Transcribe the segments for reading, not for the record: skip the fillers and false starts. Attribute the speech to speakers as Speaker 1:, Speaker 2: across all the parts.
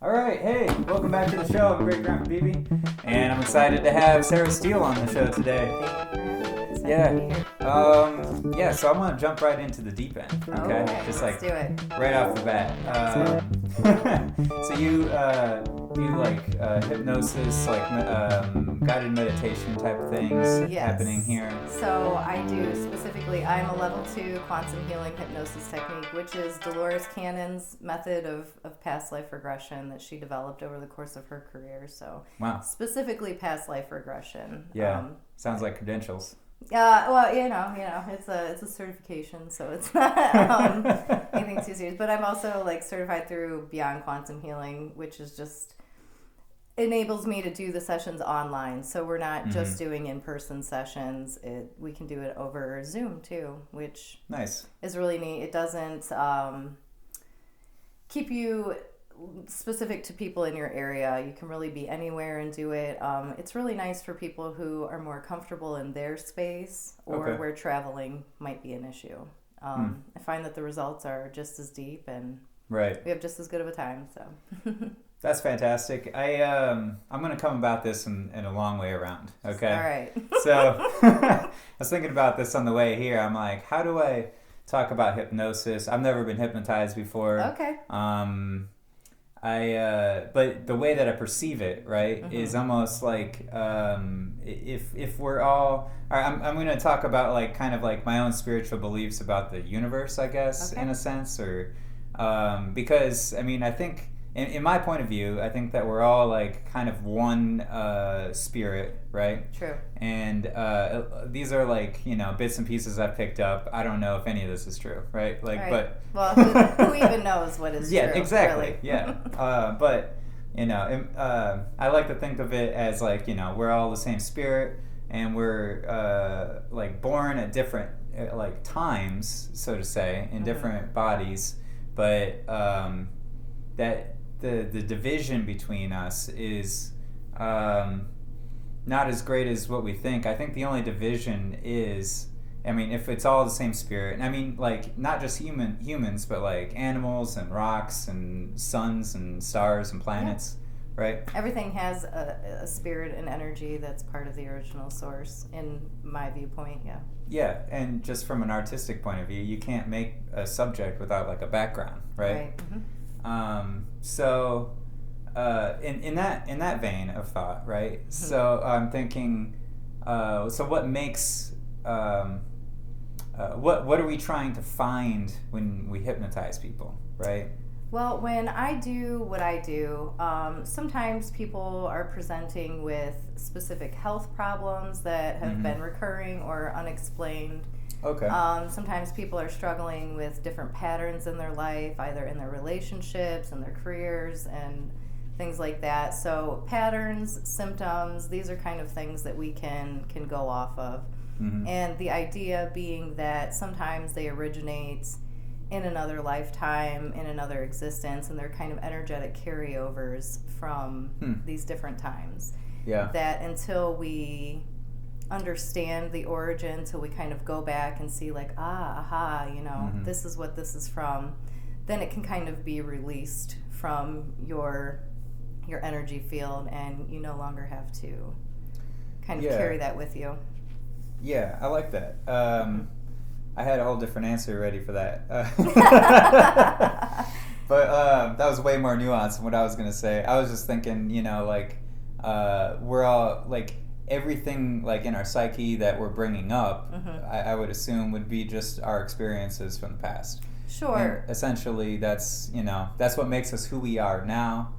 Speaker 1: All right, hey, welcome back to the show. I'm Great Grandpa BB, and I'm excited to have Sarah Steele on the show today. So I'm gonna jump right into the deep end. Okay, just like
Speaker 2: let's do it.
Speaker 1: Right off the bat. So you do like hypnosis, like guided meditation type of things happening here?
Speaker 2: So I do specifically. I'm a level 2 quantum healing hypnosis technique, which is Dolores Cannon's method of past life regression that she developed over the course of her career. So specifically past life regression.
Speaker 1: Yeah, sounds like credentials.
Speaker 2: Well, you know, it's a certification, so it's not anything too serious. But I'm also like certified through Beyond Quantum Healing, which is just enables me to do the sessions online. So we're not just doing in-person sessions. We can do it over Zoom too, which is really neat. It doesn't keep you specific to people in your area. You can really be anywhere and do it. It's really nice for people who are more comfortable in their space or where traveling might be an issue. I find that the results are just as deep and we have just as good of a time. So
Speaker 1: that's fantastic. I'm going to come about this in a long way around. Okay.
Speaker 2: All right.
Speaker 1: So I was thinking about this on the way here. I'm like, how do I talk about hypnosis? I've never been hypnotized before.
Speaker 2: Okay.
Speaker 1: But the way that I perceive it, is almost like if we're all I'm going to talk about like kind of like my own spiritual beliefs about the universe, I guess, in a sense, or because I mean I think in my point of view, I think that we're all like kind of one spirit, right?
Speaker 2: True.
Speaker 1: And these are like, bits and pieces I've picked up. I don't know if any of this is true, right? But
Speaker 2: well, who even knows what is true?
Speaker 1: Yeah, exactly.
Speaker 2: Really.
Speaker 1: Yeah. But I like to think of it as like, we're all the same spirit, and we're like born at different like times, so to say, in different bodies, but that the division between us is not as great as what we think. I think the only division is, if it's all the same spirit, like not just humans, but like animals and rocks and suns and stars and planets, right?
Speaker 2: Everything has a spirit and energy that's part of the original source, in my viewpoint,
Speaker 1: Yeah, and just from an artistic point of view, you can't make a subject without like a background, right? So in that vein of thought, right? So I'm thinking, so what makes what are we trying to find when we hypnotize people, right?
Speaker 2: Well, when I do what I do, sometimes people are presenting with specific health problems that have been recurring or unexplained.
Speaker 1: Okay.
Speaker 2: Sometimes people are struggling with different patterns in their life, either in their relationships and their careers and things like that. So patterns, symptoms, these are kind of things that we can go off of. And the idea being that sometimes they originate in another lifetime, in another existence, and they're kind of energetic carryovers from these different times.
Speaker 1: Yeah.
Speaker 2: That until we understand the origin, till we kind of go back and see like, this is what this is from, then it can kind of be released from your energy field, and you no longer have to kind of carry that with you.
Speaker 1: Yeah, I like that. I had a whole different answer ready for that. But that was way more nuanced than what I was going to say. I was just thinking, we're all, like, everything, like, in our psyche that we're bringing up, I would assume would be just our experiences from the past.
Speaker 2: Sure.
Speaker 1: And essentially, that's what makes us who we are now.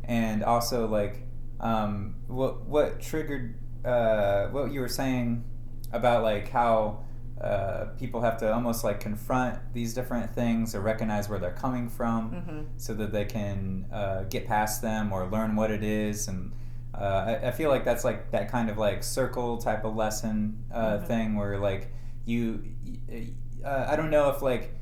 Speaker 1: And also, like, what triggered, what you were saying about, like, how people have to almost like confront these different things or recognize where they're coming from so that they can get past them or learn what it is. And I feel like that's like that kind of like circle type of lesson thing where like I don't know if like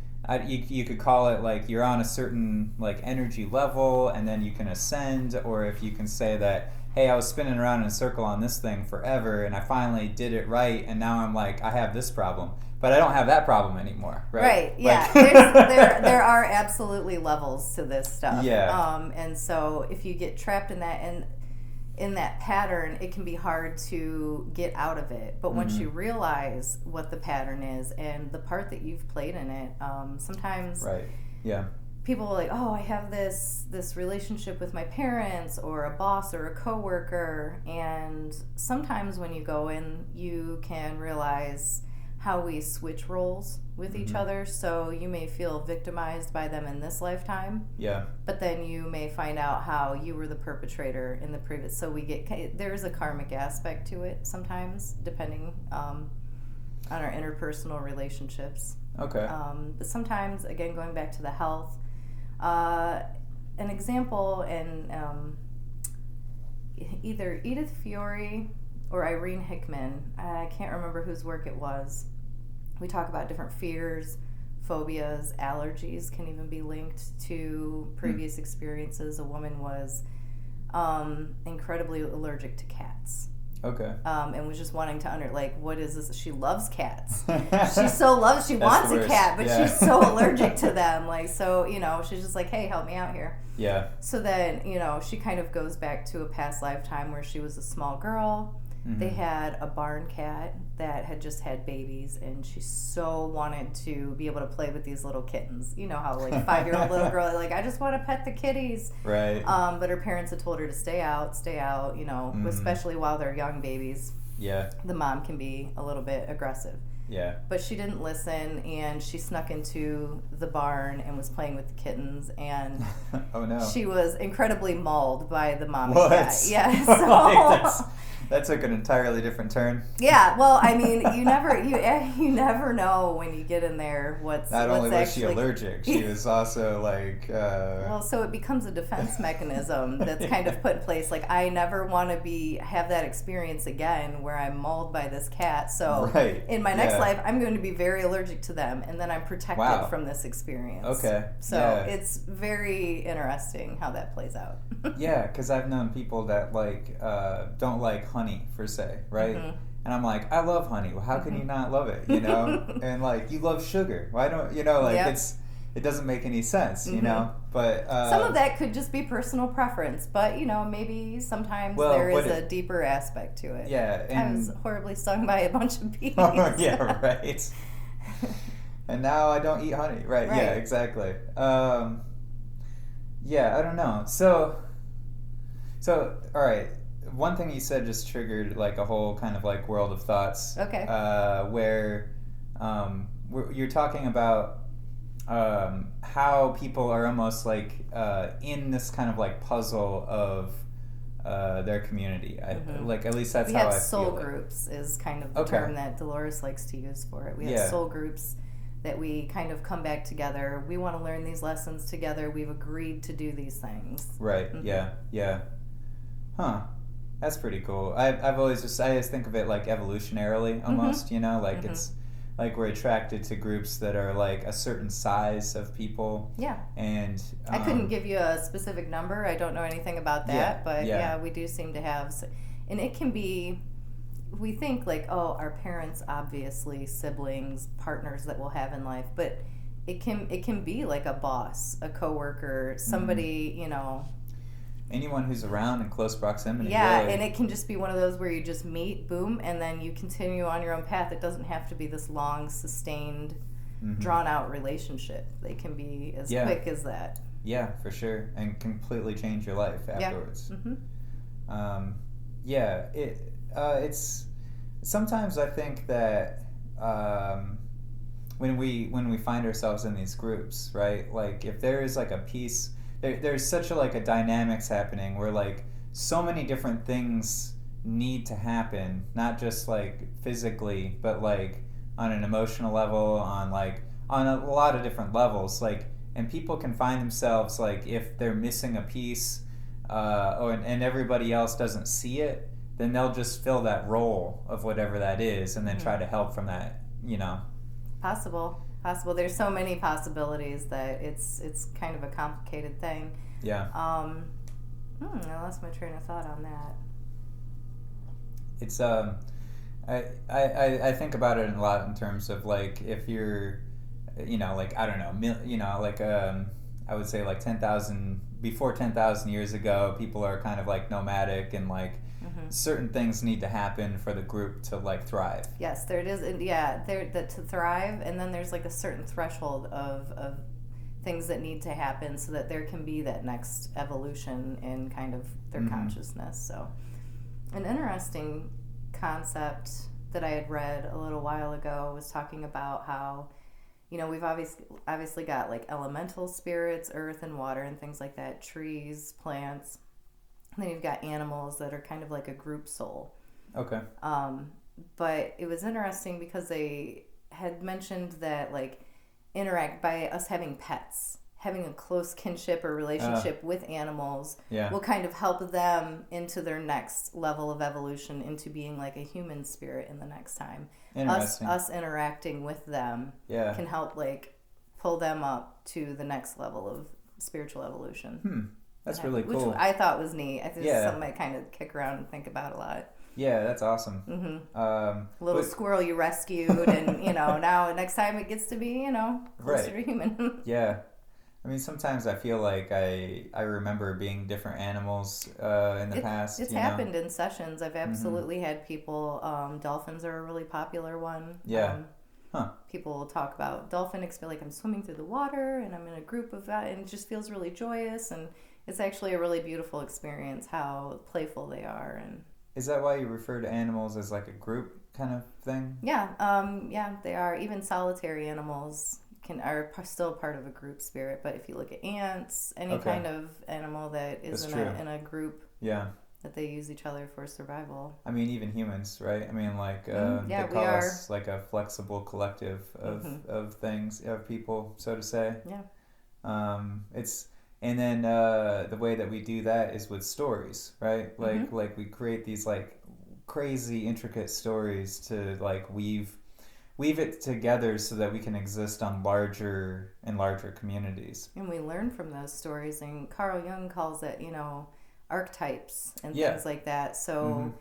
Speaker 1: you could call it like you're on a certain like energy level, and then you can ascend, or if you can say that, hey, I was spinning around in a circle on this thing forever, and I finally did it right, and now I'm like, I have this problem, but I don't have that problem anymore, right?
Speaker 2: Right. Yeah.
Speaker 1: Like,
Speaker 2: there are absolutely levels to this stuff.
Speaker 1: Yeah.
Speaker 2: And so if you get trapped in that and in that pattern, it can be hard to get out of it. But once you realize what the pattern is and the part that you've played in it, sometimes
Speaker 1: right. Yeah.
Speaker 2: people are like, oh, I have this relationship with my parents or a boss or a coworker, and sometimes when you go in, you can realize how we switch roles with each other. So you may feel victimized by them in this lifetime.
Speaker 1: Yeah.
Speaker 2: But then you may find out how you were the perpetrator in the previous. So there's a karmic aspect to it sometimes, depending on our interpersonal relationships.
Speaker 1: Okay.
Speaker 2: But sometimes, again, going back to the health, an example in either Edith Fiore or Irene Hickman, I can't remember whose work it was. We talk about different fears, phobias, allergies can even be linked to previous experiences. A woman was incredibly allergic to cats.
Speaker 1: Okay.
Speaker 2: And was just wanting to what is this? She loves cats. She wants a cat, but she's so allergic to them. She's just like, hey, help me out here.
Speaker 1: Yeah.
Speaker 2: So then, she kind of goes back to a past lifetime where she was a small girl. They had a barn cat that had just had babies, and she so wanted to be able to play with these little kittens. You know how, 5-year-old little girl, I just want to pet the kitties.
Speaker 1: Right.
Speaker 2: But her parents had told her to stay out, especially while they're young babies.
Speaker 1: Yeah.
Speaker 2: The mom can be a little bit aggressive.
Speaker 1: Yeah.
Speaker 2: But she didn't listen, and she snuck into the barn and was playing with the kittens, and
Speaker 1: oh no.
Speaker 2: She was incredibly mauled by the mommy
Speaker 1: What?
Speaker 2: cat. Yeah. So
Speaker 1: that took an entirely different turn.
Speaker 2: Yeah, well, I mean, you never know when you get in there what's
Speaker 1: Not only was
Speaker 2: actually...
Speaker 1: she allergic, she was also
Speaker 2: Well, so it becomes a defense mechanism that's kind of put in place. I never want to have that experience again where I'm mauled by this cat. So in my next life, I'm going to be very allergic to them, and then I'm protected from this experience.
Speaker 1: Okay.
Speaker 2: So it's very interesting how that plays out.
Speaker 1: Yeah, because I've known people that don't like honey per se, right? And I'm like, I love honey. Well, how can you not love it? And you love sugar. Why don't it doesn't make any sense, But
Speaker 2: some of that could just be personal preference, but maybe sometimes there is a deeper aspect to it.
Speaker 1: Yeah,
Speaker 2: I was horribly stung by a bunch of bees.
Speaker 1: Yeah, right. And now I don't eat honey, right? Yeah, exactly. Yeah, I don't know. So all right. One thing you said just triggered a whole kind of world of thoughts.
Speaker 2: Okay.
Speaker 1: Where you're talking about how people are almost in this kind of puzzle of their community. At least that's how I feel. We have
Speaker 2: soul groups is kind of the term that Dolores likes to use for it. We have soul groups that we kind of come back together. We want to learn these lessons together. We've agreed to do these things.
Speaker 1: Right. Yeah. Huh. That's pretty cool. I always think of it evolutionarily almost, it's we're attracted to groups that are a certain size of people. Yeah. And
Speaker 2: I couldn't give you a specific number. I don't know anything about that, but we do seem to have, and it can be, we think our parents, obviously siblings, partners that we'll have in life, but it can be a boss, a coworker, somebody,
Speaker 1: anyone who's around in close proximity.
Speaker 2: Yeah, really. And it can just be one of those where you just meet, boom, and then you continue on your own path. It doesn't have to be this long, sustained, drawn-out relationship. They can be as quick as that.
Speaker 1: Yeah, for sure, and completely change your life afterwards. Yeah. It's sometimes I think that when we find ourselves in these groups, right? If there is a piece. There's such a dynamics happening where so many different things need to happen, not just physically, but on an emotional level, on a lot of different levels, and people can find themselves if they're missing a piece, and everybody else doesn't see it, then they'll just fill that role of whatever that is, and then try to help from that,
Speaker 2: Possible. possible. There's so many possibilities that it's kind of a complicated thing.
Speaker 1: Yeah.
Speaker 2: I lost my train of thought on that.
Speaker 1: It's I think about it a lot in terms of like if you're, like I don't know, like I would say like 10,000 years ago, people are kind of like nomadic and like certain things need to happen for the group to like thrive.
Speaker 2: Yes, there it is. Yeah, to thrive, and then there's like a certain threshold of things that need to happen so that there can be that next evolution in kind of their consciousness. So, an interesting concept that I had read a little while ago was talking about how, we've obviously got like elemental spirits, earth and water and things like that, trees, plants. And then you've got animals that are kind of like a group soul.
Speaker 1: Okay.
Speaker 2: But it was interesting because they had mentioned that like interact by us having pets, having a close kinship or relationship with animals will kind of help them into their next level of evolution into being like a human spirit in the next time. Us interacting with them can help like pull them up to the next level of spiritual evolution.
Speaker 1: That's really cool.
Speaker 2: Which I thought was neat. I think it's something I kind of kick around and think about a lot.
Speaker 1: Yeah, that's awesome.
Speaker 2: Little squirrel you rescued, and now next time it gets to be closer to human.
Speaker 1: Yeah, I mean sometimes I feel like I remember being different animals in the past.
Speaker 2: It's happened in sessions. I've absolutely had people. Dolphins are a really popular one.
Speaker 1: Yeah.
Speaker 2: People will talk about dolphin experience, like I'm swimming through the water and I'm in a group of that, and it just feels really joyous, and it's actually a really beautiful experience how playful they are. And
Speaker 1: is that why you refer to animals as like a group kind of thing?
Speaker 2: Yeah, they are. Even solitary animals are still part of a group spirit. But if you look at ants, any kind of animal that is in a group, that they use each other for survival.
Speaker 1: I mean, even humans, right? I mean, like they call us like a flexible collective of things, of people, so to say.
Speaker 2: Yeah.
Speaker 1: And then the way that we do that is with stories, right? Like we create these like crazy intricate stories to like weave it together so that we can exist on larger and larger communities.
Speaker 2: And we learn from those stories, and Carl Jung calls it, archetypes and things like that. So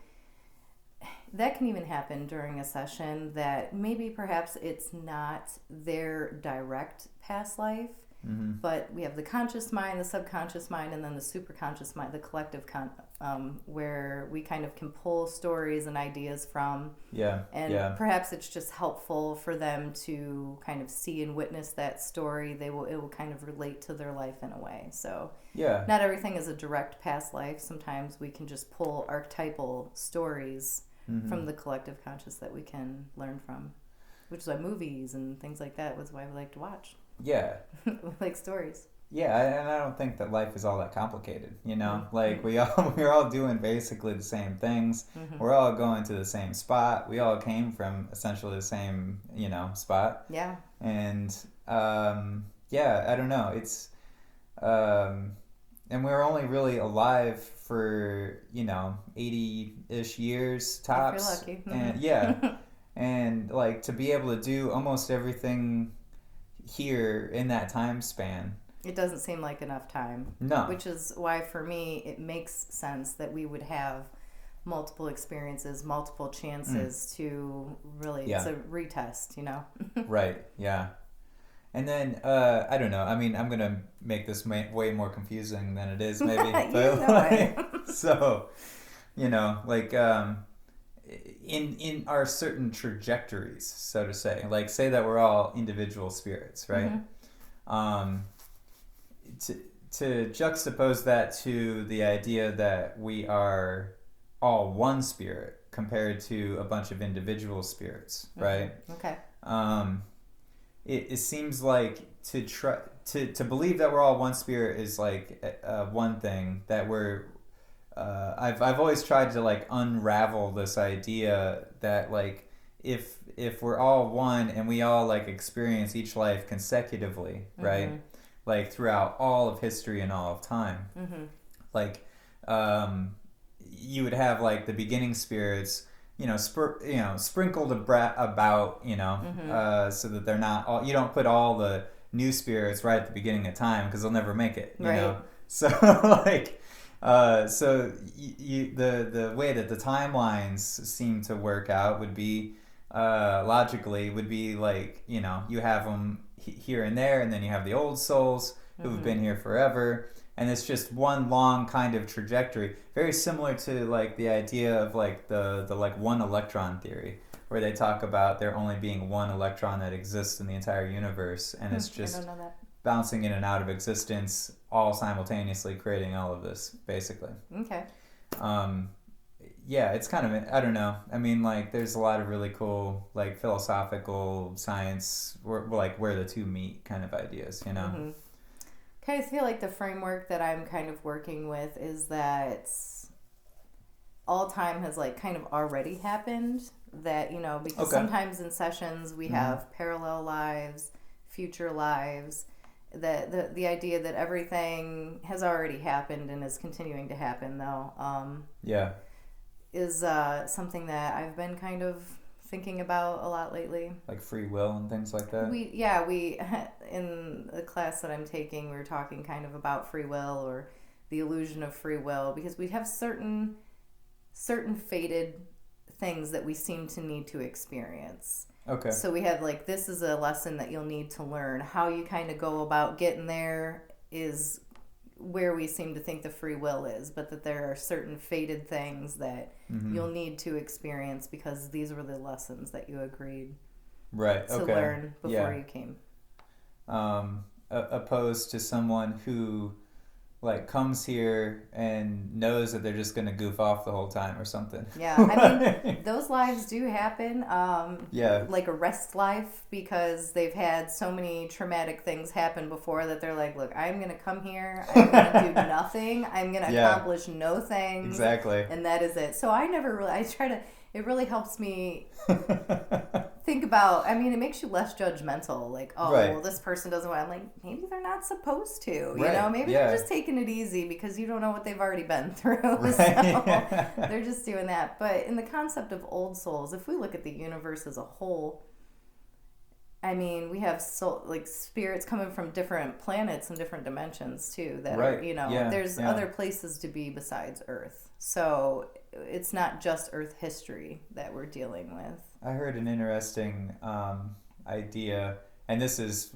Speaker 2: that can even happen during a session that maybe perhaps it's not their direct past life. But we have the conscious mind, the subconscious mind, and then the superconscious mind, the collective where we kind of can pull stories and ideas from. Perhaps it's just helpful for them to kind of see and witness that story. It will kind of relate to their life in a way. So not everything is a direct past life. Sometimes we can just pull archetypal stories from the collective conscious that we can learn from, which is why movies and things like that was why we like to watch.
Speaker 1: Yeah.
Speaker 2: Like stories.
Speaker 1: Yeah, and I don't think that life is all that complicated, Like we're all doing basically the same things. We're all going to the same spot. We all came from essentially the same, spot.
Speaker 2: Yeah.
Speaker 1: And I don't know. It's and we're only really alive for, 80-ish years tops.
Speaker 2: If you're lucky.
Speaker 1: And and like to be able to do almost everything here in that time span,
Speaker 2: it doesn't seem like enough time.
Speaker 1: No.
Speaker 2: Which is why for me it makes sense that we would have multiple experiences, multiple chances to really it's a retest,
Speaker 1: Right. Yeah. And then I don't know, I mean I'm gonna make this way more confusing than it is maybe. But so like in our certain trajectories, so to say, like say that we're all individual spirits, right? To juxtapose that to the idea that we are all one spirit compared to a bunch of individual spirits, right?
Speaker 2: Okay.
Speaker 1: It seems like to believe that we're all one spirit is like one thing that we're I've always tried to like unravel this idea that like if we're all one and we all like experience each life consecutively, right? Like throughout all of history and all of time, like you would have like the beginning spirits sprinkled about, so that they're not all. You don't put all the new spirits right at the beginning of time because they'll never make it. You know, so like, so the way that the timelines seem to work out would be logically would be like, you have them here and there, and then you have the old souls who've been here forever. And it's just one long kind of trajectory, very similar to like the idea of like the like one electron theory, where they talk about there only being one electron that exists in the entire universe, and it's just bouncing in and out of existence all simultaneously, creating all of this, basically.
Speaker 2: Okay.
Speaker 1: Yeah, it's kind of, I don't know. I mean, like, there's a lot of really cool, like, philosophical science, where the two meet kind of ideas,
Speaker 2: Mm-hmm. I feel like the framework that I'm kind of working with is that all time has like kind of already happened, that, because sometimes in sessions we have parallel lives, future lives, that the idea that everything has already happened and is continuing to happen though, is something that I've been kind of thinking about a lot lately.
Speaker 1: Like free will and things like that?
Speaker 2: We in the class that I'm taking, we were talking kind of about free will, or the illusion of free will, because we have certain fated things that we seem to need to experience.
Speaker 1: Okay.
Speaker 2: So we have like, this is a lesson that you'll need to learn. How you kind of go about getting there is where we seem to think the free will is, but that there are certain fated things that you'll need to experience because these were the lessons that you agreed to learn before you came.
Speaker 1: Opposed to someone who like comes here and knows that they're just going to goof off the whole time or something.
Speaker 2: Yeah, I mean, those lives do happen. Like a rest life, because they've had so many traumatic things happen before that they're like, look, I'm going to come here, I'm going to do nothing, I'm going to accomplish no things.
Speaker 1: Exactly.
Speaker 2: And that is it. So it really helps me think about, I mean, it makes you less judgmental. Like, well, this person doesn't want, I'm like, maybe they're not supposed to, maybe they're just taking it easy because you don't know what they've already been through. Right. So they're just doing that. But in the concept of old souls, if we look at the universe as a whole, I mean, we have spirits coming from different planets and different dimensions too, that are, there's other places to be besides Earth. So it's not just Earth history that we're dealing with.
Speaker 1: I heard an interesting idea, and this is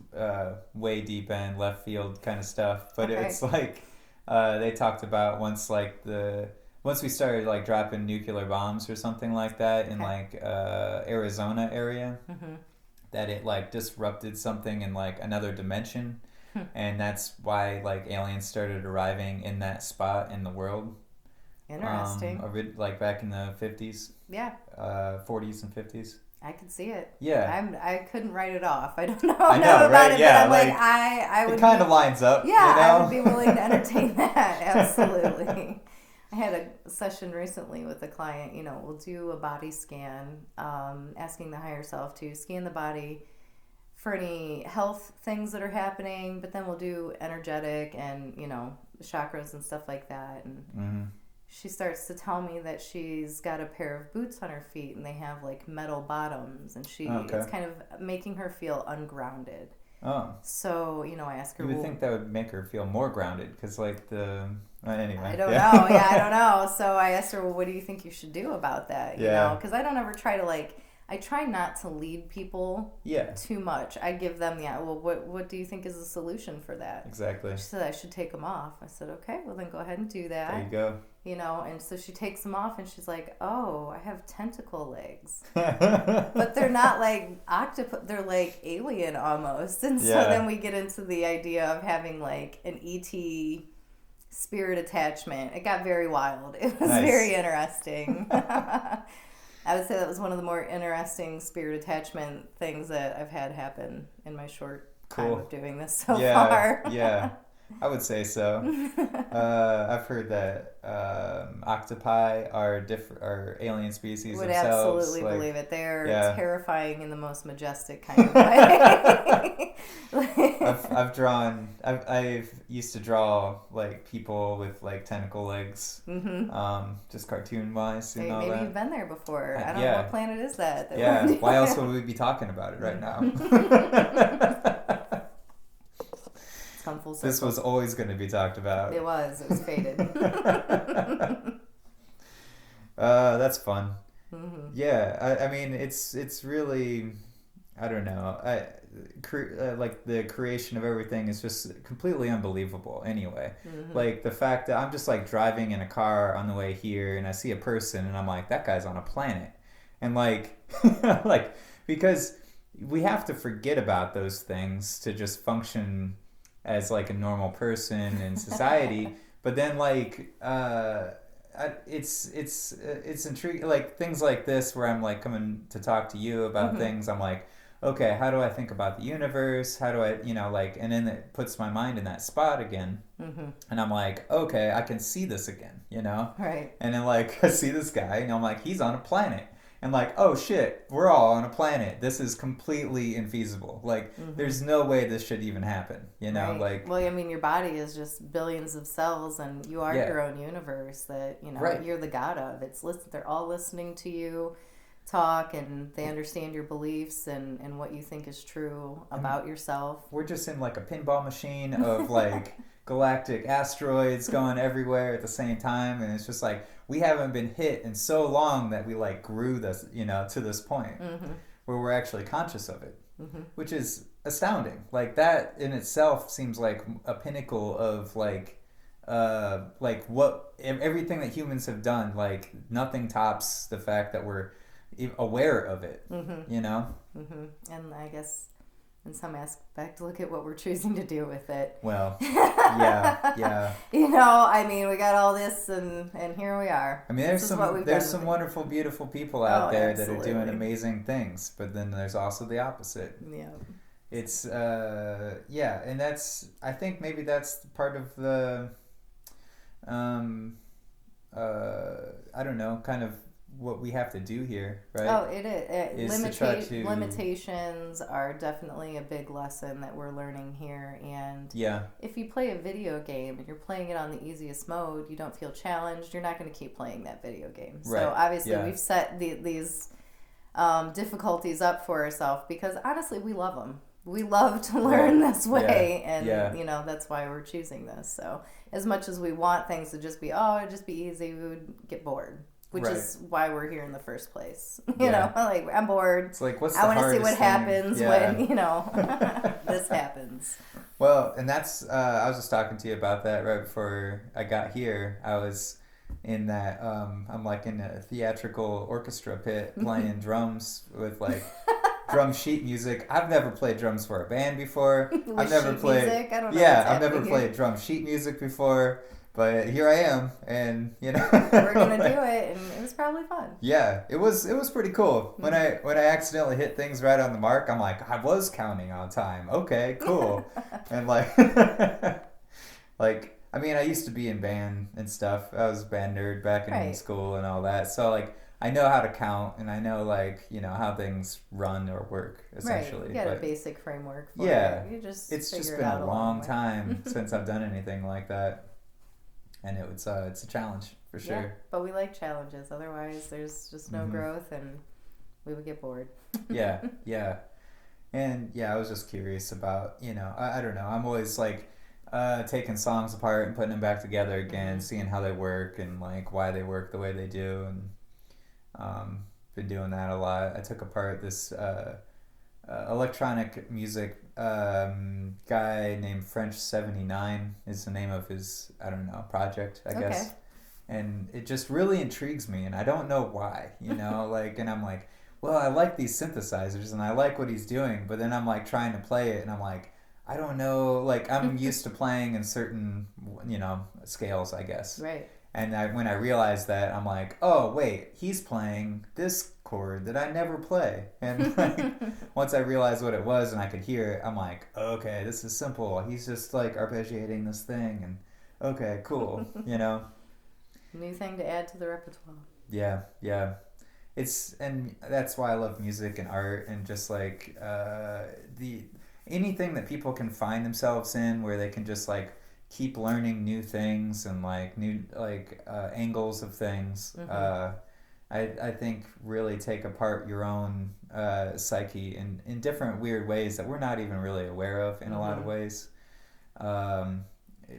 Speaker 1: way deep end left field kind of stuff, but it's like they talked about once we started like dropping nuclear bombs or something like that in like Arizona area, that it like disrupted something in like another dimension, and that's why like aliens started arriving in that spot in the world.
Speaker 2: Interesting.
Speaker 1: Like back in the 50s.
Speaker 2: Yeah.
Speaker 1: 40s and 50s.
Speaker 2: I could see it.
Speaker 1: Yeah.
Speaker 2: I couldn't write it off. I don't know
Speaker 1: about
Speaker 2: it,
Speaker 1: yeah,
Speaker 2: but I'm I would.
Speaker 1: It kind of lines up.
Speaker 2: Yeah, I would be willing to entertain that. Absolutely. I had a session recently with a client. We'll do a body scan, asking the higher self to scan the body for any health things that are happening, but then we'll do energetic and chakras and stuff like that. And she starts to tell me that she's got a pair of boots on her feet and they have like metal bottoms, and it's kind of making her feel ungrounded. Oh. So, I ask her...
Speaker 1: You would think that would make her feel more grounded, because like anyway.
Speaker 2: I don't know. Yeah, I don't know. So I asked her, well, what do you think you should do about that? Because I don't ever try to I try not to lead people too much. I give them what do you think is the solution for that?
Speaker 1: Exactly.
Speaker 2: She said I should take them off. I said, okay, well then go ahead and do that.
Speaker 1: There you go.
Speaker 2: And so she takes them off and she's like, oh, I have tentacle legs. But they're not like octopus, they're like alien almost. And so then we get into the idea of having like an ET spirit attachment. It got very wild. It was very interesting. I would say that was one of the more interesting spirit attachment things that I've had happen in my short time of doing this so far.
Speaker 1: I would say so. I've heard that octopi are alien species
Speaker 2: Would
Speaker 1: themselves.
Speaker 2: absolutely
Speaker 1: like,
Speaker 2: believe it. They're
Speaker 1: yeah.
Speaker 2: terrifying in the most majestic kind of way.
Speaker 1: I've used to draw like people with like tentacle legs, just cartoon wise and all
Speaker 2: Maybe
Speaker 1: that.
Speaker 2: you've been there before. I don't know
Speaker 1: Yeah.
Speaker 2: what planet is that.
Speaker 1: Yeah. Why else would we be talking about it right now?
Speaker 2: It's come full circle.
Speaker 1: This was always going to be talked about.
Speaker 2: It was. It was fated.
Speaker 1: That's fun. Yeah. I mean, it's really, I don't know. Like the creation of everything is just completely unbelievable anyway. Like the fact that I'm just like driving in a car on the way here and I see a person and I'm like, that guy's on a planet. And like like because we have to forget about those things to just function as like a normal person in society. But then like it's intriguing, like things like this where I'm like coming to talk to you about things. I'm like, okay, how do I think about the universe? How do I, like, and then it puts my mind in that spot again. And I'm like, okay, I can see this again,
Speaker 2: Right.
Speaker 1: And then, like, I see this guy, and I'm like, he's on a planet. And, like, oh, shit, we're all on a planet. This is completely infeasible. Like, there's no way this should even happen,
Speaker 2: Right.
Speaker 1: Like...
Speaker 2: Well, I mean, your body is just billions of cells, and you are your own universe that,
Speaker 1: Right.
Speaker 2: you're the god of. They're all listening to you talk, and they understand your beliefs and what you think is true about yourself.
Speaker 1: We're just in like a pinball machine of like galactic asteroids going everywhere at the same time, and it's just like we haven't been hit in so long that we like grew this, to this point where we're actually conscious of it, which is astounding. Like that in itself seems like a pinnacle of like what everything that humans have done. Like nothing tops the fact that we're aware of it,
Speaker 2: And I guess in some aspect, look at what we're choosing to do with it.
Speaker 1: Well, yeah.
Speaker 2: I mean, we got all this, and here we are.
Speaker 1: I mean, there's some wonderful, beautiful people out there that are doing amazing things, but then there's also the opposite.
Speaker 2: Yeah.
Speaker 1: It's and I think maybe that's part of the I don't know, kind of what we have to do here, right?
Speaker 2: Oh, it is.
Speaker 1: Limitations
Speaker 2: are definitely a big lesson that we're learning here. And if you play a video game and you're playing it on the easiest mode, you don't feel challenged, you're not going to keep playing that video game. Right. So obviously we've set these difficulties up for ourselves because honestly we love them. We love to learn this way, and that's why we're choosing this. So as much as we want things to just be, it'd just be easy, we would get bored. Which is why we're here in the first place. You know, like I'm bored.
Speaker 1: It's like, what's the
Speaker 2: I want to see what
Speaker 1: thing?
Speaker 2: happens when, this happens.
Speaker 1: Well, and that's, I was just talking to you about that right before I got here. I was in that, I'm like in a theatrical orchestra pit playing drums with like drum sheet music. I've never played drums for a band before. I've never played music? I don't know I've never played drum sheet music before. But here I am, and
Speaker 2: we're gonna do it, and it was probably fun.
Speaker 1: Yeah, it was pretty cool. When I accidentally hit things right on the mark, I'm like, I was counting on time. Okay, cool. And like, I mean, I used to be in band and stuff. I was a band nerd back in school and all that. So like, I know how to count, and I know like how things run or work essentially.
Speaker 2: Right, you got a basic framework for
Speaker 1: it.
Speaker 2: It's
Speaker 1: just been a long time since I've done anything like that. And it's a challenge for sure. Yeah,
Speaker 2: but we like challenges. Otherwise, there's just no growth, and we would get bored.
Speaker 1: Yeah. And I was just curious about, I don't know. I'm always like taking songs apart and putting them back together again, seeing how they work and like why they work the way they do, and been doing that a lot. I took apart this electronic music guy named French 79 is the name of his project, I guess. And it just really intrigues me, and I don't know why, like, and I'm like, well, I like these synthesizers and I like what he's doing, but then I'm like trying to play it and I'm like, I don't know, like I'm used to playing in certain scales, I guess.
Speaker 2: Right.
Speaker 1: And when I realized that, I'm like, oh wait, he's playing this chord that I never play. And like, once I realized what it was and I could hear it, I'm like, okay, this is simple. He's just like arpeggiating this thing, and okay, cool, you know?
Speaker 2: New thing to add to the repertoire.
Speaker 1: Yeah, yeah. And that's why I love music and art, and just like anything that people can find themselves in, where they can just like keep learning new things and like new angles of things. I think really take apart your own psyche in different weird ways that we're not even really aware of in a lot of ways,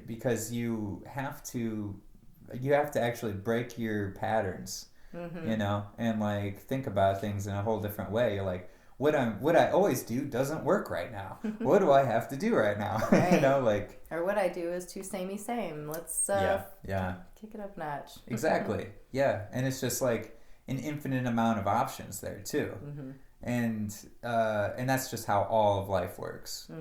Speaker 1: because you have to actually break your patterns, you know, and like think about things in a whole different way. You're like, what I always do doesn't work right now. What do I have to do right now?
Speaker 2: Right.
Speaker 1: You know, like,
Speaker 2: or what I do is too samey same. Let's kick it up a notch.
Speaker 1: Exactly. Yeah, and it's just like an infinite amount of options there too, and that's just how all of life works.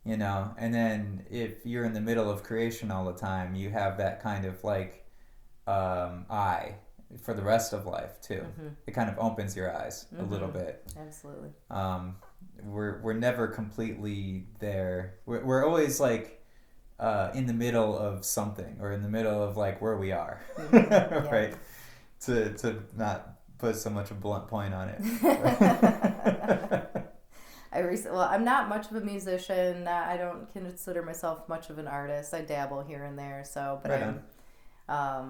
Speaker 1: You know, and then if you're in the middle of creation all the time, you have that kind of like eye for the rest of life too. It kind of opens your eyes a little bit.
Speaker 2: Absolutely.
Speaker 1: We're never completely there. We're always like in the middle of something, or in the middle of like where we are, right? To not put so much a blunt point on it.
Speaker 2: I'm not much of a musician. I don't consider myself much of an artist. I dabble here and there. So, but
Speaker 1: right
Speaker 2: I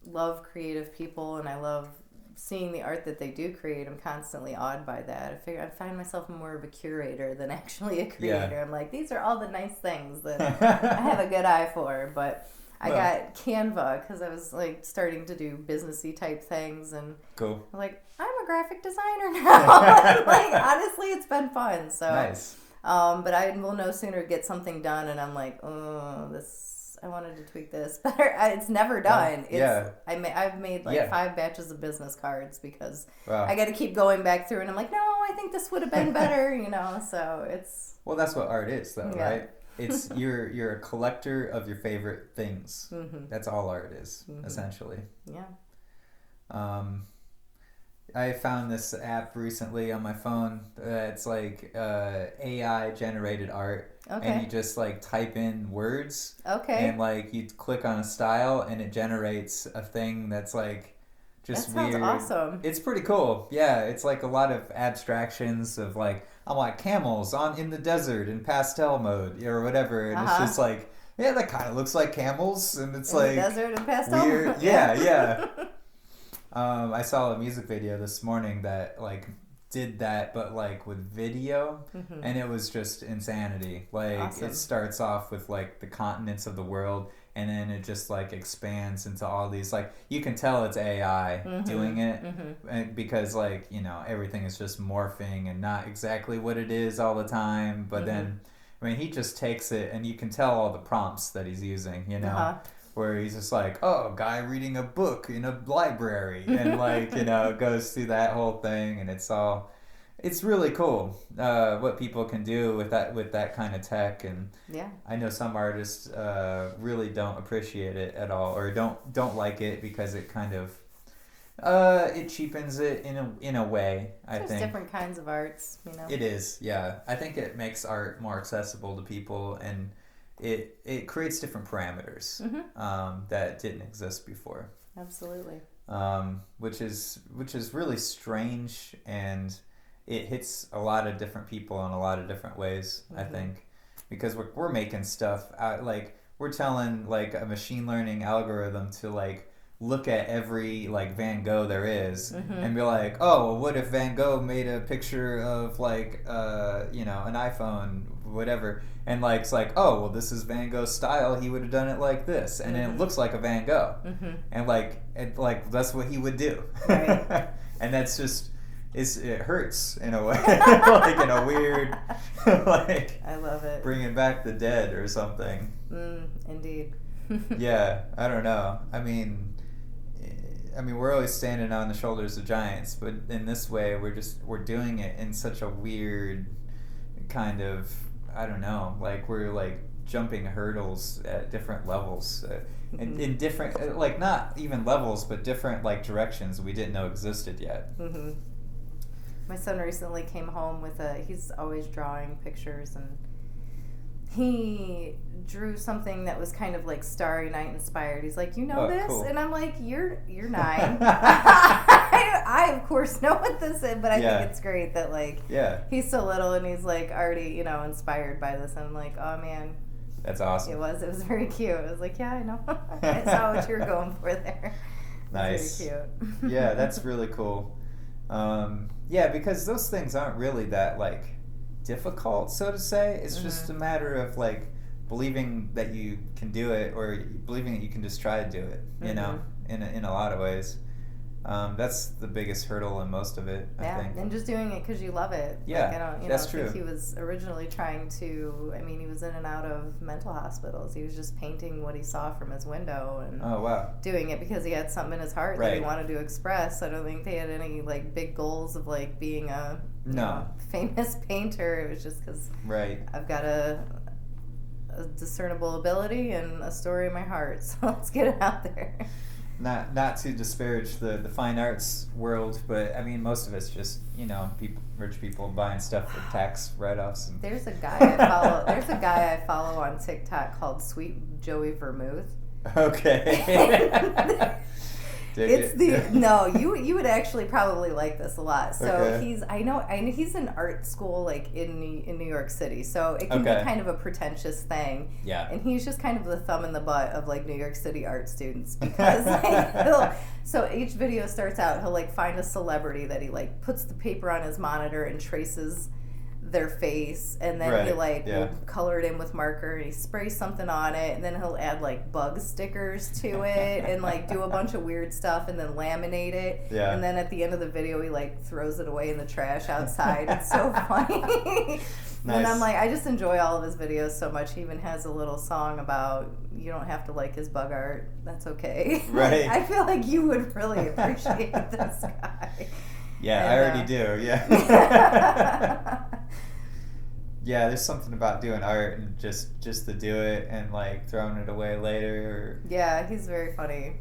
Speaker 2: love creative people, and I love seeing the art that they do create. I'm constantly awed by that. I find myself more of a curator than actually a creator. I'm like, these are all the nice things that I have a good eye for. But I got Canva because I was like starting to do businessy type things, and
Speaker 1: cool.
Speaker 2: I'm like, I'm a graphic designer now. Like, honestly, it's been fun. So
Speaker 1: nice.
Speaker 2: But I will no sooner get something done, and I'm like, oh, I wanted to tweak this better. It's never done. I've made like 5 batches of business cards because I got to keep going back through, and I'm like, no, I think this would have been better, you know. So it's
Speaker 1: that's what art is, though, right? It's you're a collector of your favorite things. That's all art is, essentially.
Speaker 2: Yeah.
Speaker 1: I found this app recently on my phone that's like AI generated art.
Speaker 2: Okay.
Speaker 1: And you just like type in words.
Speaker 2: Okay.
Speaker 1: And like you click on a style and it generates a thing that's like just
Speaker 2: that
Speaker 1: weird.
Speaker 2: Sounds awesome.
Speaker 1: It's pretty cool. Yeah, it's like a lot of abstractions of like, I'm like camels in the desert in pastel mode or whatever, and it's just like, yeah, that kind of looks like camels, and it's
Speaker 2: in
Speaker 1: like
Speaker 2: the desert in pastel
Speaker 1: weird.
Speaker 2: mode.
Speaker 1: Yeah. I saw a music video this morning that like did that, but like with video, and it was just insanity. Like
Speaker 2: awesome.
Speaker 1: It starts off with like the continents of the world, and then it just like expands into all these, like, you can tell it's AI doing it, and because like, you know, everything is just morphing and not exactly what it is all the time, but then I mean, he just takes it, and you can tell all the prompts that he's using, you know. Where he's just like, oh, guy reading a book in a library, and like, you know, goes through that whole thing, and it's really cool what people can do with that kind of tech. And I know some artists really don't appreciate it at all, or don't like it because it kind of it cheapens it in a way. I think
Speaker 2: there's different kinds of arts, you know.
Speaker 1: It is, yeah. I think it makes art more accessible to people, and it creates different parameters that didn't exist before.
Speaker 2: Absolutely.
Speaker 1: Which is really strange, and it hits a lot of different people in a lot of different ways. I think, because we're making stuff out, like we're telling like a machine learning algorithm to like look at every like Van Gogh there is and be like, oh, well, what if Van Gogh made a picture of like you know, an iPhone, whatever, and like it's like, oh, well, this is Van Gogh's style, he would have done it like this, and it looks like a Van Gogh, and like that's what he would do,
Speaker 2: right.
Speaker 1: And that's just it hurts in a way, like in a weird like,
Speaker 2: I love it,
Speaker 1: bringing back the dead or something.
Speaker 2: Indeed.
Speaker 1: Yeah, I don't know. I mean, we're always standing on the shoulders of giants, but in this way, we're doing it in such a weird kind of, I don't know, like we're like jumping hurdles at different levels. in different, like, not even levels, but different, like, directions we didn't know existed yet.
Speaker 2: Mm-hmm. My son recently came home with he's always drawing pictures, and he drew something that was kind of like Starry Night inspired. He's like, you know this?
Speaker 1: Cool.
Speaker 2: And I'm like, you're 9. I of course know what this is, but I think it's great that like he's so little and he's like already, you know, inspired by this. And I'm like, oh man.
Speaker 1: That's awesome.
Speaker 2: It was very cute. I was like, yeah, I know. I saw what you were going for there.
Speaker 1: Nice.
Speaker 2: Very cute.
Speaker 1: Yeah, that's really cool. Yeah, because those things aren't really that like difficult, so to say. It's just a matter of like believing that you can do it, or believing that you can just try to do it, you know, in a lot of ways. That's the biggest hurdle in most of it, I think.
Speaker 2: And just doing it because you love it.
Speaker 1: Yeah,
Speaker 2: like, I don't,
Speaker 1: that's
Speaker 2: think
Speaker 1: true.
Speaker 2: He was originally trying to, I mean, he was in and out of mental hospitals. He was just painting what he saw from his window and doing it because he had something in his heart that he wanted to express. I don't think they had any, like, big goals of, like, being a you know, famous painter. It was just because I've got a discernible ability and a story in my heart, so let's get it out there.
Speaker 1: Not to disparage the fine arts world, but I mean most of it's just, you know, rich people buying stuff for tax write-offs.
Speaker 2: There's a guy I follow. There's a guy I follow on TikTok called Sweet Joey Vermouth.
Speaker 1: Okay.
Speaker 2: You would actually probably like this a lot. So
Speaker 1: Okay.
Speaker 2: I know he's in art school like in New York City. So it can be kind of a pretentious thing.
Speaker 1: Yeah.
Speaker 2: And he's just kind of the thumb in the butt of like New York City art students because like, so each video starts out, he'll like find a celebrity that he like puts the paper on his monitor and traces their face, and then he like will color it in with marker, and he sprays something on it, and then he'll add like bug stickers to it and like do a bunch of weird stuff and then laminate it, and then at the end of the video he like throws it away in the trash outside. It's so funny. Nice. And I'm like, I just enjoy all of his videos so much. He even has a little song about you don't have to like his bug art, that's okay.
Speaker 1: Right.
Speaker 2: I feel like you would really appreciate this guy.
Speaker 1: Yeah, and, I already do. Yeah. Yeah, there's something about doing art and just to do it and like throwing it away later.
Speaker 2: Yeah, he's very funny.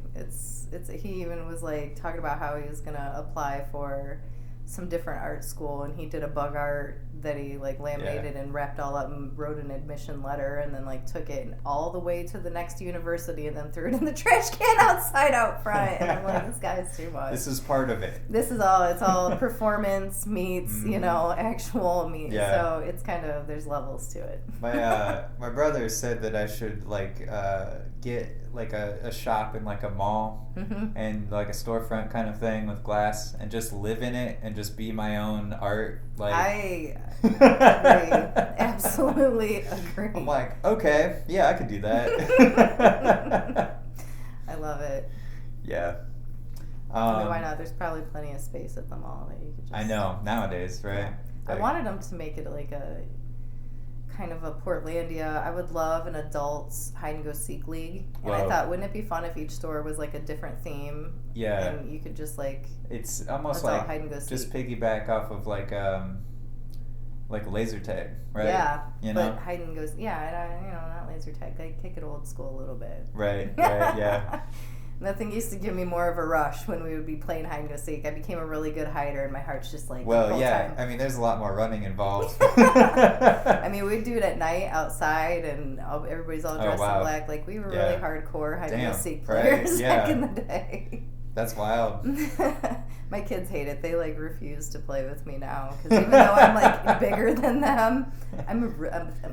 Speaker 2: He even was like talking about how he was gonna apply for some different art school, and he did a bug art that he like laminated and wrapped all up and wrote an admission letter, and then like took it all the way to the next university and then threw it in the trash can outside out front. And I'm like, this guy's too much.
Speaker 1: This is part of it.
Speaker 2: It's all performance meets you know, actual meets.
Speaker 1: Yeah.
Speaker 2: So it's kind of, there's levels to it.
Speaker 1: My brother said that I should like get like a shop in like a mall and like a storefront kind of thing with glass and just live in it and just be my own art. Like
Speaker 2: I agree. Absolutely agree.
Speaker 1: I'm like, okay, yeah, I could do that.
Speaker 2: I love it.
Speaker 1: Yeah.
Speaker 2: I mean, why not? There's probably plenty of space at the mall that you could just...
Speaker 1: I know, nowadays, right?
Speaker 2: Yeah.
Speaker 1: Like,
Speaker 2: I wanted them to make it like a kind of a Portlandia. I would love an adults hide-and-go-seek league. And I thought, wouldn't it be fun if each store was like a different theme?
Speaker 1: Yeah.
Speaker 2: And you could just like...
Speaker 1: It's almost like just piggyback off of like laser tag, right?
Speaker 2: Yeah,
Speaker 1: you know?
Speaker 2: But hide and go, not laser tag. Like kick it old school a little bit.
Speaker 1: Right, yeah.
Speaker 2: Nothing used to give me more of a rush when we would be playing hide and go seek. I became a really good hider, and my heart's just like.
Speaker 1: Well, yeah. I mean, there's a lot more running involved.
Speaker 2: I mean, we'd do it at night outside, and everybody's all dressed in black. Like we were really hardcore hide and go seek players back in the day.
Speaker 1: That's wild.
Speaker 2: My kids hate it. They like refuse to play with me now because even though I'm like bigger than them, I'm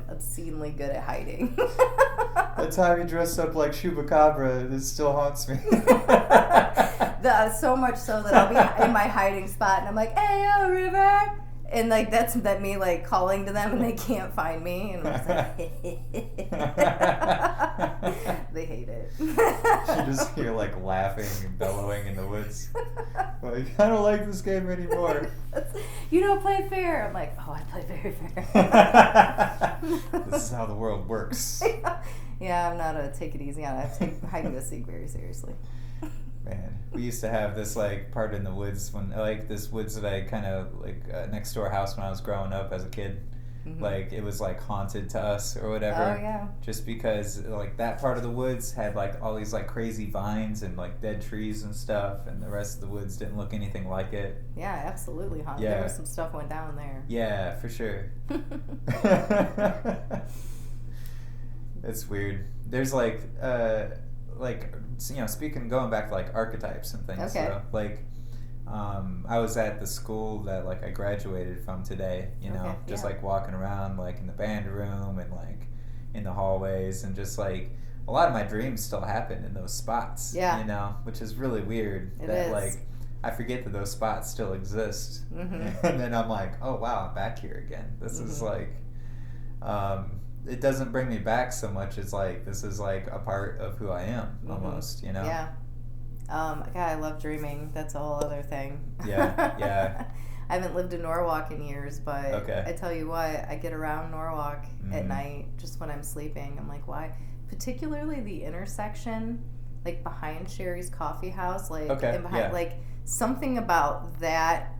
Speaker 2: obscenely good at hiding.
Speaker 1: The time you dressed up like Chupacabra, this still haunts me.
Speaker 2: So much so that I'll be in my hiding spot and I'm like, "Hey, River," and like that's me like calling to them and they can't find me, and I'm just like, they hate it.
Speaker 1: You just hear like laughing and bellowing in the woods. Like, I don't like this game anymore.
Speaker 2: You don't play fair. I'm like, oh, I play very fair.
Speaker 1: This is how the world works.
Speaker 2: Yeah, I'm not a take it easy on it. I take hide and go seek very seriously.
Speaker 1: Man, we used to have this like part in the woods when like this woods that I kind of like next door house when I was growing up as a kid, like it was like haunted to us or whatever.
Speaker 2: Oh yeah.
Speaker 1: Just because like that part of the woods had like all these like crazy vines and like dead trees and stuff, and the rest of the woods didn't look anything like it.
Speaker 2: Yeah, absolutely haunted.
Speaker 1: Yeah.
Speaker 2: There was some stuff went down there.
Speaker 1: Yeah, for sure. It's weird. There's like speaking, going back to like archetypes and things.
Speaker 2: Okay.
Speaker 1: So, like I was at the school that like I graduated from today,
Speaker 2: Okay,
Speaker 1: just
Speaker 2: yeah.
Speaker 1: like walking around like in the band room and like in the hallways, and just like a lot of my dreams still happen in those spots.
Speaker 2: Yeah.
Speaker 1: Which is really weird.
Speaker 2: It
Speaker 1: that
Speaker 2: is.
Speaker 1: like I forget that those spots still exist. And then I'm like, oh wow, I'm back here again. This is like it doesn't bring me back so much as like this is like a part of who I am almost,
Speaker 2: Yeah. God, I love dreaming. That's a whole other thing.
Speaker 1: Yeah.
Speaker 2: I haven't lived in Norwalk in years, but
Speaker 1: Okay.
Speaker 2: I tell you what, I get around Norwalk at night just when I'm sleeping. I'm like, why? Particularly the intersection, like behind Sherry's Coffee House, like and behind, like something about that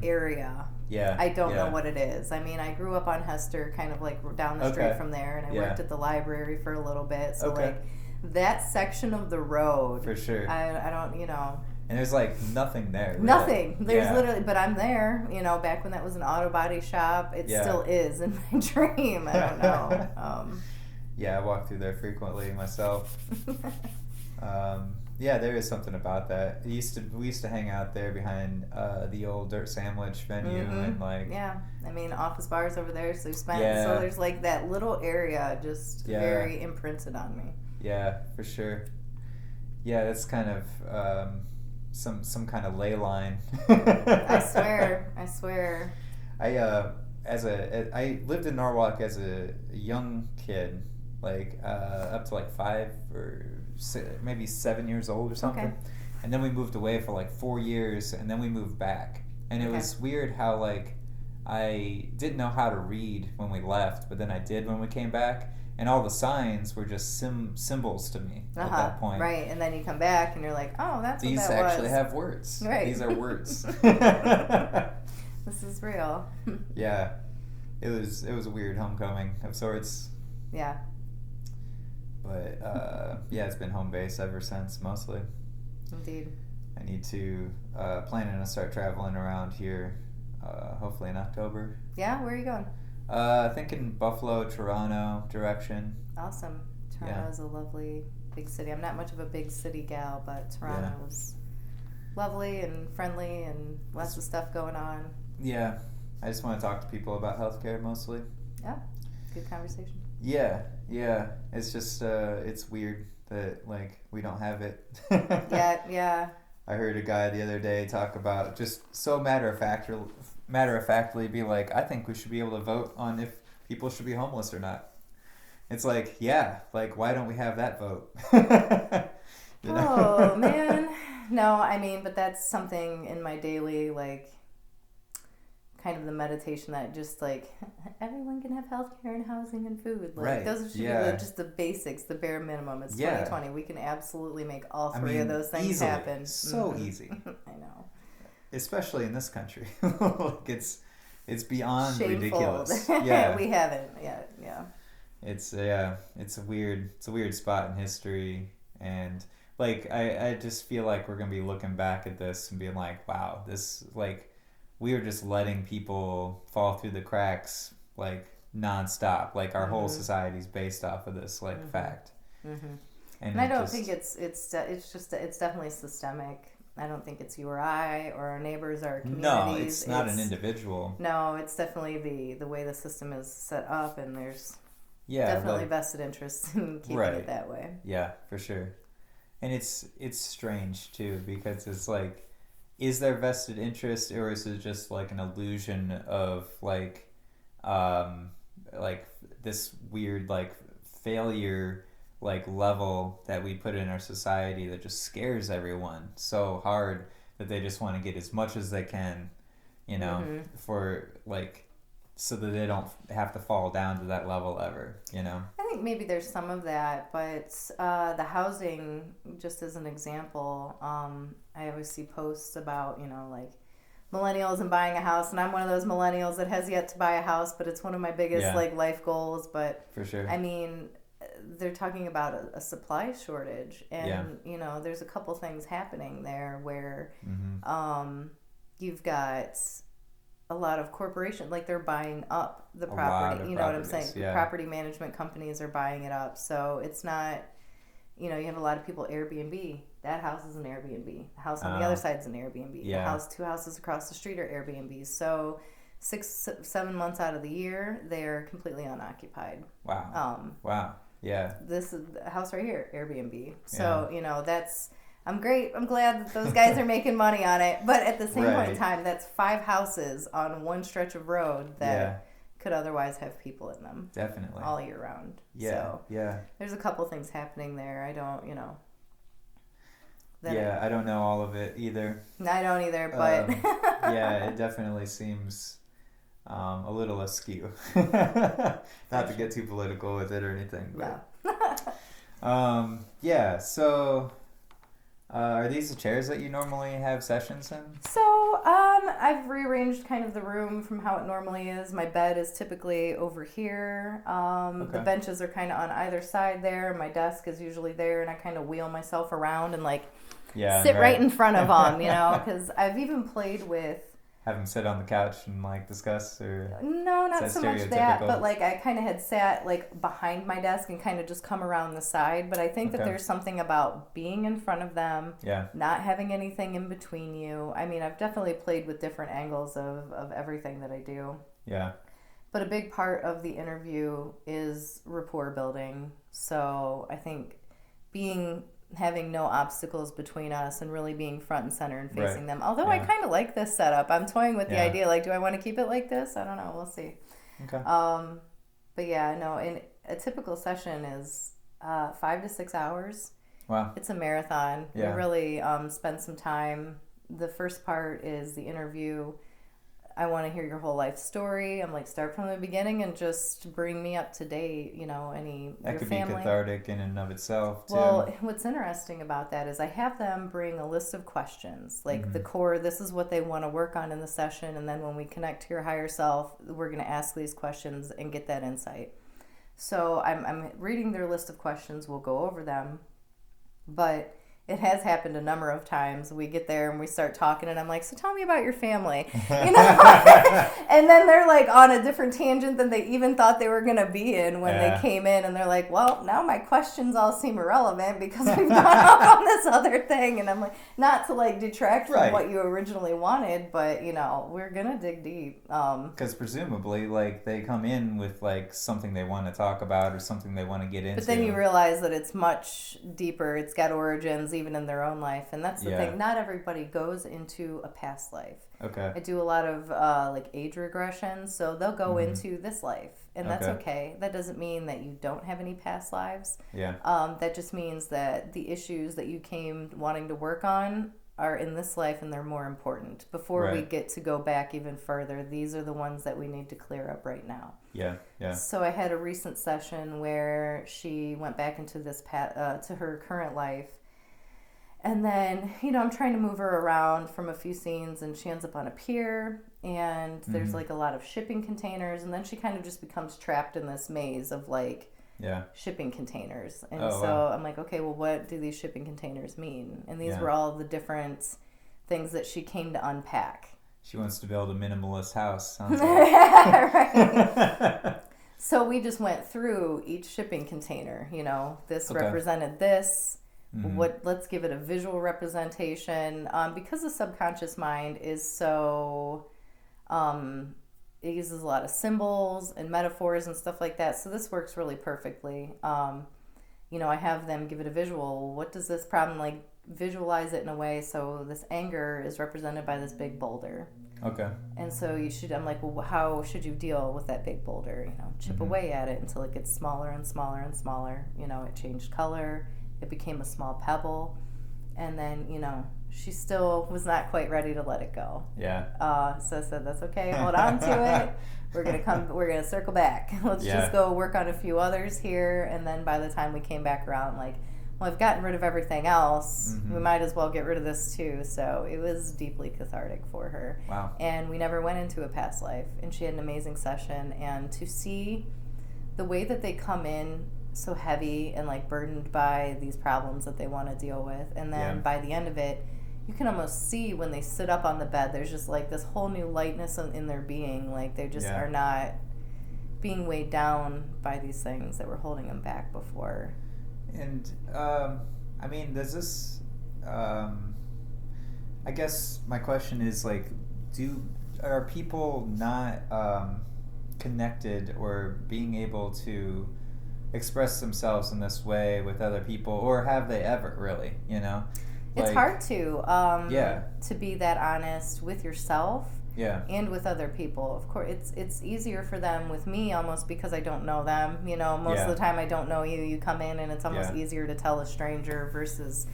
Speaker 2: area.
Speaker 1: Yeah.
Speaker 2: I don't know what it is. I mean, I grew up on Hester, kind of like down the street from there, and I worked at the library for a little bit. So like that section of the road,
Speaker 1: for sure.
Speaker 2: I don't,
Speaker 1: And there's like nothing there. Really.
Speaker 2: Nothing. There's literally, but I'm there. Back when that was an auto body shop, it still is in my dream. I don't know.
Speaker 1: Yeah, I walk through there frequently myself. Yeah, there is something about that. We used to hang out there behind the old Dirt Sandwich venue and like
Speaker 2: I mean, office bars over there, so so there's like that little area just very imprinted on me.
Speaker 1: Yeah, for sure. Yeah, that's kind of some kind of ley line.
Speaker 2: I swear.
Speaker 1: I lived in Norwalk as a young kid, like up to like 5 or maybe 7 years old or something.
Speaker 2: Okay.
Speaker 1: And then we moved away for like 4 years, and then we moved back. And it was weird how like I didn't know how to read when we left, but then I did when we came back. And all the signs were just symbols to me at that point.
Speaker 2: Right, and then you come back and you're like, oh, that's
Speaker 1: These
Speaker 2: what that was.
Speaker 1: These actually have words.
Speaker 2: Right.
Speaker 1: These are words.
Speaker 2: This is real.
Speaker 1: Yeah. It was a weird homecoming of sorts.
Speaker 2: Yeah.
Speaker 1: But it's been home base ever since, mostly.
Speaker 2: Indeed.
Speaker 1: I need to planning to start traveling around here, hopefully in October.
Speaker 2: Yeah, where are you going?
Speaker 1: Thinking Buffalo, Toronto direction.
Speaker 2: Awesome. Toronto's a lovely big city. I'm not much of a big city gal, but Toronto was lovely and friendly and lots of stuff going on.
Speaker 1: Yeah. I just want to talk to people about healthcare mostly.
Speaker 2: Yeah. Good conversation.
Speaker 1: Yeah. It's just it's weird that like we don't have it.
Speaker 2: Yeah. I
Speaker 1: heard a guy the other day talk about just so matter of factly be like, I think we should be able to vote on if people should be homeless or not. It's like, like why don't we have that vote?
Speaker 2: Oh man. No, I mean, but that's something in my daily like kind of the meditation that just like everyone can have healthcare and housing and food. Like
Speaker 1: right.
Speaker 2: Those should be just the basics, the bare minimum. It's 2020. We can absolutely make all three of those things
Speaker 1: easily.
Speaker 2: Happen.
Speaker 1: So easy.
Speaker 2: I know.
Speaker 1: Especially in this country. Like it's beyond
Speaker 2: shameful.
Speaker 1: Ridiculous. Yeah.
Speaker 2: We haven't yet. Yeah.
Speaker 1: It's a weird spot in history, and like I just feel like we're gonna be looking back at this and being like, wow, this like we are just letting people fall through the cracks like nonstop. Like our whole society's based off of this like fact. And
Speaker 2: I don't think it's definitely systemic. I don't think it's you or I or our neighbors or our communities.
Speaker 1: No, it's not an individual.
Speaker 2: No, it's definitely the way the system is set up, and there's definitely vested interest in keeping it that way. Yeah,
Speaker 1: for sure. And it's strange too, because it's like, is there vested interest, or is it just like an illusion of like this weird like failure like level that we put in our society that just scares everyone so hard that they just want to get as much as they can, for like so that they don't have to fall down to that level ever,
Speaker 2: I think maybe there's some of that, but the housing, just as an example, I always see posts about, like millennials and buying a house, and I'm one of those millennials that has yet to buy a house, but it's one of my biggest like life goals. But
Speaker 1: for sure,
Speaker 2: I mean, they're talking about a supply shortage, and you know, there's a couple things happening there where you've got a lot of corporations, like they're buying up the property. You know what I'm saying? The property management companies are buying it up, so it's not. You know, you have a lot of people Airbnb. That house is an Airbnb. The house on the other side is an Airbnb. The house, 2 houses across the street are Airbnbs. So 6-7 months out of the year, they're completely unoccupied.
Speaker 1: Wow. Wow. Yeah.
Speaker 2: This is the house right here, Airbnb. So, you know, I'm great. I'm glad that those guys are making money on it. But at the same point in time, that's 5 houses on one stretch of road that could otherwise have people in them.
Speaker 1: Definitely.
Speaker 2: All year round.
Speaker 1: Yeah.
Speaker 2: So there's a couple things happening there. I don't, you know.
Speaker 1: I don't know all of it either.
Speaker 2: I don't either, but...
Speaker 1: it definitely seems a little askew. Not to get too political with it or anything. But,
Speaker 2: no.
Speaker 1: So... are these the chairs that you normally have sessions in?
Speaker 2: So, I've rearranged kind of the room from how it normally is. My bed is typically over here. The benches are kind of on either side there. My desk is usually there, and I kind of wheel myself around and sit right in front of them, you know, because I've even played with...
Speaker 1: Have them sit on the couch and discuss, or
Speaker 2: no, not so much that, but I kind of had sat behind my desk and kind of just come around the side. But I think that there's something about being in front of them, not having anything in between you. I mean, I've definitely played with different angles of everything that I do.
Speaker 1: Yeah.
Speaker 2: But a big part of the interview is rapport building. So I think having no obstacles between us and really being front and center and facing them. Although I kind of like this setup. I'm toying with the idea, do I want to keep it like this? I don't know. We'll see.
Speaker 1: Okay.
Speaker 2: But and a typical session is 5 to 6 hours.
Speaker 1: Wow.
Speaker 2: It's a marathon.
Speaker 1: Yeah.
Speaker 2: We really spend some time. The first part is the interview. I want to hear your whole life story. I'm start from the beginning and just bring me up to date, you know,
Speaker 1: that
Speaker 2: your
Speaker 1: could
Speaker 2: family.
Speaker 1: Be cathartic in and of itself, too.
Speaker 2: Well, what's interesting about that is I have them bring a list of questions, the core, this is what they want to work on in the session, and then when we connect to your higher self, we're going to ask these questions and get that insight. So I'm reading their list of questions, we'll go over them, but... It has happened a number of times. We get there and we start talking, and I'm like, so tell me about your family, you know? And then they're on a different tangent than they even thought they were going to be in when they came in. And they're like, well, now my questions all seem irrelevant because we've gone off on this other thing. And I'm like, not to detract from what you originally wanted, but, you know, we're going to dig deep.
Speaker 1: Because presumably, they come in with, something they want to talk about or something they want to get into.
Speaker 2: But then you realize that it's much deeper. It's got origins, even in their own life, and that's the thing. Not everybody goes into a past life.
Speaker 1: Okay.
Speaker 2: I do a lot of age regression, so they'll go into this life, and that's okay. That doesn't mean that you don't have any past lives.
Speaker 1: Yeah.
Speaker 2: That just means that the issues that you came wanting to work on are in this life, and they're more important. Before we get to go back even further, these are the ones that we need to clear up right now.
Speaker 1: Yeah. Yeah.
Speaker 2: So I had a recent session where she went back into this to her current life. And then, you know, I'm trying to move her around from a few scenes, and she ends up on a pier, and there's a lot of shipping containers, and then she kind of just becomes trapped in this maze of shipping containers. And I'm like, okay, well, what do these shipping containers mean? And these were all the different things that she came to unpack.
Speaker 1: She wants to build a minimalist house. Sounds
Speaker 2: right. So we just went through each shipping container. You know, this represented this. Let's give it a visual representation, because the subconscious mind is so it uses a lot of symbols and metaphors and stuff like that, so this works really perfectly. You know, I have them give it a visual. What does this problem visualize it in a way so this anger is represented by this big boulder.
Speaker 1: Okay.
Speaker 2: And so I'm like, well, how should you deal with that big boulder? You know, chip away at it until it gets smaller and smaller and smaller. You know, it changed color. It became a small pebble, and then, you know, she still was not quite ready to let it go.
Speaker 1: Yeah.
Speaker 2: So I said, that's okay, hold on to it. We're gonna circle back. Let's just go work on a few others here, and then by the time we came back around, well, I've gotten rid of everything else. We might as well get rid of this too. So it was deeply cathartic for her.
Speaker 1: Wow.
Speaker 2: And we never went into a past life. And she had an amazing session. And to see the way that they come in so heavy and like burdened by these problems that they want to deal with. And then by the end of it, you can almost see when they sit up on the bed, there's just like this whole new lightness in their being. Like they just are not being weighed down by these things that were holding them back before.
Speaker 1: And, I mean, does this, I guess my question is, like, are people not connected or being able to express themselves in this way with other people, or have they ever, really, you know?
Speaker 2: It's
Speaker 1: like,
Speaker 2: hard to be that honest with yourself. And with other people. Of course, it's easier for them with me almost because I don't know them. You know, most of the time I don't know you. You come in and it's almost easier to tell a stranger versus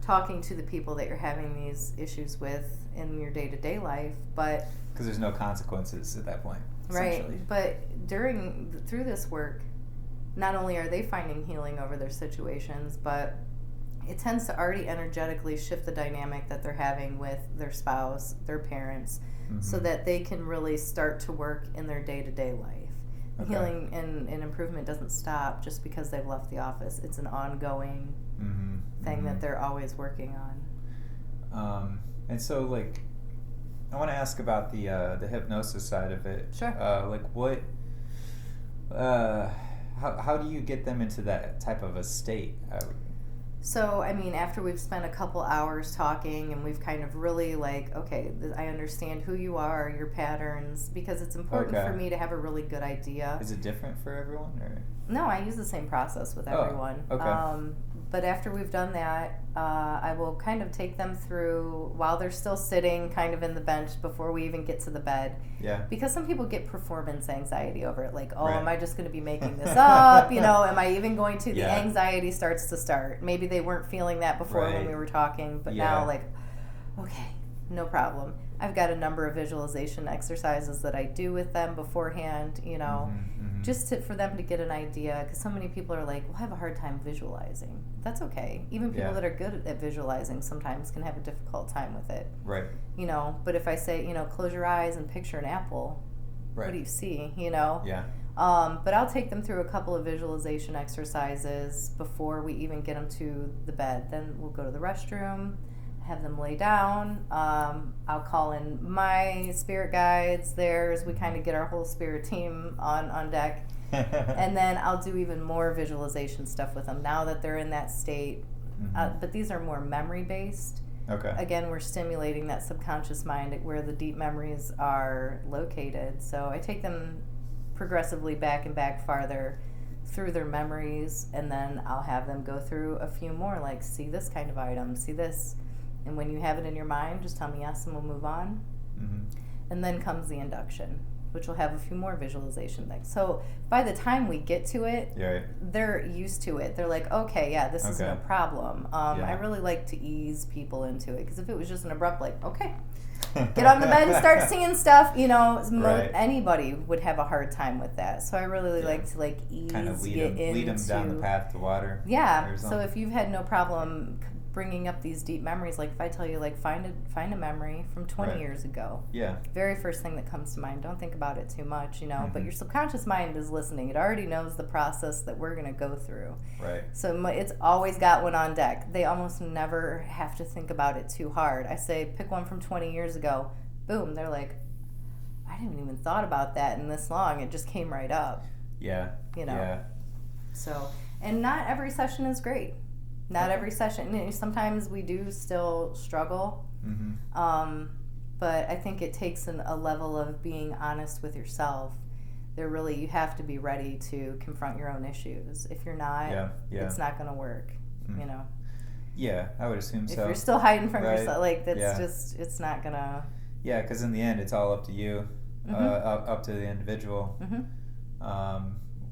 Speaker 2: talking to the people that you're having these issues with in your day-to-day life. But
Speaker 1: because there's no consequences at that point.
Speaker 2: Right. But through this work, not only are they finding healing over their situations, but it tends to already energetically shift the dynamic that they're having with their spouse, their parents, so that they can really start to work in their day-to-day life. Okay. Healing and improvement doesn't stop just because they've left the office. It's an ongoing thing that they're always working on.
Speaker 1: And so, like, I want to ask about the hypnosis side of it.
Speaker 2: Sure.
Speaker 1: Like, what... how do you get them into that type of a state?
Speaker 2: So, I mean, after we've spent a couple hours talking and we've kind of really like, okay, I understand who you are, your patterns, because it's important for me to have a really good idea.
Speaker 1: Is it different for everyone? Or?
Speaker 2: No, I use the same process with everyone.
Speaker 1: Okay.
Speaker 2: But after we've done that, I will kind of take them through while they're still sitting kind of in the bench before we even get to the bed.
Speaker 1: Yeah.
Speaker 2: Because some people get performance anxiety over it. Like, am I just going to be making this up? You know, am I even going to? The anxiety starts to start. Maybe they weren't feeling that before when we were talking, but now like, okay, no problem. I've got a number of visualization exercises that I do with them beforehand, you know, just for them to get an idea. Because so many people are like, well, I have a hard time visualizing. That's okay. Even people that are good at visualizing sometimes can have a difficult time with it.
Speaker 1: Right.
Speaker 2: You know, but if I say, you know, close your eyes and picture an apple, what do you see, you know?
Speaker 1: Yeah.
Speaker 2: But I'll take them through a couple of visualization exercises before we even get them to the bed. Then we'll go to the restroom, have them lay down. I'll call in my spirit guides, theirs. We kind of get our whole spirit team on deck. And then I'll do even more visualization stuff with them now that they're in that state. But these are more memory-based.
Speaker 1: Okay.
Speaker 2: Again, we're stimulating that subconscious mind where the deep memories are located. So I take them progressively back and back farther through their memories, and then I'll have them go through a few more, like, see this kind of item, see this. And when you have it in your mind, just tell me yes and we'll move on. And then comes the induction, which will have a few more visualization things. So by the time we get to it, they're used to it. They're like, okay, this is no problem. I really like to ease people into it, because if it was just an abrupt, like, okay, get on the bed and start seeing stuff, you know, anybody would have a hard time with that. So I really like to like ease,
Speaker 1: kind of lead them down the path to water.
Speaker 2: Yeah. So if you've had no problem bringing up these deep memories, like if I tell you, like, find a memory from 20 years ago. Yeah. Very first thing that comes to mind. Don't think about it too much, you know, but your subconscious mind is listening. It already knows the process that we're going to go through. Right. So it's always got one on deck. They almost never have to think about it too hard. I say, pick one from 20 years ago. Boom. They're like, I didn't even thought about that in this long. It just came right up. Yeah. You know. Yeah. So, and not every session is great. Not every session. Sometimes we do still struggle, but I think it takes a level of being honest with yourself. You have to be ready to confront your own issues. If you're not, it's not going to work. You know. Yeah, I would assume so. If you're still hiding from yourself, like that's just, it's not gonna. Yeah, because in the end, it's all up to you, up to the individual,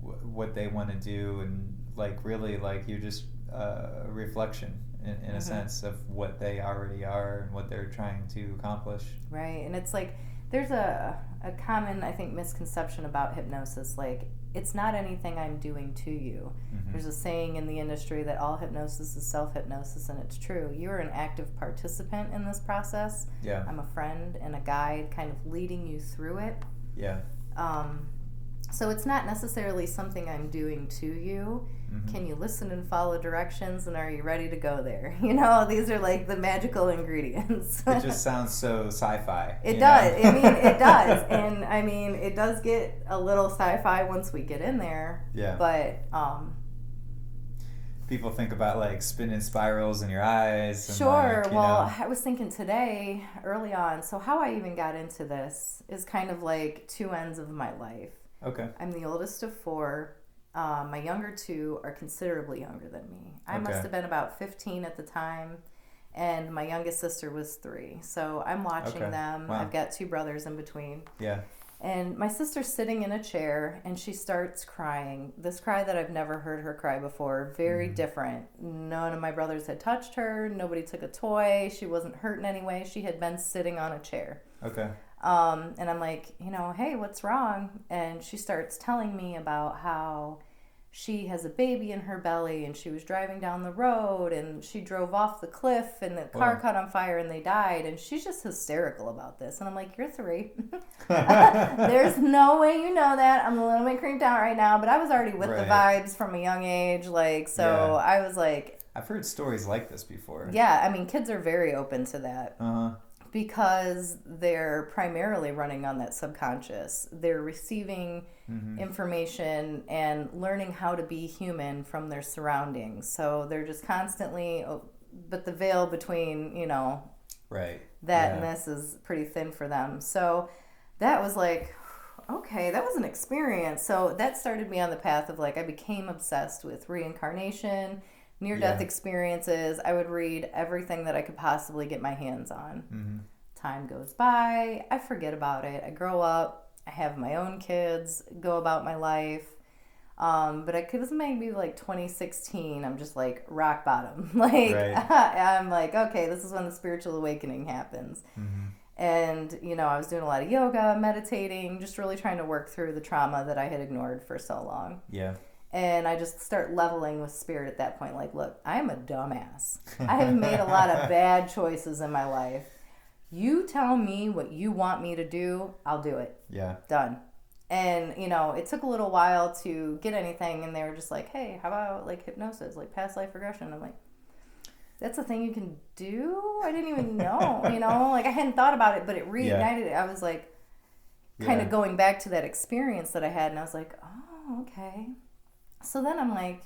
Speaker 2: what they want to do, and like really, like you're just. A reflection in a sense of what they already are and what they're trying to accomplish. Right. And it's like there's a common, I think, misconception about hypnosis. Like it's not anything I'm doing to you. There's a saying in the industry that all hypnosis is self-hypnosis, and it's true. You're an active participant in this process.
Speaker 1: Yeah.
Speaker 2: I'm a friend and a guide kind of leading you through it.
Speaker 1: Yeah.
Speaker 2: So it's not necessarily something I'm doing to you. Can you listen and follow directions, and are you ready to go there? You know, these are like the magical ingredients.
Speaker 1: It just sounds so sci-fi.
Speaker 2: It does. I mean, it does. And I mean, it does get a little sci-fi once we get in there.
Speaker 1: Yeah.
Speaker 2: But
Speaker 1: people think about like spinning spirals in your eyes. And
Speaker 2: sure.
Speaker 1: like,
Speaker 2: Well,
Speaker 1: know.
Speaker 2: I was thinking today, early on, so how I even got into this is kind of like two ends of my life.
Speaker 1: Okay.
Speaker 2: I'm the oldest of four. My younger two are considerably younger than me. I must have been about 15 at the time, and my youngest sister was 3. So I'm watching them.
Speaker 1: Wow.
Speaker 2: I've got 2 brothers in between.
Speaker 1: Yeah.
Speaker 2: And my sister's sitting in a chair, and she starts crying. This cry that I've never heard her cry before. Very different. None of my brothers had touched her. Nobody took a toy. She wasn't hurt in any way. She had been sitting on a chair.
Speaker 1: Okay.
Speaker 2: And I'm like, you know, hey, what's wrong? And she starts telling me about how she has a baby in her belly, and she was driving down the road, and she drove off the cliff, and the car caught on fire, and they died. And she's just hysterical about this. And I'm like, you're 3. There's no way you know that. I'm a little bit creeped out right now, but I was already with the vibes from a young age. Like, so I was like...
Speaker 1: I've heard stories like this before.
Speaker 2: Yeah, I mean, kids are very open to that.
Speaker 1: Uh-huh.
Speaker 2: Because they're primarily running on that subconscious. They're receiving information and learning how to be human from their surroundings. So they're just constantly, but the veil between, you know, that and this is pretty thin for them. So that was like, okay, that was an experience. So that started me on the path of like, I became obsessed with reincarnation, near-death experiences. I would read everything that I could possibly get my hands on. Time goes by. I forget about it. I grow up. I have my own kids. Go about my life. But it was maybe like 2016. I'm just like rock bottom. Like I'm like, okay, this is when the spiritual awakening happens. And, you know, I was doing a lot of yoga, meditating, just really trying to work through the trauma that I had ignored for so long.
Speaker 1: Yeah.
Speaker 2: And I just start leveling with spirit at that point. Like, look, I'm a dumbass. I have made a lot of bad choices in my life. You tell me what you want me to do, I'll do it.
Speaker 1: Yeah.
Speaker 2: Done. And, you know, it took a little while to get anything. And they were just like, hey, how about, like, hypnosis, like past life regression? I'm like, that's a thing you can do? I didn't even know, you know? Like, I hadn't thought about it, but it reignited it. I was, like, kind of going back to that experience that I had. And I was like, oh, okay. So then I'm like,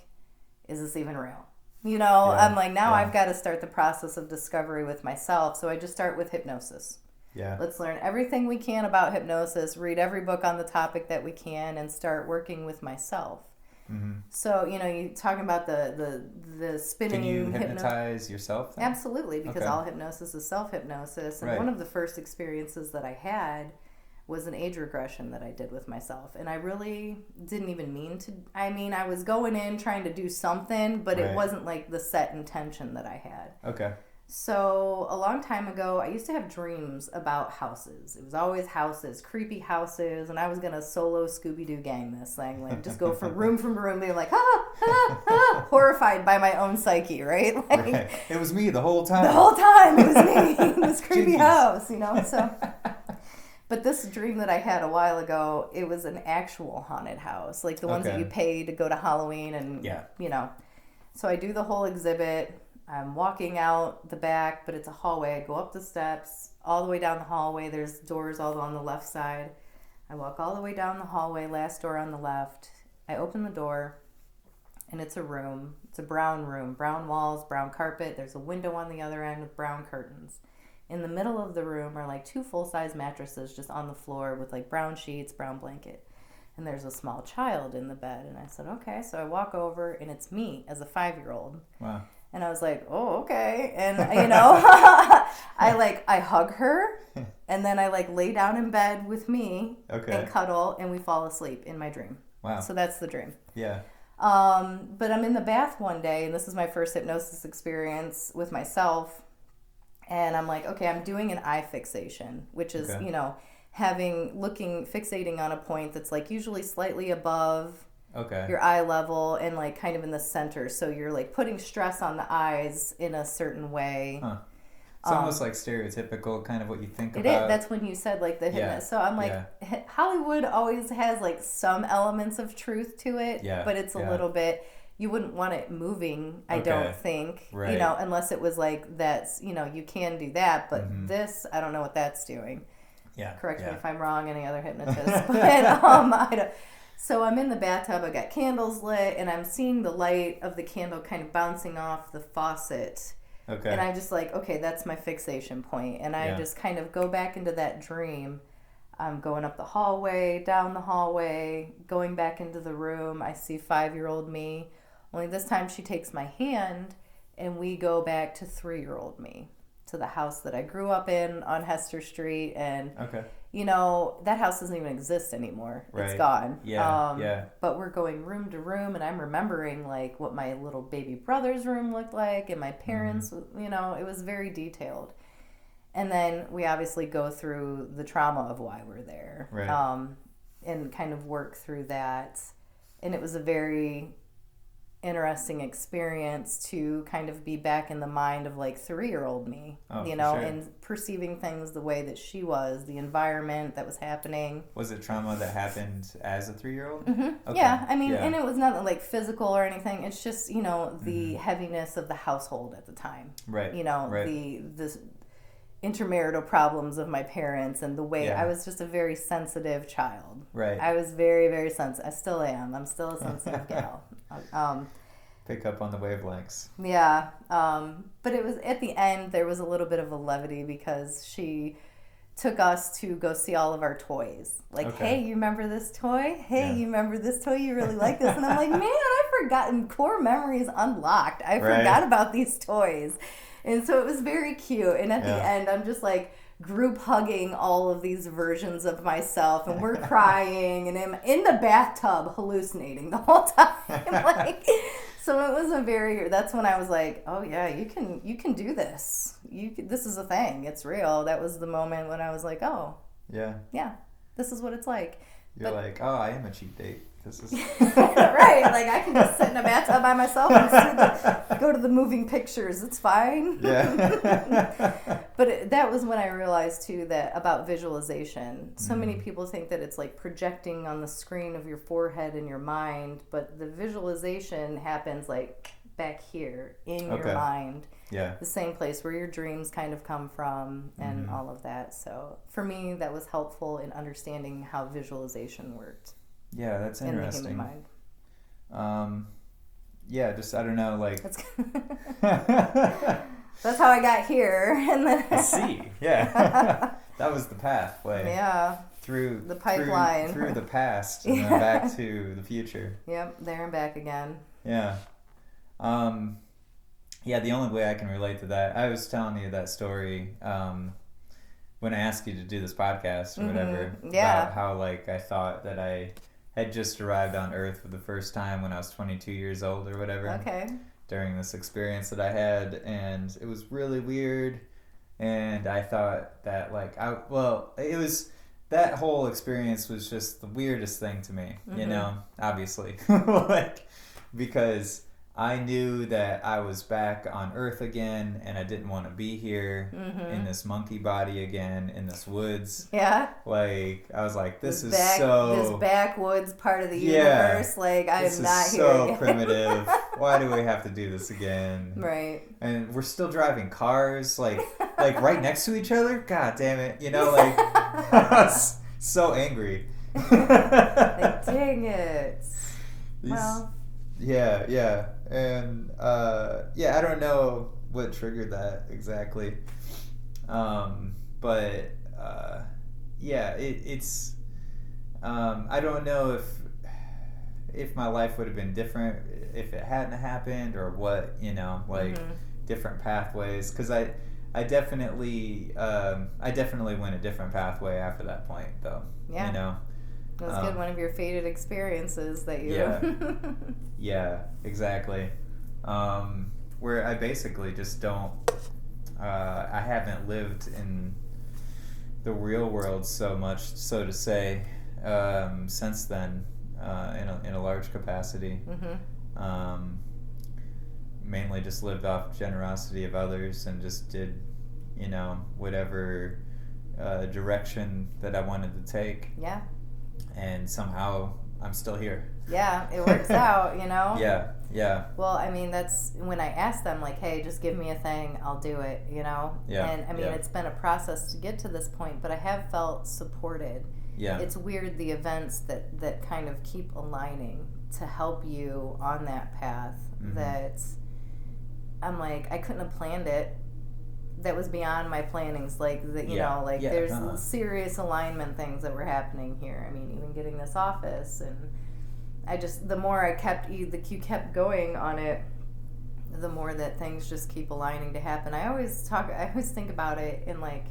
Speaker 2: is this even real? You know, I'm like, now I've got to start the process of discovery with myself. So I just start with hypnosis.
Speaker 1: Yeah.
Speaker 2: Let's learn everything we can about hypnosis, read every book on the topic that we can, and start working with myself. So, you know, you talking about the spinning.
Speaker 1: Can you hypnotize yourself then?
Speaker 2: Absolutely, because all hypnosis is self-hypnosis. And one of the first experiences that I had was an age regression that I did with myself. And I really didn't even mean to. I mean, I was going in trying to do something, but it wasn't like the set intention that I had.
Speaker 1: Okay.
Speaker 2: So a long time ago, I used to have dreams about houses. It was always houses, creepy houses, and I was going to solo Scooby-Doo gang this thing. Like, just go from room to room. They were like, horrified by my own psyche, right? Like,
Speaker 1: It was me the whole time.
Speaker 2: The whole time it was me in this creepy house, you know? So... But this dream that I had a while ago, it was an actual haunted house, like the ones that you pay to go to Halloween and, you know. So I do the whole exhibit. I'm walking out the back, but it's a hallway. I go up the steps, all the way down the hallway. There's doors all on the left side. I walk all the way down the hallway, last door on the left. I open the door, and it's a room. It's a brown room, brown walls, brown carpet. There's a window on the other end with brown curtains. In the middle of the room are like 2 full-size mattresses just on the floor with like brown sheets, brown blanket. And there's a small child in the bed. And I said, okay. So I walk over, and it's me as a 5-year-old.
Speaker 1: Wow.
Speaker 2: And I was like, oh, okay. And, you know, I hug her, and then I like lay down in bed with me and cuddle, and we fall asleep in my dream.
Speaker 1: Wow.
Speaker 2: So that's the dream.
Speaker 1: Yeah.
Speaker 2: But I'm in the bath one day, and this is my first hypnosis experience with myself. And I'm like, okay, I'm doing an eye fixation, which is, you know, fixating on a point that's like usually slightly above
Speaker 1: Okay.
Speaker 2: your eye level and like kind of in the center. So you're like putting stress on the eyes in a certain way.
Speaker 1: Huh. It's almost like stereotypical, kind of what you think
Speaker 2: It
Speaker 1: about.
Speaker 2: is. That's when you said like the hypnosis. So I'm like, Hollywood always has like some elements of truth to it, but it's a little bit. You wouldn't want it moving, I don't think,
Speaker 1: right.
Speaker 2: you know, unless it was like that's, you know, you can do that, but this, I don't know what that's doing.
Speaker 1: Yeah.
Speaker 2: Correct me if I'm wrong, any other hypnotist. But I don't. So I'm in the bathtub, I got candles lit, and I'm seeing the light of the candle kind of bouncing off the faucet.
Speaker 1: Okay.
Speaker 2: And I'm just like, okay, that's my fixation point. And I just kind of go back into that dream. I'm going up the hallway, down the hallway, going back into the room. I see 5-year-old me. Only this time she takes my hand, and we go back to 3-year-old me, to the house that I grew up in on Hester Street. And, you know, that house doesn't even exist anymore. Right. It's gone.
Speaker 1: Yeah.
Speaker 2: But we're going room to room, and I'm remembering, like, what my little baby brother's room looked like, and my parents, you know, it was very detailed. And then we obviously go through the trauma of why we're there.
Speaker 1: Right.
Speaker 2: And kind of work through that. And it was a very interesting experience to kind of be back in the mind of like 3-year-old me, you know, and perceiving things the way that she was, the environment that was happening.
Speaker 1: Was it trauma that happened as a 3-year-old?
Speaker 2: Okay. Yeah, I mean, and it was not like physical or anything. It's just, you know, the heaviness of the household at the time.
Speaker 1: Right.
Speaker 2: You know, the intermarital problems of my parents and the way I was just a very sensitive child.
Speaker 1: Right.
Speaker 2: I was very, very sensitive. I still am. I'm still a sensitive gal.
Speaker 1: Pick up on the wavelengths.
Speaker 2: Yeah. But it was at the end, there was a little bit of a levity because she took us to go see all of our toys. Like, hey, you remember this toy? Hey, you remember this toy? You really like this? And I'm like, man, I've forgotten. Core memories unlocked. I forgot about these toys. And so it was very cute. And at the end, I'm just like group hugging all of these versions of myself. And we're crying. And I'm in the bathtub hallucinating the whole time. Like, so it was that's when I was like, oh, yeah, you can do this. This is a thing. It's real. That was the moment when I was like, oh. Yeah, this is what it's like.
Speaker 1: You're like, oh, I am a cheap date. This is
Speaker 2: right. Like I can just sit in a bathtub by myself and go to the moving pictures. It's fine.
Speaker 1: Yeah.
Speaker 2: But that was when I realized too that about visualization. So many people think that it's like projecting on the screen of your forehead in your mind, but the visualization happens like back here in your mind.
Speaker 1: Yeah.
Speaker 2: The same place where your dreams kind of come from and all of that. So for me, that was helpful in understanding how visualization worked.
Speaker 1: Yeah, that's interesting.
Speaker 2: In the human mind.
Speaker 1: Yeah, just I don't know, like.
Speaker 2: That's how I got here, and then.
Speaker 1: I see. Yeah, that was the pathway.
Speaker 2: Yeah.
Speaker 1: Through
Speaker 2: the pipeline.
Speaker 1: Through the past and then back to the future.
Speaker 2: Yep, there and back again.
Speaker 1: Yeah. Yeah, the only way I can relate to that, I was telling you that story when I asked you to do this podcast or whatever. About how like I thought that I had just arrived on Earth for the first time when I was 22 years old or whatever.
Speaker 2: Okay.
Speaker 1: During this experience that I had, and it was really weird. And I thought that that whole experience was just the weirdest thing to me, you know, obviously, like because I knew that I was back on Earth again, and I didn't want to be here in this monkey body again, in this woods.
Speaker 2: Yeah.
Speaker 1: Like, I was like, this
Speaker 2: backwoods part of the universe. Like, I am not here again.
Speaker 1: This is so primitive. Why do we have to do this again?
Speaker 2: Right.
Speaker 1: And we're still driving cars, like right next to each other? God damn it. You know, like, I was so angry.
Speaker 2: Like, dang it.
Speaker 1: Yeah. And, I don't know what triggered that exactly. It's, I don't know if my life would have been different if it hadn't happened or what, you know, like different pathways. Cause I definitely went a different pathway after that point though. Yeah. You know?
Speaker 2: It was good. One of your fated experiences that you.
Speaker 1: Yeah, exactly. Where I basically just don't. I haven't lived the real world so much, so to say, since then, in a large capacity. Mainly just lived off generosity of others and just did, whatever direction that I wanted to take.
Speaker 2: Yeah.
Speaker 1: And somehow I'm still here.
Speaker 2: Yeah, it works out,
Speaker 1: Yeah.
Speaker 2: Well, I mean, that's when I ask them, like, hey, just give me a thing, I'll do it,
Speaker 1: Yeah.
Speaker 2: And I mean, it's been a process to get to this point, but I have felt supported.
Speaker 1: Yeah.
Speaker 2: It's weird, the events that kind of keep aligning to help you on that path, that I'm like, I couldn't have planned it. That was beyond my plannings. Like, there's serious alignment things that were happening here. I mean, even getting this office, and I just, the more I kept, you kept going on it, the more that things just keep aligning to happen. I always think about it in, like,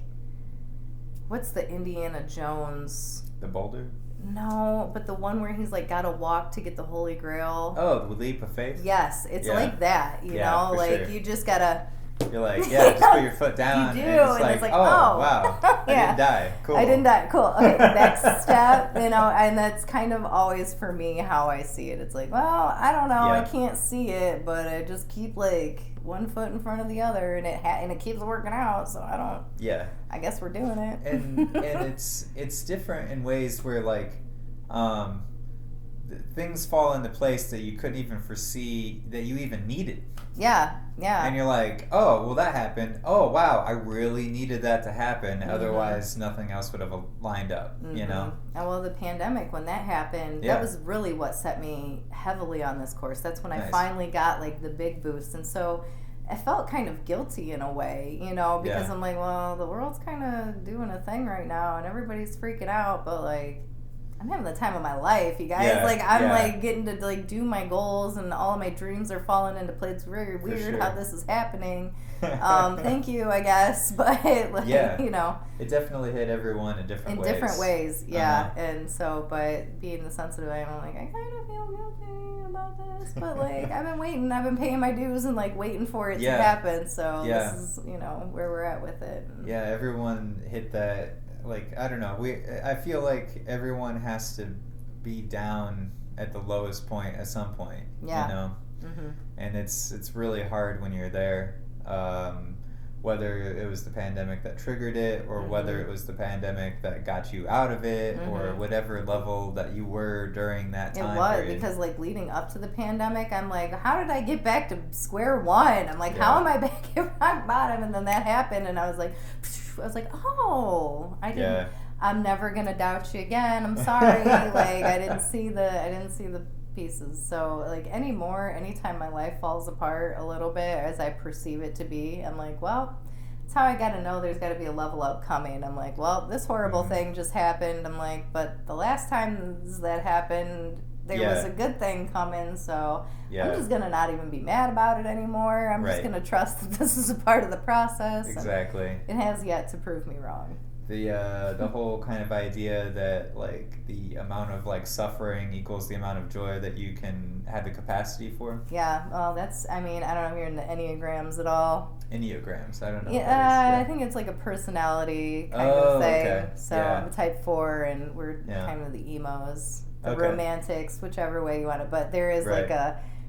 Speaker 2: what's the Indiana Jones?
Speaker 1: The boulder?
Speaker 2: No, but the one where he's, like, got to walk to get the Holy Grail.
Speaker 1: Oh, the leap of faith?
Speaker 2: Yes, it's like that, you know? Like,
Speaker 1: sure.
Speaker 2: You just got to...
Speaker 1: You're like, just put your foot down.
Speaker 2: You do,
Speaker 1: and it's like, oh, wow, I didn't die. Cool.
Speaker 2: I didn't die. Cool. Okay, next step, and that's kind of always for me how I see it. It's like, well, I don't know, I can't see it, but I just keep, like, one foot in front of the other, and it keeps working out. So I don't. Yeah. I guess we're doing it.
Speaker 1: And it's different in ways where, like, things fall into place that you couldn't even foresee that you even needed.
Speaker 2: Yeah.
Speaker 1: And you're like, oh, well, that happened. Oh, wow, I really needed that to happen. Otherwise, nothing else would have lined up,
Speaker 2: And well, the pandemic, when that happened, that was really what set me heavily on this course. That's when I finally got, like, the big boost. And so I felt kind of guilty in a way, because I'm like, well, the world's kind of doing a thing right now, and everybody's freaking out, but, like, I'm having the time of my life, you guys. I'm like getting to, like, do my goals, and all of my dreams are falling into place. It's very weird how this is happening. Thank you, I guess, but like,
Speaker 1: it definitely hit everyone in different ways.
Speaker 2: In different ways, And so, but being the sensitive I am, I'm like, I kind of feel guilty about this, but, like, I've been paying my dues and, like, waiting for it to happen. So this is, where we're at with it.
Speaker 1: Yeah, everyone hit that. Like, I don't know, I feel like everyone has to be down at the lowest point at some point, and it's really hard when you're there, whether it was the pandemic that triggered it, or whether it was the pandemic that got you out of it, or whatever level that you were during that time period.
Speaker 2: Because, like, leading up to the pandemic, I'm like, how did I get back to square one? I'm like, how am I back at rock bottom? And then that happened, and I was like, oh, I didn't. I'm never gonna doubt you again. I'm sorry. Like, I didn't see the pieces. So, like, anytime my life falls apart a little bit as I perceive it to be, I'm like, well, that's how I gotta know there's gotta be a level up coming. I'm like, well, this horrible thing just happened. I'm like, but the last time that happened, there was a good thing coming, so I'm just gonna not even be mad about it anymore. I'm just gonna trust that this is a part of the process.
Speaker 1: Exactly.
Speaker 2: It has yet to prove me wrong.
Speaker 1: The whole kind of idea that, like, the amount of, like, suffering equals the amount of joy that you can have the capacity for.
Speaker 2: Yeah, well, I don't know if you're into Enneagrams at all.
Speaker 1: Enneagrams, I don't know.
Speaker 2: I think it's like a personality kind of thing. Okay. So I'm a type 4, and we're kind of the emos. The romantics, whichever way you want it, but there is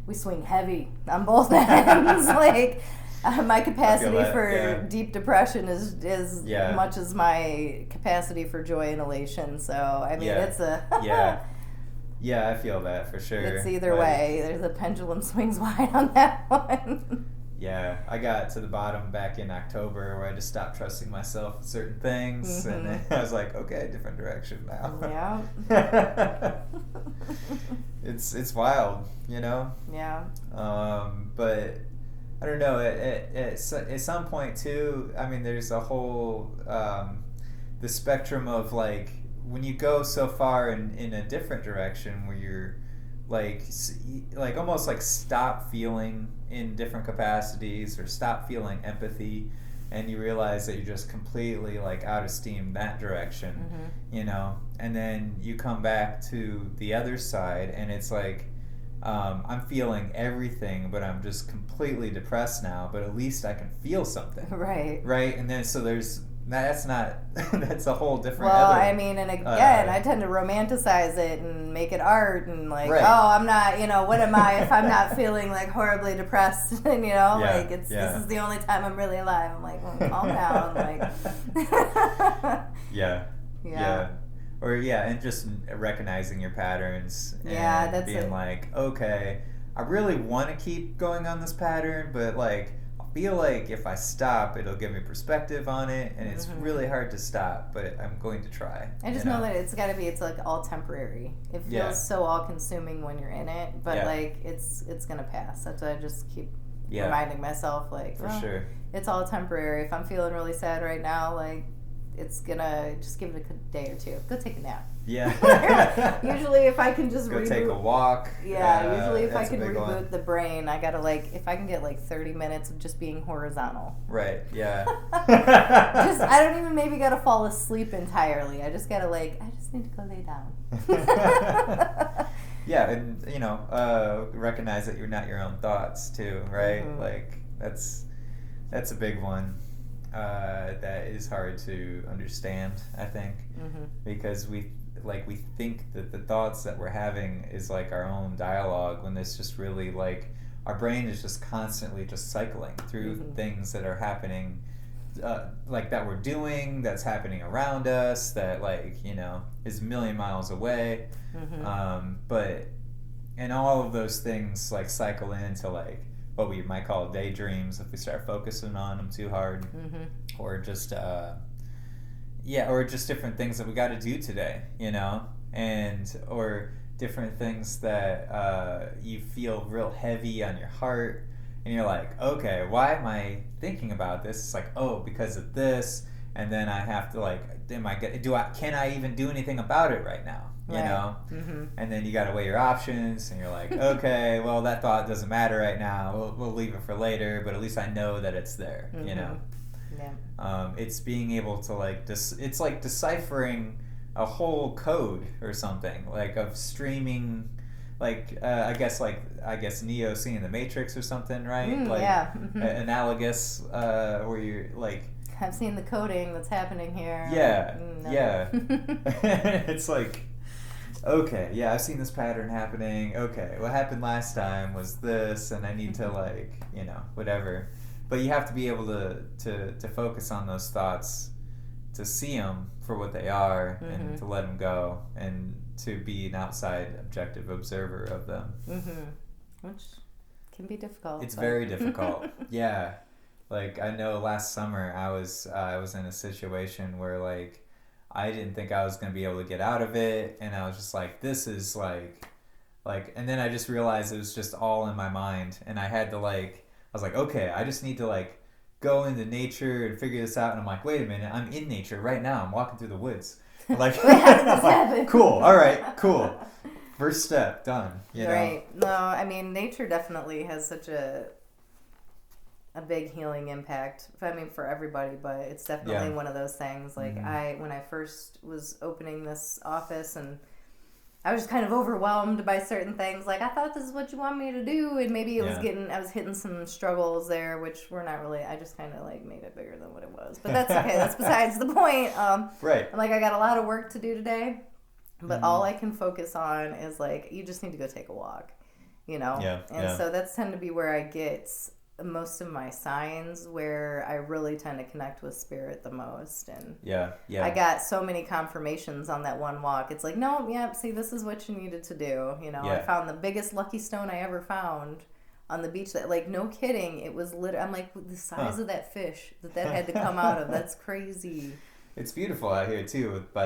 Speaker 2: we swing heavy on both ends. Like, my capacity for deep depression is much as my capacity for joy and elation. So I mean, it's a
Speaker 1: I feel that for sure.
Speaker 2: It's either way. There's a pendulum swings wide on that one.
Speaker 1: Yeah, I got to the bottom back in October where I just stopped trusting myself with certain things, and then I was like, okay, different direction now.
Speaker 2: Yeah.
Speaker 1: It's wild,
Speaker 2: Yeah.
Speaker 1: But I don't know. At some point too, I mean, there's a whole the spectrum of, like, when you go so far in a different direction where you're like almost like stop feeling in different capacities, or stop feeling empathy, and you realize that you're just completely, like, out of steam that direction, and then you come back to the other side, and it's like, I'm feeling everything, but I'm just completely depressed now, but at least I can feel something.
Speaker 2: Right.
Speaker 1: And then so there's that's not, that's a whole different
Speaker 2: Well,
Speaker 1: other,
Speaker 2: I mean, and again, I tend to romanticize it and make it art and like,
Speaker 1: Right.
Speaker 2: oh, I'm not, what am I if I'm not feeling like horribly depressed? And like this is the only time I'm really alive. I'm like, well, calm down, like.
Speaker 1: Yeah. Or and just recognizing your patterns. And
Speaker 2: that's
Speaker 1: being
Speaker 2: it.
Speaker 1: like, okay, I really want to keep going on this pattern, but like, feel like if I stop, it'll give me perspective on it, and it's really hard to stop, but I'm going to try.
Speaker 2: I just know that it's like all temporary. It feels so all consuming when you're in it, but like it's gonna pass. That's why I just keep reminding myself, like,
Speaker 1: for sure,
Speaker 2: it's all temporary. If I'm feeling really sad right now, like, it's gonna just give it a day or two. Go take a nap.
Speaker 1: Yeah.
Speaker 2: Usually, if I can just
Speaker 1: go take a walk.
Speaker 2: Yeah. Usually, if I can reboot the brain, I gotta if I can get 30 minutes of just being horizontal.
Speaker 1: Right. Yeah.
Speaker 2: I don't even maybe gotta fall asleep entirely. I just gotta I just need to go lay down.
Speaker 1: Yeah, and recognize that you're not your own thoughts too, right?
Speaker 2: Mm-hmm.
Speaker 1: Like that's a big one. That is hard to understand, I think, because we think that the thoughts that we're having is like our own dialogue, when it's just really like our brain is just constantly just cycling through things that are happening, like that we're doing, that's happening around us, that is a million miles away, but and all of those things cycle into what we might call daydreams if we start focusing on them too hard, or just or just different things that we got to do today, and or different things that you feel real heavy on your heart, and you're like, okay, why am I thinking about this? It's like, oh, because of this, and then I have to can I even do anything about it right now? And then you got to weigh your options, and you're like, okay, well, that thought doesn't matter right now. We'll leave it for later, but at least I know that it's there. It's being able to it's like deciphering a whole code or something, of streaming, I guess Neo seeing the Matrix or something, right? Analogous, where you're
Speaker 2: I've seen the coding that's happening here.
Speaker 1: Yeah. It's okay, I've seen this pattern happening. Okay, what happened last time was this, and I need to whatever. But you have to be able to focus on those thoughts, to see them for what they are, and to let them go, and to be an outside objective observer of them.
Speaker 2: Which can be difficult.
Speaker 1: It's very difficult. Yeah. I know last summer I was in a situation where I didn't think I was going to be able to get out of it, and I was just this is and then I just realized it was just all in my mind, and I had to I was like, okay, I just need to go into nature and figure this out, and I'm like, wait a minute, I'm in nature right now, I'm walking through the woods. How did this happen? Cool, all right, cool. First step, done.
Speaker 2: Right. No, I mean, nature definitely has such a big healing impact. For everybody, but it's definitely one of those things. When I first was opening this office, and I was just kind of overwhelmed by certain things. I thought this is what you want me to do, and maybe I was hitting some struggles there, which were not really. I just kind of made it bigger than what it was. But that's okay. That's besides the point.
Speaker 1: Right.
Speaker 2: I'm I got a lot of work to do today, but all I can focus on is you just need to go take a walk, So that's tend to be where I get most of my signs, where I really tend to connect with spirit the most. And I got so many confirmations on that one walk. It's see, this is what you needed to do. I found the biggest lucky stone I ever found on the beach. That no kidding, it was I'm the size of that fish that had to come out of. That's crazy.
Speaker 1: It's beautiful out here too, by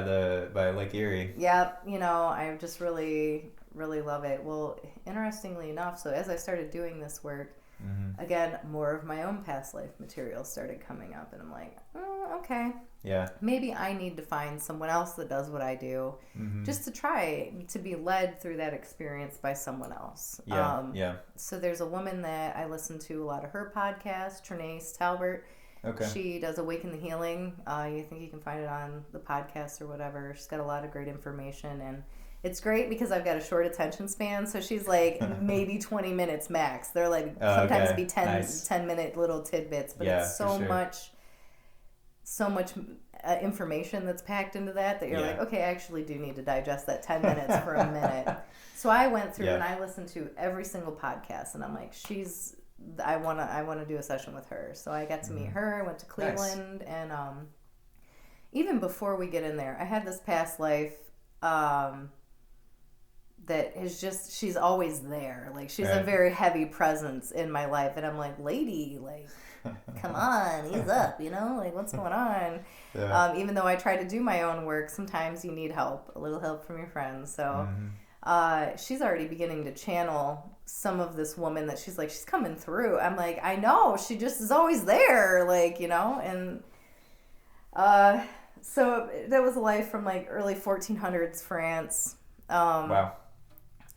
Speaker 1: Lake Erie.
Speaker 2: Yep. I just really, really love it. Well, interestingly enough, so as I started doing this work, again, more of my own past life material started coming up, and I'm like, oh, okay.
Speaker 1: Yeah.
Speaker 2: Maybe I need to find someone else that does what I do, just to try to be led through that experience by someone else. So there's a woman that I listen to a lot of her podcasts, Trinace Talbert.
Speaker 1: Okay.
Speaker 2: She does Awaken the Healing. You think you can find it on the podcast or whatever. She's got a lot of great information, and it's great because I've got a short attention span, so she's maybe 20 minutes max. They're sometimes be 10 minute little tidbits, but it's so so much information that's packed into that you're like, okay, I actually do need to digest that 10 minutes for a minute. So I went through and I listened to every single podcast, and I'm like, I want to do a session with her. So I got to meet her. I went to Cleveland, and even before we get in there, I had this past life that is just, she's always there. Like, she's a very heavy presence in my life, and I'm like, lady, like, come on, ease up, you know, like, what's going on? Even though I try to do my own work, sometimes you need help, a little help from your friends. So she's already beginning to channel some of this woman that she's like, she's coming through. I'm like, I know, she just is always there, like, you know. And so that was a life from like early 1400s France.
Speaker 1: Wow.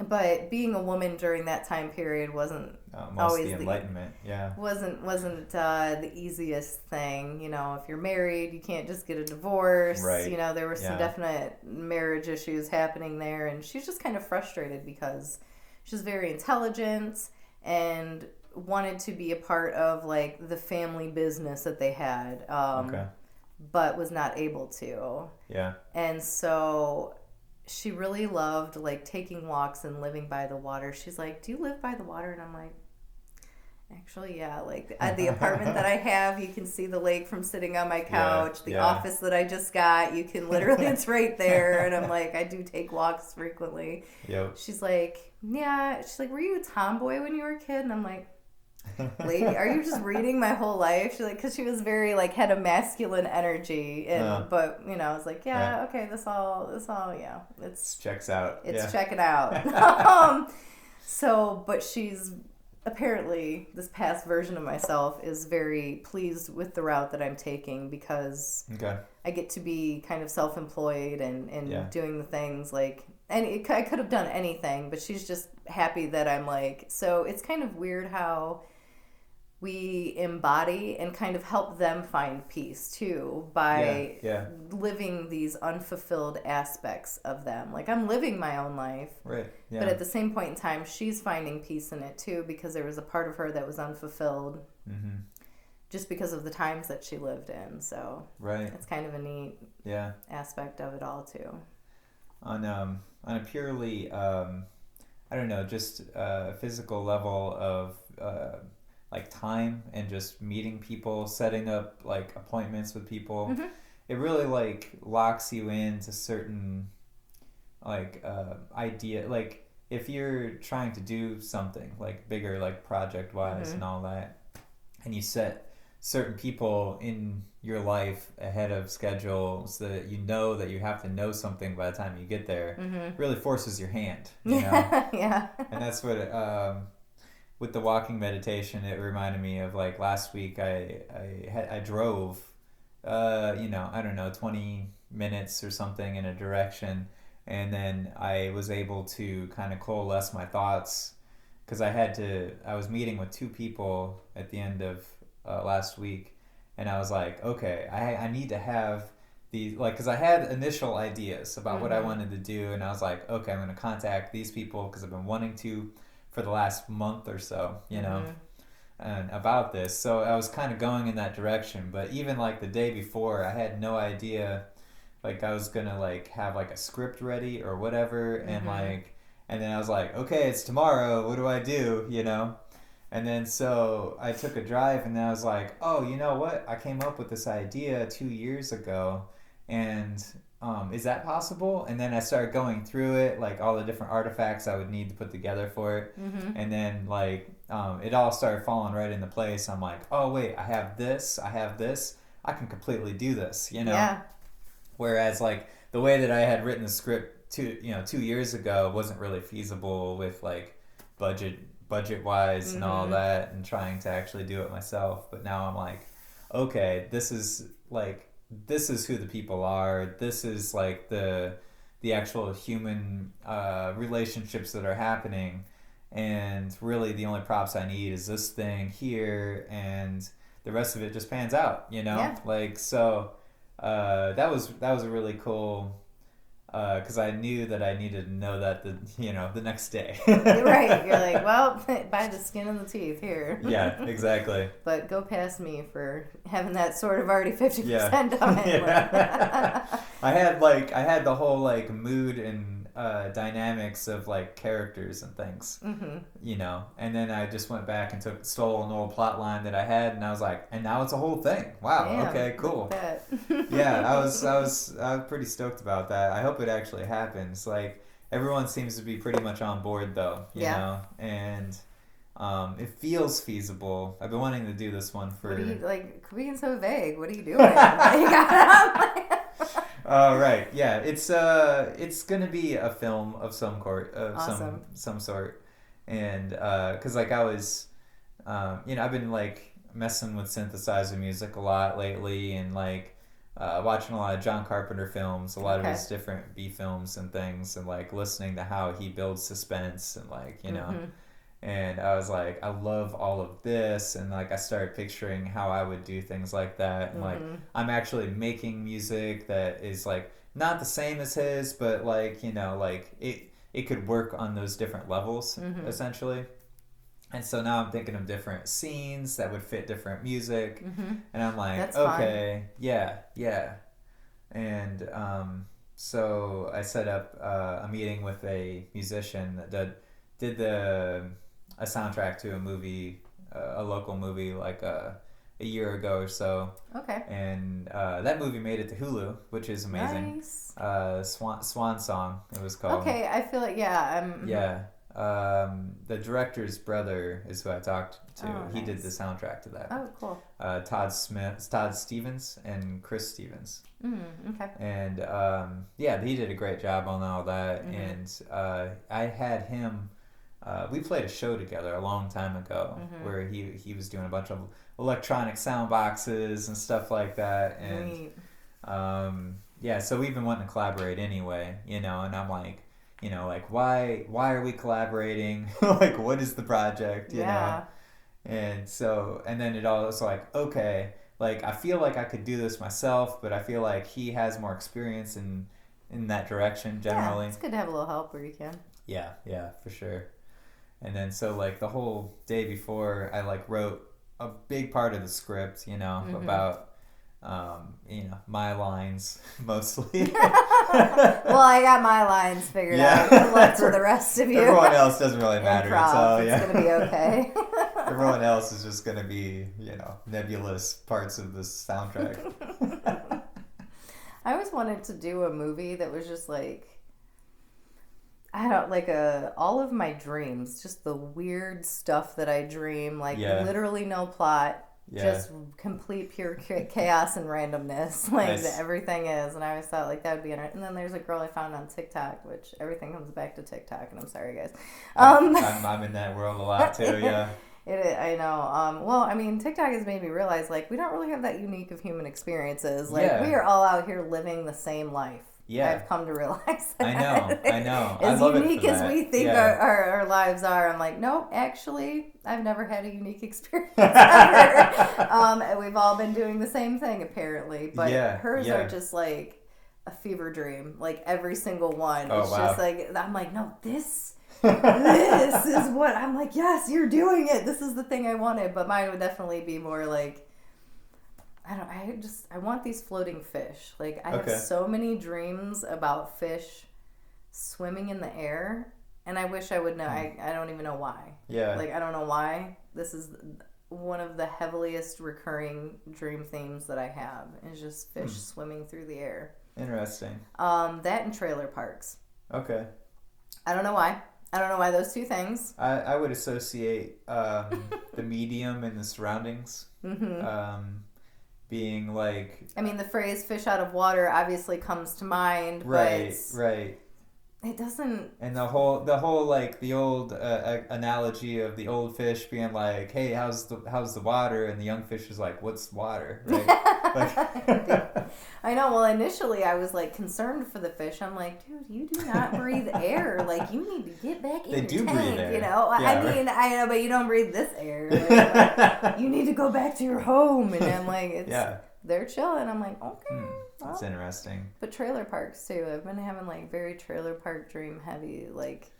Speaker 2: But being a woman during that time period wasn't always
Speaker 1: the Enlightenment.
Speaker 2: Wasn't the easiest thing. You know, if you're married, you can't just get a divorce.
Speaker 1: Right.
Speaker 2: You know, there were some definite marriage issues happening there, and she's just kind of frustrated because she's very intelligent and wanted to be a part of like the family business that they had, but was not able to. Yeah. And so she really loved like taking walks and living by the water. She's like, do you live by the water? And I'm like, actually, yeah. Like at the apartment that I have, you can see the lake from sitting on my couch. The office that I just got, you can literally, it's right there. And I'm like, I do take walks frequently. Yep. She's like, yeah. She's like, were you a tomboy when you were a kid? And I'm like, lady, are you just reading my whole life? She's like, because she was very like, had a masculine energy, and but you know, I was like, okay, this all yeah, it's
Speaker 1: checks out.
Speaker 2: It's checking out. So, but she's apparently, this past version of myself is very pleased with the route that I'm taking, because I get to be kind of self-employed and doing the things like, and I could have done anything, but she's just happy that I'm like, so it's kind of weird how we embody and kind of help them find peace too by living these unfulfilled aspects of them. Like, I'm living my own life, right? But at the same point in time, she's finding peace in it too, because there was a part of her that was unfulfilled, just because of the times that she lived in. So it's kind of a neat aspect of it all too.
Speaker 1: On a purely I don't know, just physical level of like time and just meeting people, setting up like appointments with people, it really like locks you into certain like idea. Like if you're trying to do something like bigger, like project wise and all that, and you set certain people in your life ahead of schedule so that you know that you have to know something by the time you get there, really forces your hand, you know? And that's what with the walking meditation, it reminded me of like last week. I drove I don't know, 20 minutes or something in a direction, and then I was able to kind of coalesce my thoughts, because I was meeting with two people at the end of last week, and I was like, okay, I need to have these, like, because I had initial ideas about what I wanted to do, and I was like, okay, I'm going to contact these people because I've been wanting to for the last month or so, you know, and about this. So I was kind of going in that direction, but even like the day before, I had no idea, like I was going to like have like a script ready or whatever, and like, and then I was like, okay, it's tomorrow, what do I do, you know? And then so I took a drive, and then I was like, oh, you know what? I came up with this idea 2 years ago, and is that possible? And then I started going through it, like all the different artifacts I would need to put together for it. And then like it all started falling right into place. I'm like, oh, wait, I have this. I can completely do this, you know? Yeah. Whereas like the way that I had written the script 2 years ago wasn't really feasible with like budget wise and all that, and trying to actually do it myself. But now I'm like, okay, this is who the people are. This is like the actual human relationships that are happening, and really the only props I need is this thing here, and the rest of it just pans out, you know? Like, so that was a really cool because I knew that I needed to know that the next day.
Speaker 2: Right. You're like, well, by the skin and the teeth here.
Speaker 1: Yeah, exactly.
Speaker 2: But go past me for having that sort of already 50%
Speaker 1: Yeah.
Speaker 2: done.
Speaker 1: Yeah. I had the whole like mood and dynamics of like characters and things, and then I just went back and stole an old plot line that I had, and I was like, and now it's a whole thing. Wow.
Speaker 2: Damn,
Speaker 1: okay, cool. Yeah, I was pretty stoked about that. I hope it actually happens. Like everyone seems to be pretty much on board though, you know, and it feels feasible. I've been wanting to do this one for.
Speaker 2: What are you, like, being so vague? What are you doing? You got
Speaker 1: right. Yeah. It's gonna be a film of some
Speaker 2: Awesome.
Speaker 1: some sort, and because like I was, I've been like messing with synthesizer music a lot lately, and like watching a lot of John Carpenter films, a lot of his different B films and things, and like listening to how he builds suspense and like know. And I was like, I love all of this, and like I started picturing how I would do things like that, and like I'm actually making music that is like not the same as his, but like like it could work on those different levels essentially. And so now I'm thinking of different scenes that would fit different music, and I'm like,
Speaker 2: That's
Speaker 1: okay, fun. Yeah, and so I set up a meeting with a musician that did a soundtrack to a movie, a local movie, like a year ago or so. Okay. And that movie made it to Hulu, which is amazing. Nice. Swan Song, it was called.
Speaker 2: Okay, I feel like,
Speaker 1: Yeah. The director's brother is who I talked to.
Speaker 2: Oh,
Speaker 1: he
Speaker 2: nice.
Speaker 1: did the soundtrack to that.
Speaker 2: Oh, cool.
Speaker 1: Todd Stevens and Chris Stevens.
Speaker 2: Okay.
Speaker 1: And he did a great job on all that. And I had him. We played a show together a long time ago where he was doing a bunch of electronic sound boxes and stuff like that, and so we've been wanting to collaborate anyway, and I'm like, like why are we collaborating? Like what is the project, you know? And so and then it all was like, okay, like I feel like I could do this myself, but I feel like he has more experience in that direction generally.
Speaker 2: Yeah, it's good to have a little help where you can.
Speaker 1: Yeah, for sure. And then so like the whole day before, I like wrote a big part of the script, about my lines mostly.
Speaker 2: Well, I got my lines figured out. Good luck to the rest of you.
Speaker 1: Everyone else doesn't really matter.
Speaker 2: Improv, it's gonna be okay.
Speaker 1: Everyone else is just gonna be nebulous parts of the soundtrack.
Speaker 2: I always wanted to do a movie that was just like, all of my dreams, just the weird stuff that I dream, like literally no plot, just complete pure chaos and randomness, like
Speaker 1: nice.
Speaker 2: Everything is. And I always thought like that would be interesting. And then there's a girl I found on TikTok, which everything comes back to TikTok, and I'm sorry guys.
Speaker 1: I'm in that world a lot too, yeah.
Speaker 2: I know. Well, I mean, TikTok has made me realize like we don't really have that unique of human experiences. Like we are all out here living the same life. Yeah. I've come to realize that.
Speaker 1: I know.
Speaker 2: As
Speaker 1: I love
Speaker 2: unique
Speaker 1: it for
Speaker 2: as
Speaker 1: that.
Speaker 2: we think our lives are, I'm like, nope, actually, I've never had a unique experience ever. We've all been doing the same thing, apparently. But hers are just like a fever dream. Like every single one. It's just like, I'm like, no, this is what, I'm like, yes, you're doing it. This is the thing I wanted. But mine would definitely be more like, I want these floating fish. Like, I have so many dreams about fish swimming in the air, and I wish I would know. I don't even know why. Yeah. Like, I don't know why. This is one of the heaviest recurring dream themes that I have, is just fish swimming through the air.
Speaker 1: Interesting.
Speaker 2: That and trailer parks.
Speaker 1: Okay.
Speaker 2: I don't know why. I don't know why those two things.
Speaker 1: I would associate the medium and the surroundings. Being like,
Speaker 2: I mean, the phrase "fish out of water" obviously comes to mind,
Speaker 1: right.
Speaker 2: It doesn't.
Speaker 1: And the whole like the old analogy of the old fish being like, "Hey, how's the water?" And the young fish is like, "What's water?" Right?
Speaker 2: I know. Well, initially I was like concerned for the fish. I'm like, dude, you do not breathe air. Like, you need to get back in
Speaker 1: they
Speaker 2: your
Speaker 1: do
Speaker 2: tank.
Speaker 1: Breathe air.
Speaker 2: You know,
Speaker 1: yeah,
Speaker 2: I mean, I know, but you don't breathe this air. Like, you need to go back to your home. And I'm like, they're chilling. I'm like, okay.
Speaker 1: That's interesting.
Speaker 2: But trailer parks too. I've been having like very trailer park dream heavy, like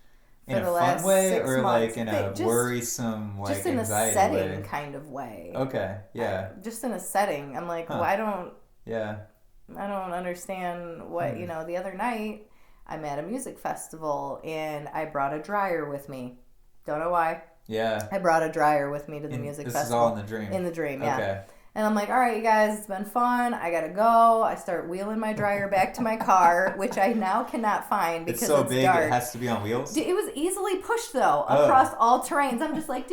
Speaker 2: for
Speaker 1: in
Speaker 2: the
Speaker 1: a
Speaker 2: last
Speaker 1: fun way
Speaker 2: 6
Speaker 1: or
Speaker 2: months.
Speaker 1: like in a worrisome like
Speaker 2: just in
Speaker 1: anxiety
Speaker 2: a setting
Speaker 1: way?
Speaker 2: kind of way.
Speaker 1: Okay, yeah.
Speaker 2: Just in a setting. I'm like, well, I don't understand what the other night I'm at a music festival and I brought a dryer with me. Don't know why.
Speaker 1: Yeah.
Speaker 2: I brought a dryer with me to the music festival. This is all
Speaker 1: in the dream.
Speaker 2: In the dream, yeah.
Speaker 1: Okay.
Speaker 2: And I'm like, all right, you guys, it's been fun. I gotta go. I start wheeling my dryer back to my car, which I now cannot find because it's
Speaker 1: big
Speaker 2: dark.
Speaker 1: It has to be on wheels?
Speaker 2: It was easily pushed, though, across all terrains. I'm just like,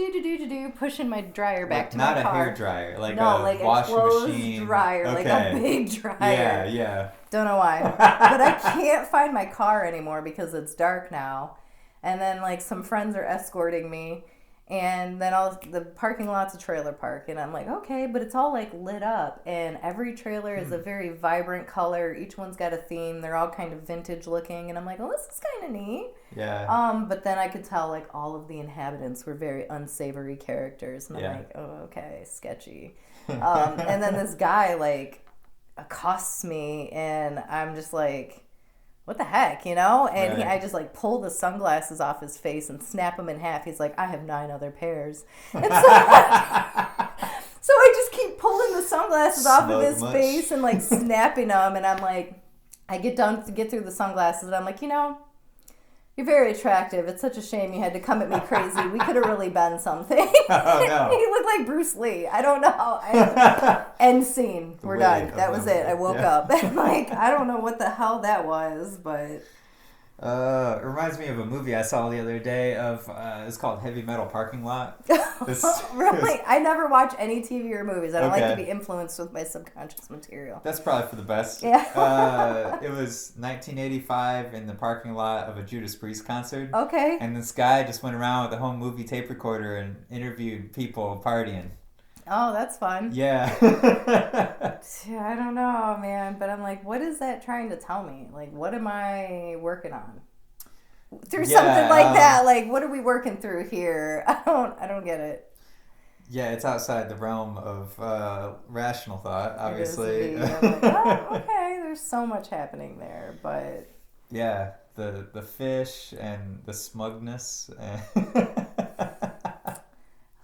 Speaker 2: pushing my dryer back to my car.
Speaker 1: Not a hair dryer, like
Speaker 2: like
Speaker 1: washing
Speaker 2: a closed
Speaker 1: machine.
Speaker 2: dryer,
Speaker 1: okay.
Speaker 2: like a big dryer.
Speaker 1: Yeah.
Speaker 2: Don't know why. But I can't find my car anymore because it's dark now. And then, like, some friends are escorting me. And then the parking lot's a trailer park. And I'm like, okay, but it's all, like, lit up. And every trailer is a very vibrant color. Each one's got a theme. They're all kind of vintage looking. And I'm like, well, this is kind of neat.
Speaker 1: Yeah.
Speaker 2: But then I could tell, like, all of the inhabitants were very unsavory characters. And I'm like, oh, okay, sketchy. And then this guy, like, accosts me. And I'm just like... what the heck, And I just, like, pull the sunglasses off his face and snap them in half. He's like, I have 9 other pairs. And so, so I just keep pulling the sunglasses off of his face and, like, snapping them. And I'm like, I get done to get through the sunglasses, and I'm like, you're very attractive. It's such a shame you had to come at me crazy. We could have really been something.
Speaker 1: Oh, no.
Speaker 2: He looked like Bruce Lee. I don't know. End scene. We're done. That was it. I woke up. And like, I don't know what the hell that was, but...
Speaker 1: It reminds me of a movie I saw the other day of, it's called Heavy Metal Parking Lot.
Speaker 2: Really? I never watch any TV or movies. I don't like to be influenced with my subconscious material.
Speaker 1: That's probably for the best.
Speaker 2: Yeah.
Speaker 1: It was 1985 in the parking lot of a Judas Priest concert.
Speaker 2: Okay.
Speaker 1: And this guy just went around with a home movie tape recorder and interviewed people partying.
Speaker 2: Oh, that's fun.
Speaker 1: Yeah.
Speaker 2: I don't know, man. But I'm like, what is that trying to tell me? Like, what am I working on? Through something like that. Like, what are we working through here? I don't get it.
Speaker 1: Yeah, it's outside the realm of rational thought, obviously.
Speaker 2: I'm like, oh, okay, there's so much happening there, but...
Speaker 1: Yeah, the fish and the smugness.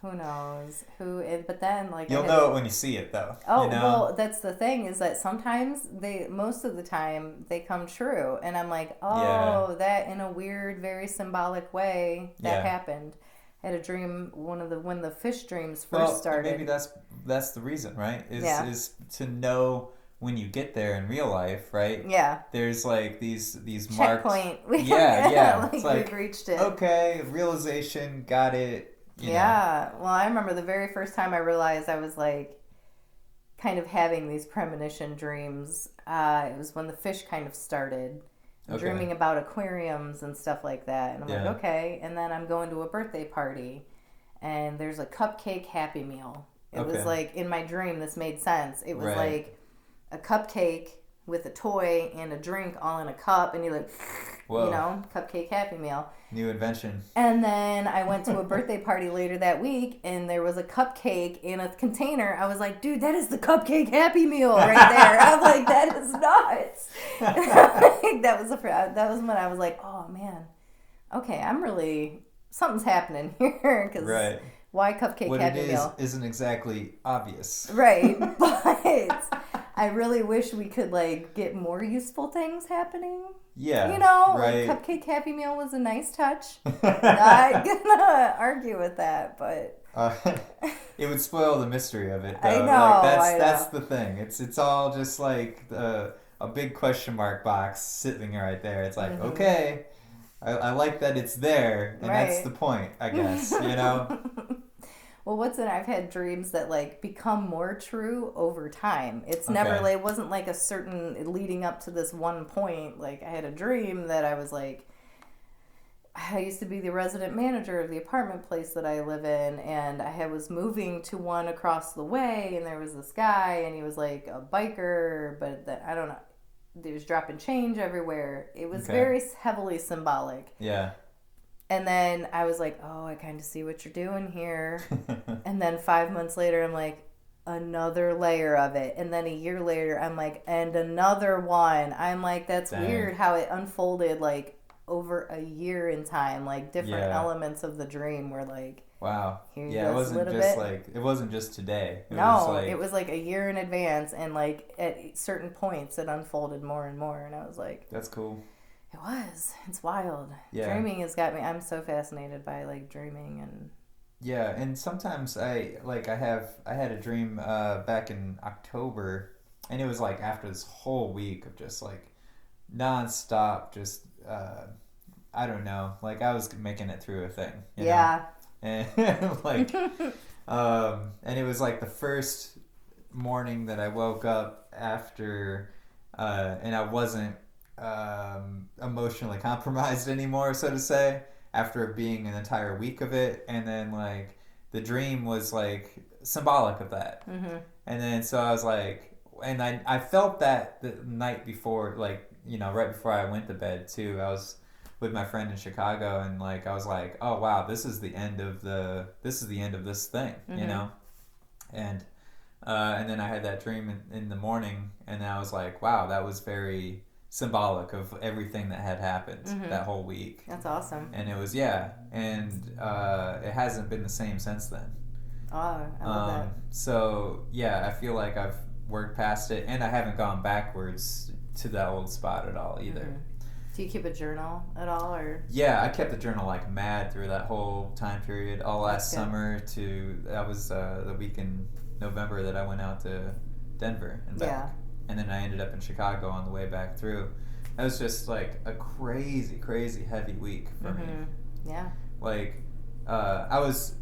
Speaker 2: Who knows? But then, like...
Speaker 1: You'll know it when you see it, though.
Speaker 2: Oh, well, that's the thing, is that sometimes most of the time, they come true. And I'm like, that in a weird, very symbolic way, that happened. I had a dream, when the fish dreams first started.
Speaker 1: Maybe that's the reason, right? Is to know when you get there in real life, right?
Speaker 2: Yeah.
Speaker 1: There's like these
Speaker 2: checkpoint.
Speaker 1: marks. Yeah.
Speaker 2: Like
Speaker 1: it's like,
Speaker 2: we've reached it.
Speaker 1: Okay, realization, got it. You know.
Speaker 2: Well, I remember the very first time I realized I was like kind of having these premonition dreams. It was when the fish kind of started. Dreaming about aquariums and stuff like that. And I'm like, okay. And then I'm going to a birthday party and there's a cupcake Happy Meal. It was like, in my dream, this made sense. It was like a cupcake with a toy and a drink all in a cup, and you're like, cupcake Happy Meal.
Speaker 1: New invention.
Speaker 2: And then I went to a birthday party later that week, and there was a cupcake in a container. I was like, dude, that is the cupcake Happy Meal right there. I'm like, that is nuts. that was when I was like, oh man, okay, something's happening here. Cause why cupcake Happy Meal?
Speaker 1: What it isn't exactly obvious.
Speaker 2: Right, but I really wish we could like get more useful things happening.
Speaker 1: Yeah,
Speaker 2: like cupcake Happy Meal was a nice touch. Not gonna argue with that, but
Speaker 1: it would spoil the mystery of it. Though.
Speaker 2: I know.
Speaker 1: That's the thing. It's all just like a big question mark box sitting right there. It's like okay, I like that it's there, and that's the point, I guess.
Speaker 2: Well, I've had dreams that like become more true over time. It's never like, it wasn't like a certain leading up to this one point. Like I had a dream that I was like, I used to be the resident manager of the apartment place that I live in, and I was moving to one across the way, and there was this guy, and he was like a biker, but I don't know, he was dropping change everywhere. It was very heavily symbolic.
Speaker 1: Yeah.
Speaker 2: And then I was like, oh, I kind of see what you're doing here. And then 5 months later, I'm like, another layer of it. And then a year later, I'm like, and another one. I'm like, that's
Speaker 1: Dang.
Speaker 2: weird how it unfolded like over a year in time. Like different elements of the dream were like,
Speaker 1: wow.
Speaker 2: Here
Speaker 1: Yeah, it wasn't just like, it wasn't just today.
Speaker 2: It was like a year in advance, and like at certain points it unfolded more and more, and I was like,
Speaker 1: that's cool.
Speaker 2: It was. It's wild.
Speaker 1: Yeah.
Speaker 2: Dreaming has got me. I'm so fascinated by like dreaming and.
Speaker 1: Yeah, and sometimes I had a dream back in October, and it was like after this whole week of just like nonstop, just I don't know, like I was making it through a thing. You know? And like, and it was like the first morning that I woke up after, and I wasn't emotionally compromised anymore, so to say, after being an entire week of it. And then like the dream was like symbolic of that.
Speaker 2: Mm-hmm.
Speaker 1: And then so I was like, and I felt that the night before, like, you know, right before I went to bed too. I was with my friend in Chicago, and like I was like, oh wow, this is the end of this thing,
Speaker 2: mm-hmm.
Speaker 1: you know. And then I had that dream in the morning, and I was like, wow, that was very symbolic of everything that had happened
Speaker 2: mm-hmm.
Speaker 1: that whole week.
Speaker 2: That's awesome.
Speaker 1: And it was, and it hasn't been the same since then.
Speaker 2: Oh, I love that.
Speaker 1: So yeah, I feel like I've worked past it, and I haven't gone backwards to that old spot at all either.
Speaker 2: Mm-hmm. Do you keep a journal at all, or?
Speaker 1: Yeah, I kept the journal like mad through that whole time period, all last summer that was the week in November that I went out to Denver and back.
Speaker 2: Yeah.
Speaker 1: And then I ended up in Chicago on the way back through. It was just like a crazy, crazy heavy week for
Speaker 2: mm-hmm.
Speaker 1: me.
Speaker 2: Yeah.
Speaker 1: Like, I was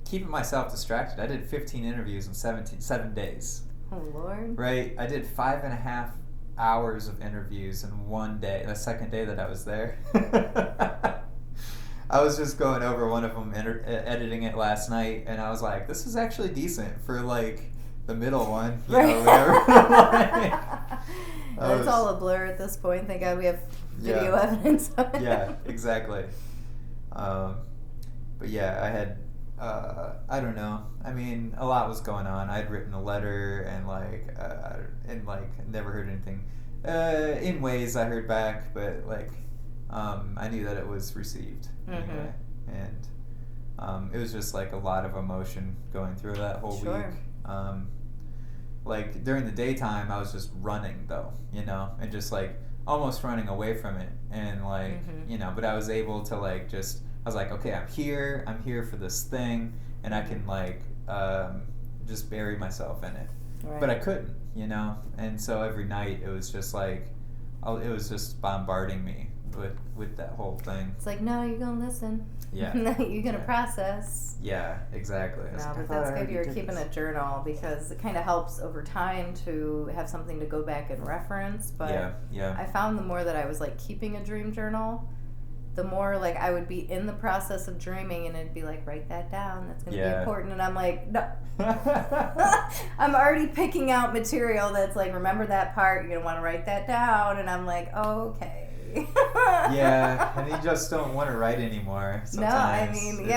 Speaker 1: keeping myself distracted. I did 15 interviews in 7 days.
Speaker 2: Oh, Lord.
Speaker 1: Right? I did 5.5 hours of interviews in one day, the second day that I was there. I was just going over one of them, editing it last night, and I was like, this is actually decent for like the middle one, you know, whatever.
Speaker 2: It's all a blur at this point. Thank God we have video evidence of it.
Speaker 1: Yeah, exactly. But yeah, I had, I don't know. I mean, a lot was going on. I'd written a letter, and never heard anything. In ways I heard back, but like, I knew that it was received anyway. And it was just like a lot of emotion going through that whole week. Like during the daytime, I was just running though, you know, and just like almost running away from it, and like, you know, but I was able to like I was like, okay, I'm here for this thing, and I can like just bury myself in it. Right. But I couldn't, you know, and so every night it was just like, it was just bombarding me with that whole thing. It's
Speaker 2: like, no, you're gonna listen.
Speaker 1: Yeah.
Speaker 2: You're gonna process.
Speaker 1: Yeah, exactly.
Speaker 2: No, but that's good you're keeping a journal, because it kind of helps over time to have something to go back and reference. But
Speaker 1: yeah.
Speaker 2: I found the more that I was like keeping a dream journal, the more like I would be in the process of dreaming, and it'd be like, write that down, that's going to be important. And I'm like, no. I'm already picking out material that's like, remember that part, you're going to want to write that down. And I'm like, oh, okay.
Speaker 1: Yeah, and you just don't want to write anymore sometimes.
Speaker 2: No, I mean,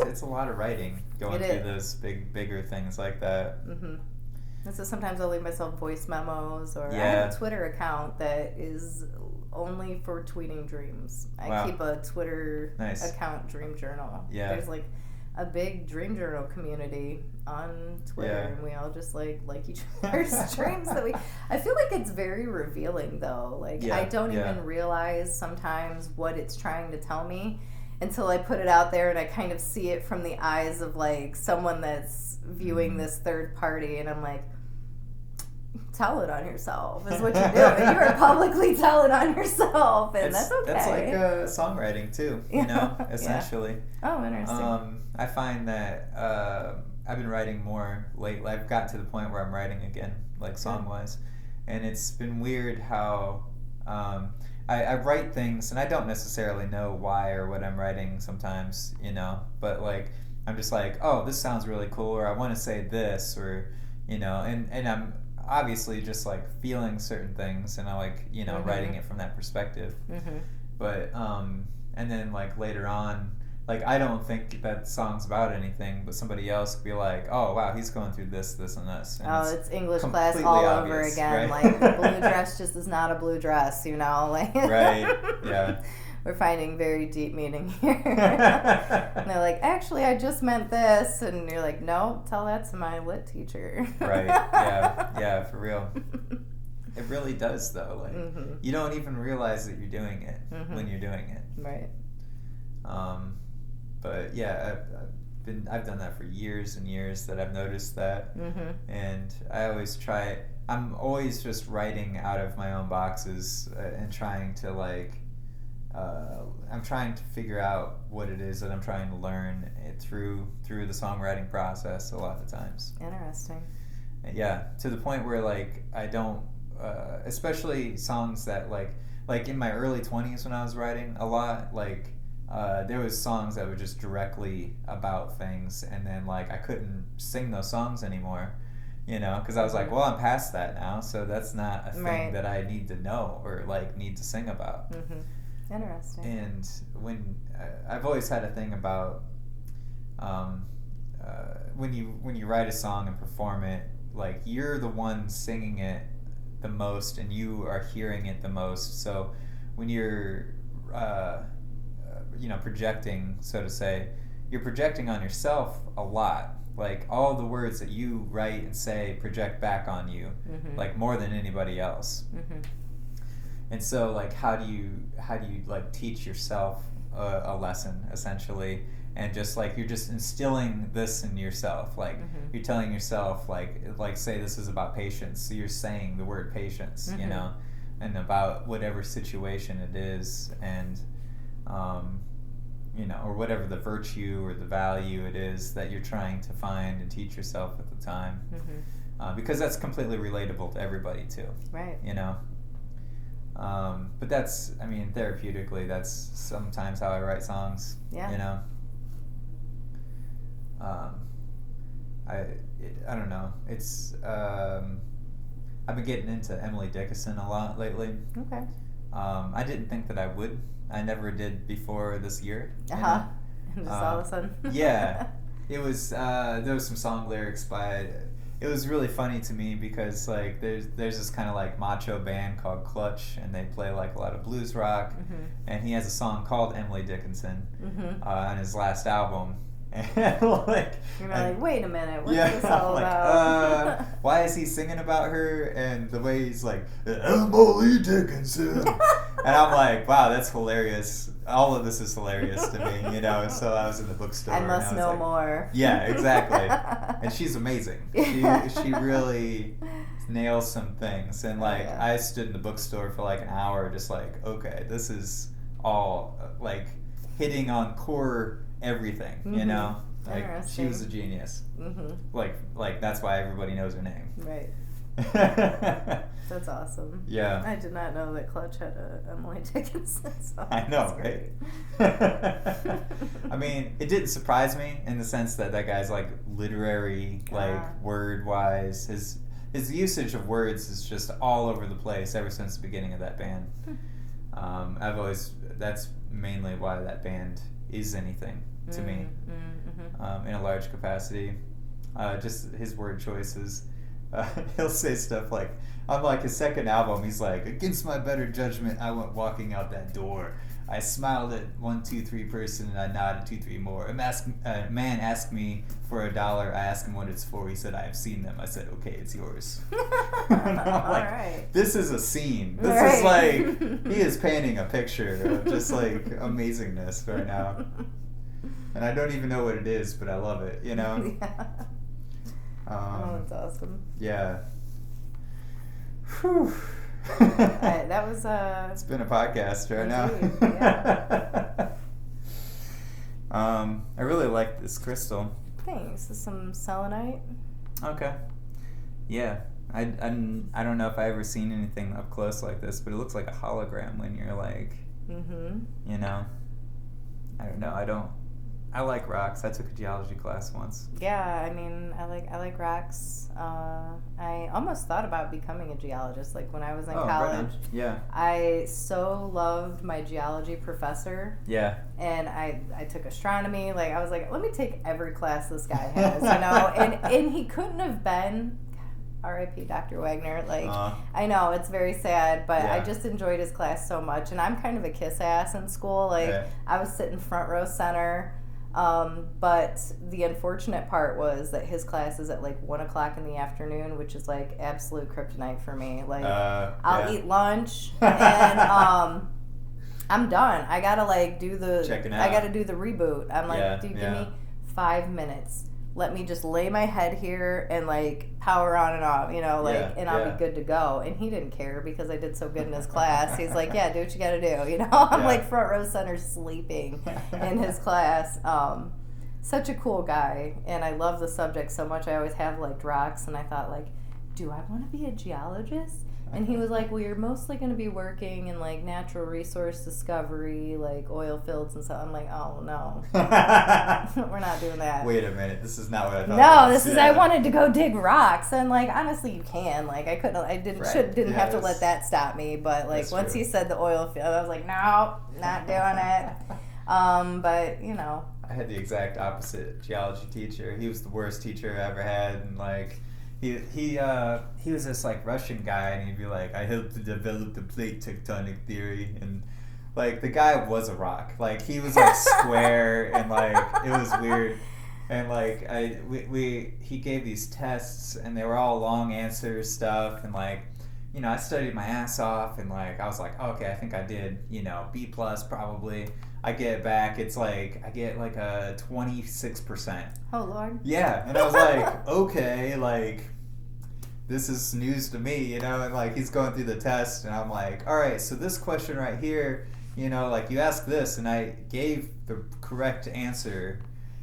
Speaker 1: it's a lot of writing going through those bigger things like that.
Speaker 2: Mm-hmm. And so sometimes I'll leave myself voice memos, or I have a Twitter account that is only for tweeting dreams. I keep a Twitter account, Dream Journal.
Speaker 1: Yeah.
Speaker 2: There's like a big dream journal community on Twitter, and we all just like each other's dreams that I feel like it's very revealing though. Like I don't even realize sometimes what it's trying to tell me until I put it out there, and I kind of see it from the eyes of like someone that's viewing this third party, and I'm like, tell it on yourself is what you're doing. You are publicly telling on yourself, and that's okay.
Speaker 1: That's like songwriting too, you know, essentially.
Speaker 2: Yeah. Oh, interesting.
Speaker 1: I find that I've been writing more lately. I've gotten to the point where I'm writing again, like song-wise, and it's been weird how I write things, and I don't necessarily know why or what I'm writing sometimes, you know, but like I'm just like, oh, this sounds really cool, or I want to say this, or, you know, and I'm obviously just like feeling certain things, and I like, you know, writing it from that perspective. But and then like later on, like I don't think that song's about anything, but somebody else could be like, oh wow, he's going through this, this, and this. And
Speaker 2: it's English class all over again.
Speaker 1: Right?
Speaker 2: Like the blue dress just is not a blue dress, you know. Like
Speaker 1: right. Yeah.
Speaker 2: We're finding very deep meaning here. And they're like, actually, I just meant this, and you're like, no, tell that to my lit teacher.
Speaker 1: Right. Yeah. Yeah. For real. It really does, though. Like you don't even realize that you're doing it when you're doing it.
Speaker 2: Right.
Speaker 1: But yeah, I've done that for years and years. That I've noticed that, and I always try. I'm always just writing out of my own boxes and trying to like. I'm trying to figure out what it is that I'm trying to learn through the songwriting process a lot of times.
Speaker 2: Interesting.
Speaker 1: Yeah, to the point where like I don't, especially songs that like in my early 20s when I was writing a lot, like there was songs that were just directly about things, and then like I couldn't sing those songs anymore, you know, because I was like, well, I'm past that now, so that's not a thing that I need to know or like need to sing about.
Speaker 2: Interesting.
Speaker 1: And when I've always had a thing about when you write a song and perform it, like you're the one singing it the most and you are hearing it the most. So when you're projecting, so to say, you're projecting on yourself a lot. Like all the words that you write and say project back on you, like more than anybody else. And so, like, how do you like teach yourself a lesson essentially, and just like you're just instilling this in yourself, like you're telling yourself, like say this is about patience, so you're saying the word patience, you know, and about whatever situation it is, and you know, or whatever the virtue or the value it is that you're trying to find and teach yourself at the time, because that's completely relatable to everybody too,
Speaker 2: right?
Speaker 1: You know. But that's, I mean, therapeutically, that's sometimes how I write songs, you know. I don't know. It's, I've been getting into Emily Dickinson a lot lately. Okay. I didn't think that I would. I never did before this year.
Speaker 2: Just all of a sudden.
Speaker 1: Yeah. It was, there was some song lyrics by... It was really funny to me because like there's this kind of like macho band called Clutch, and they play like a lot of blues rock, and he has a song called Emily Dickinson on his last album, and like
Speaker 2: you're like, wait a minute, what's this all about?
Speaker 1: Why is he singing about her? And the way he's like Emily Dickinson, and I'm like, wow, that's hilarious. All of this is hilarious to me, you know. So I was in the bookstore.
Speaker 2: I must
Speaker 1: and
Speaker 2: know
Speaker 1: like,
Speaker 2: more.
Speaker 1: Yeah, exactly. And she's amazing. She really nails some things. And like I stood in the bookstore for like an hour, just like, okay, this is all like hitting on core everything, you know. Like she was a genius. Like that's why everybody knows her name.
Speaker 2: Right. That's awesome.
Speaker 1: Yeah.
Speaker 2: I did not know that Clutch had a Emily Dickinson song.
Speaker 1: I know, right? I mean, it didn't surprise me in the sense that guy's like literary, like word wise. His usage of words is just all over the place ever since the beginning of that band. That's mainly why that band is anything to me, in a large capacity. Just his word choices. He'll say stuff like, on like his second album, he's like, against my better judgment, I went walking out that door. I smiled at 1, 2, 3 person, and I nodded 2, 3 more. A man asked me for $1. I asked him what it's for. He said, I have seen them. I said, okay, it's yours. And I'm like,
Speaker 2: right.
Speaker 1: This is a scene. This is like, he is painting a picture of just like amazingness right now. And I don't even know what it is, but I love it, you know?
Speaker 2: Yeah. That's awesome.
Speaker 1: Yeah. Whew.
Speaker 2: That was
Speaker 1: It's been a podcast right now.
Speaker 2: Yeah.
Speaker 1: I really like this crystal.
Speaker 2: Thanks. This is some selenite.
Speaker 1: Okay. Yeah. I don't know if I ever seen anything up close like this, but it looks like a hologram when you're like, you know. I don't know. I like rocks. I took a geology class once.
Speaker 2: Yeah, I mean, I like rocks. I almost thought about becoming a geologist, like when I was in college.
Speaker 1: Right. Yeah.
Speaker 2: I so loved my geology professor.
Speaker 1: Yeah.
Speaker 2: And I took astronomy. Like, I was like, let me take every class this guy has, you know? And he couldn't have been... R.I.P. Dr. Wagner. Like, I know it's very sad, but I just enjoyed his class so much. And I'm kind of a kiss ass in school. Like, I was sitting front row center. But the unfortunate part was that his class is at like 1 o'clock in the afternoon, which is like absolute kryptonite for me. Like, I'll eat lunch and I'm done. I gotta like do the I gotta do the reboot. I'm like, dude, give me 5 minutes. Let me just lay my head here and like power on and off, you know, like, and I'll be good to go. And he didn't care because I did so good in his class. He's like, yeah, do what you got to do, you know. I'm like front row center sleeping in his class. Such a cool guy, and I love the subject so much. I always have like rocks, and I thought like, do I want to be a geologist? And he was like, well, you're mostly going to be working in, like, natural resource discovery, like oil fields and stuff. I'm like, oh, no. We're not doing that.
Speaker 1: Wait a minute. This is not what I thought.
Speaker 2: No, this is, I wanted to go dig rocks. And, like, honestly, you can. Like, I couldn't, I didn't have to let that stop me. But, like, once he said the oil field, I was like, no, not doing it. But, you know.
Speaker 1: I had the exact opposite geology teacher. He was the worst teacher I ever had. And, like... He was this like Russian guy, and he'd be like, I helped to develop the plate tectonic theory, and like the guy was a rock. Like he was like square, and like it was weird, and like he gave these tests, and they were all long answer stuff, and like, you know, I studied my ass off, and like I was like, okay, I think I did, you know, B+ probably. I get it back, it's like, I get like a 26%.
Speaker 2: Oh, Lord.
Speaker 1: Yeah, and I was like, okay, like, this is news to me, you know, and like, he's going through the test, and I'm like, all right, so this question right here, you know, like, you ask this, and I gave the correct answer.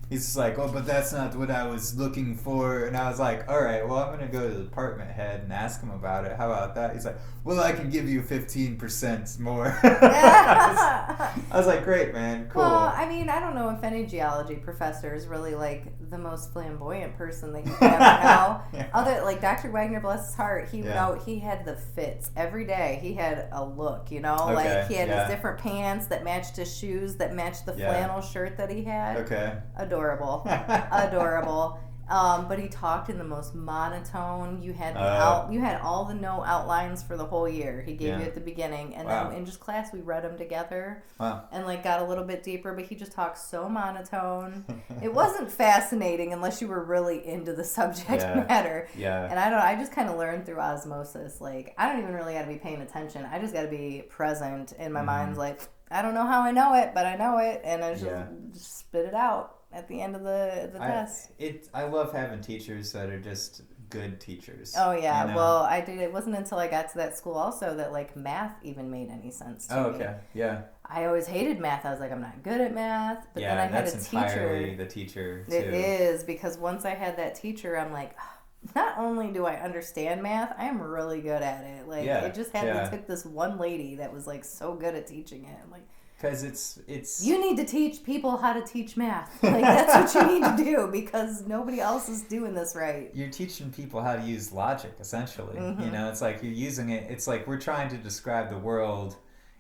Speaker 1: He's just like, oh, but that's not what I was looking for. And I was like, all right, well, I'm going to go to the department head and ask him about it. How about that? He's like, well, I can give you 15% more. I was like, great, man. Cool.
Speaker 2: Well, I mean, I don't know if any geology professor is really, like, the most flamboyant person that you can ever know. Other, like, Dr. Wagner, bless his heart, he had the fits. Every day he had a look, you know? Okay. Like, he had his different pants that matched his shoes, that matched the flannel shirt that he had.
Speaker 1: Okay.
Speaker 2: Adorable. But he talked in the most monotone. You had you had all the note outlines for the whole year. He gave you at the beginning, and then in just class we read them together. And like got a little bit deeper. But he just talked so monotone. It wasn't fascinating unless you were really into the subject matter.
Speaker 1: Yeah.
Speaker 2: And I just kind of learned through osmosis. Like I don't even really got to be paying attention. I just got to be present. And my mind's like, I don't know how I know it, but I know it, and I just spit it out at the end of the test.
Speaker 1: I love having teachers that are just good teachers.
Speaker 2: Oh yeah, you know? Well I did. It wasn't until I got to that school also that like math even made any sense to me.
Speaker 1: Okay, yeah.
Speaker 2: I always hated math. I was like, I'm not good at math. But then I had a teacher.
Speaker 1: Entirely the teacher too.
Speaker 2: It is, because once I had that teacher, I'm like, not only do I understand math, I am really good at it. Like it just took this one lady that was like so good at teaching it. I'm like,
Speaker 1: because it's
Speaker 2: you need to teach people how to teach math. Like that's what you need to do, because nobody else is doing this right.
Speaker 1: You're teaching people how to use logic, essentially. You know, it's like you're using it. It's like we're trying to describe the world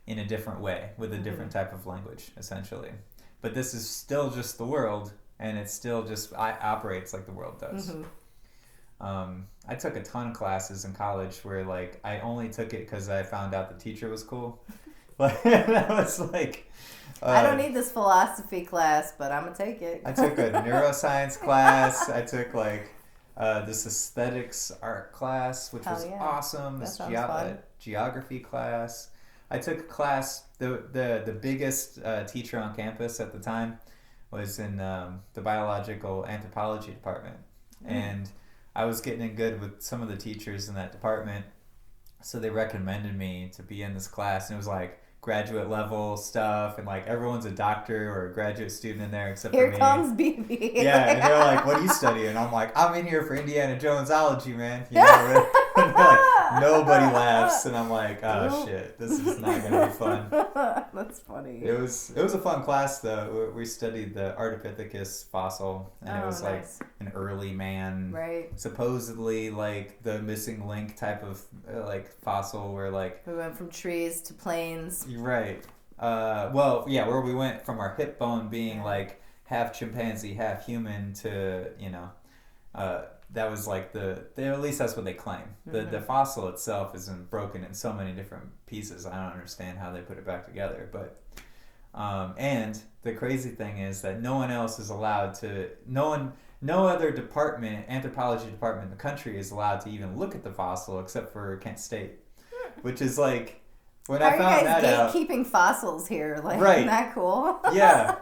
Speaker 1: in a different way with a different type of language, essentially. But this is still just the world, and it still just operates like the world does. I took a ton of classes in college where like I only took it because I found out the teacher was cool. That was like
Speaker 2: I don't need this philosophy class, but I'm gonna take it.
Speaker 1: I took a neuroscience class. I took like this aesthetics art class, which was awesome. This geography class. I took a class. The biggest teacher on campus at the time was in the biological anthropology department, and I was getting in good with some of the teachers in that department, so they recommended me to be in this class, and it was like graduate level stuff, and like everyone's a doctor or a graduate student in there except for me.
Speaker 2: Here comes BB.
Speaker 1: Yeah, and they're like, what are you studying? And I'm like, I'm in here for Indiana Jonesology, man. You know, and they're like, Nobody laughs, and I'm like, oh shit, this is not gonna be fun.
Speaker 2: That's funny.
Speaker 1: It was a fun class though. We studied the Ardipithecus fossil, and it was like an early man,
Speaker 2: right?
Speaker 1: Supposedly like the missing link type of like fossil, where like
Speaker 2: we went from trees to plains.
Speaker 1: Right. Well, yeah, where we went from our hip bone being like half chimpanzee, half human to, that was like at least that's what they claim. The fossil itself isn't broken in so many different pieces. I don't understand how they put it back together. But, and the crazy thing is that no one else is allowed to, no other department, anthropology department in the country is allowed to even look at the fossil except for Kent State, which is like, when I found that out,
Speaker 2: are you guys gatekeeping fossils here? Like,
Speaker 1: right.
Speaker 2: Isn't that cool?
Speaker 1: Yeah.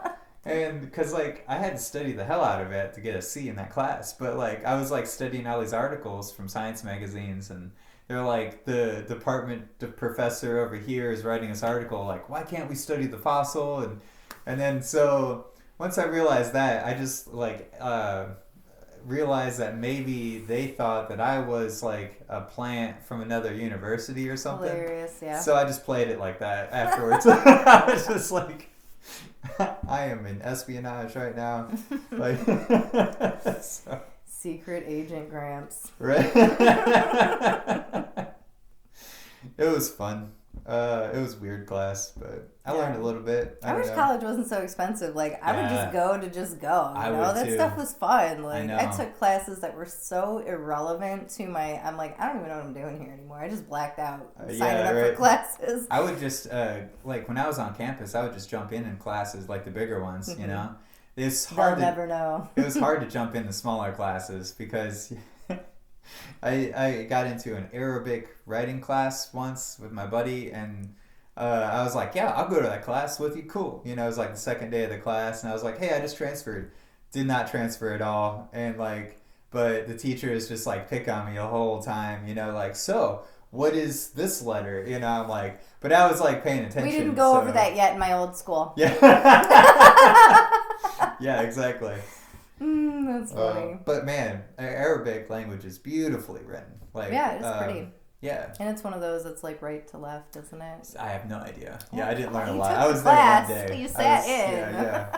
Speaker 1: And because, like, I had to study the hell out of it to get a C in that class. But, like, I was, like, studying all these articles from science magazines. And they're like, the professor over here is writing this article, like, why can't we study the fossil? And then, so, once I realized that, I just, like, realized that maybe they thought that I was like a plant from another university or something.
Speaker 2: Hilarious, yeah.
Speaker 1: So I just played it like that afterwards. I was just like, I am in espionage right now. Like, so.
Speaker 2: Secret Agent Gramps.
Speaker 1: Right. It was fun. It was a weird class, but I learned a little bit.
Speaker 2: I wish college wasn't so expensive. Like, I would just go to just go. You know, that stuff was fun. Like, I took classes that were so irrelevant to I'm like, I don't even know what I'm doing here anymore. I just blacked out signing up for classes.
Speaker 1: I would just, like, when I was on campus, I would just jump in classes, like the bigger ones, you know? It's hard
Speaker 2: They'll never know.
Speaker 1: It was hard to jump in the smaller classes because I got into an Arabic writing class once with my buddy, and I was like, yeah, I'll go to that class with you. Cool. You know, it was like the second day of the class, and I was like, hey, I just transferred. Did not transfer at all. And like, but the teacher is just like pick on me the whole time, you know, like, so what is this letter? You know, I'm like, but I was like paying attention.
Speaker 2: We didn't go over that yet in my old school.
Speaker 1: Yeah. Yeah, exactly.
Speaker 2: That's funny.
Speaker 1: But man, Arabic language is beautifully written. Like,
Speaker 2: yeah, it's pretty.
Speaker 1: Yeah.
Speaker 2: And it's one of those that's like right to left, isn't it?
Speaker 1: I have no idea. Yeah, I didn't learn a
Speaker 2: You
Speaker 1: lot.
Speaker 2: took
Speaker 1: I was
Speaker 2: class,
Speaker 1: there one day.
Speaker 2: You sat in.
Speaker 1: Yeah.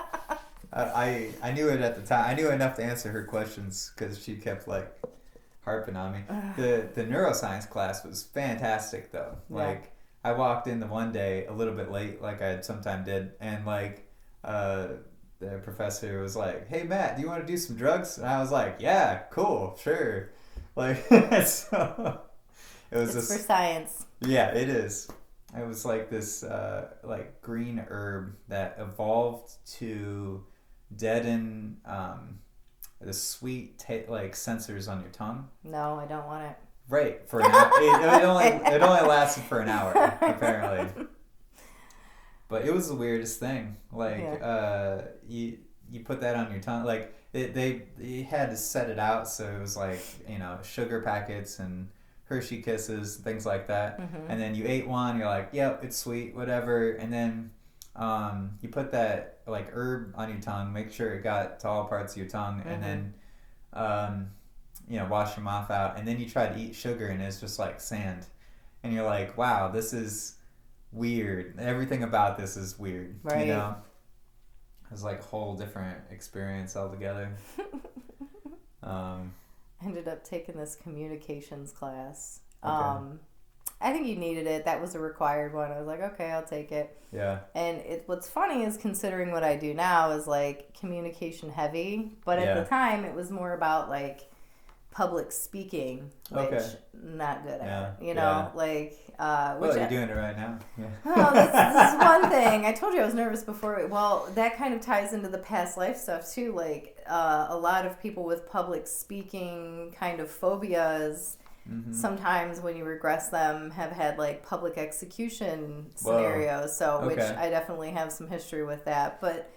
Speaker 1: I knew it at the time. I knew enough to answer her questions because she kept like harping on me. The neuroscience class was fantastic though. Like, I walked in the one day a little bit late, like I sometimes did, and like the professor was like, "Hey Matt, do you want to do some drugs?" And I was like, "Yeah, cool, sure." Like, so it was
Speaker 2: it's for science.
Speaker 1: Yeah, it is. It was like this like green herb that evolved to deaden the sweet like sensors on your tongue.
Speaker 2: No, I don't want it.
Speaker 1: Right, for an hour. It only lasted for an hour apparently. But it was the weirdest thing. Like, you put that on your tongue. Like, they had to set it out, so it was like, you know, sugar packets and Hershey Kisses, things like that. Mm-hmm. And then you ate one, you're like, yep, it's sweet, whatever. And then you put that, like, herb on your tongue, make sure it got to all parts of your tongue, mm-hmm. and then, you know, wash your mouth out. And then you try to eat sugar, and it's just like sand. And you're like, wow, this is weird. Everything about this is weird. Right. You know? It's like a whole different experience altogether.
Speaker 2: Ended up taking this communications class.
Speaker 1: Okay.
Speaker 2: I think you needed it. That was a required one. I was like, okay, I'll take it.
Speaker 1: Yeah.
Speaker 2: And what's funny is considering what I do now is like communication heavy, but at the time it was more about like public speaking, which not good at. You know, like
Speaker 1: which you're doing it right now. Yeah.
Speaker 2: Oh, this is one thing. I told you I was nervous before. Well, that kind of ties into the past life stuff too. Like a lot of people with public speaking kind of phobias. Mm-hmm. Sometimes when you regress them have had like public execution scenarios. So which I definitely have some history with that. But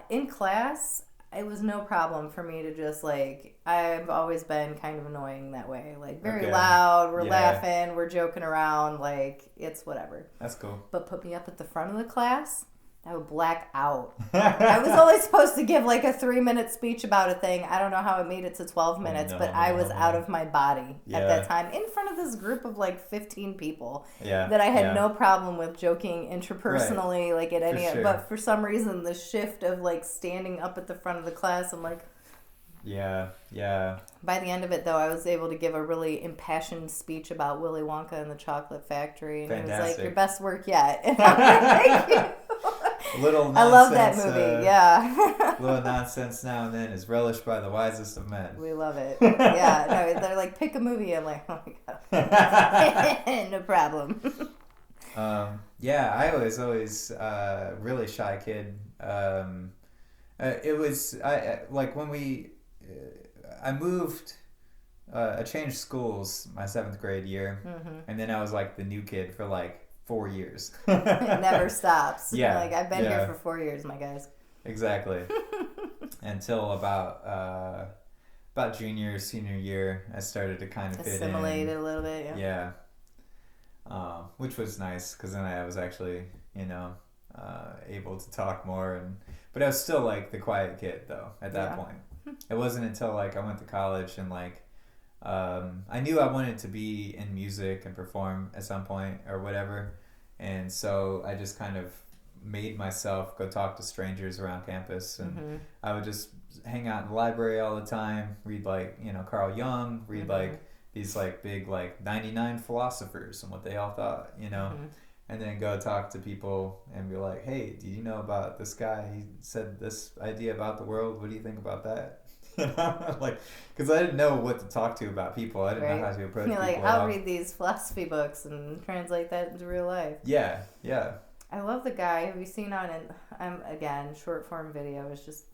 Speaker 2: in class, it was no problem for me to just like, I've always been kind of annoying that way. Like very loud, we're laughing, we're joking around, like it's whatever.
Speaker 1: That's cool.
Speaker 2: But put me up at the front of the class I would black out. I was only supposed to give like a 3-minute speech about a thing. I don't know how it made it to 12 minutes, but I was out of my body at that time in front of this group of like 15 people that I had no problem with joking interpersonally, like at any, but for some reason the shift of like standing up at the front of the class, I'm like, By the end of it, though, I was able to give a really impassioned speech about Willy Wonka and the Chocolate Factory, and it was like, your best work yet. And I'm like, thank you.
Speaker 1: Little nonsense,
Speaker 2: I love that movie,
Speaker 1: little nonsense now and then is relished by the wisest of men.
Speaker 2: We love it. Yeah, no, they're like, pick a movie. I'm like, oh my God. No problem.
Speaker 1: I was always really shy kid. It was, like when I moved, I changed schools my 7th grade year, and then I was like the new kid for like 4 years.
Speaker 2: It never stops.
Speaker 1: Yeah.
Speaker 2: Like, I've been here for 4 years, my guys.
Speaker 1: Exactly. Until about junior, senior year, I started to kind of
Speaker 2: assimilate it a little bit,
Speaker 1: yeah. Which was nice, because then I was actually, able to talk more, but I was still like the quiet kid though at that point. It wasn't until like I went to college and like I knew I wanted to be in music and perform at some point or whatever, and so I just kind of made myself go talk to strangers around campus, and I would just hang out in the library all the time, read like Carl Jung, read like these like big like 99 philosophers and what they all thought, and then go talk to people and be like, hey, do you know about this guy? He said this idea about the world. What do you think about that? Like, because I didn't know what to talk to about people. I didn't know how to approach people.
Speaker 2: Like, I'll read these philosophy books and translate that into real life.
Speaker 1: Yeah.
Speaker 2: I love the guy. Have you seen again, short form video has just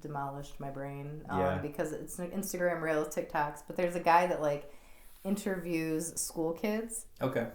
Speaker 2: demolished my brain because it's Instagram Reels, TikToks, but there's a guy that like interviews school kids.
Speaker 1: Okay.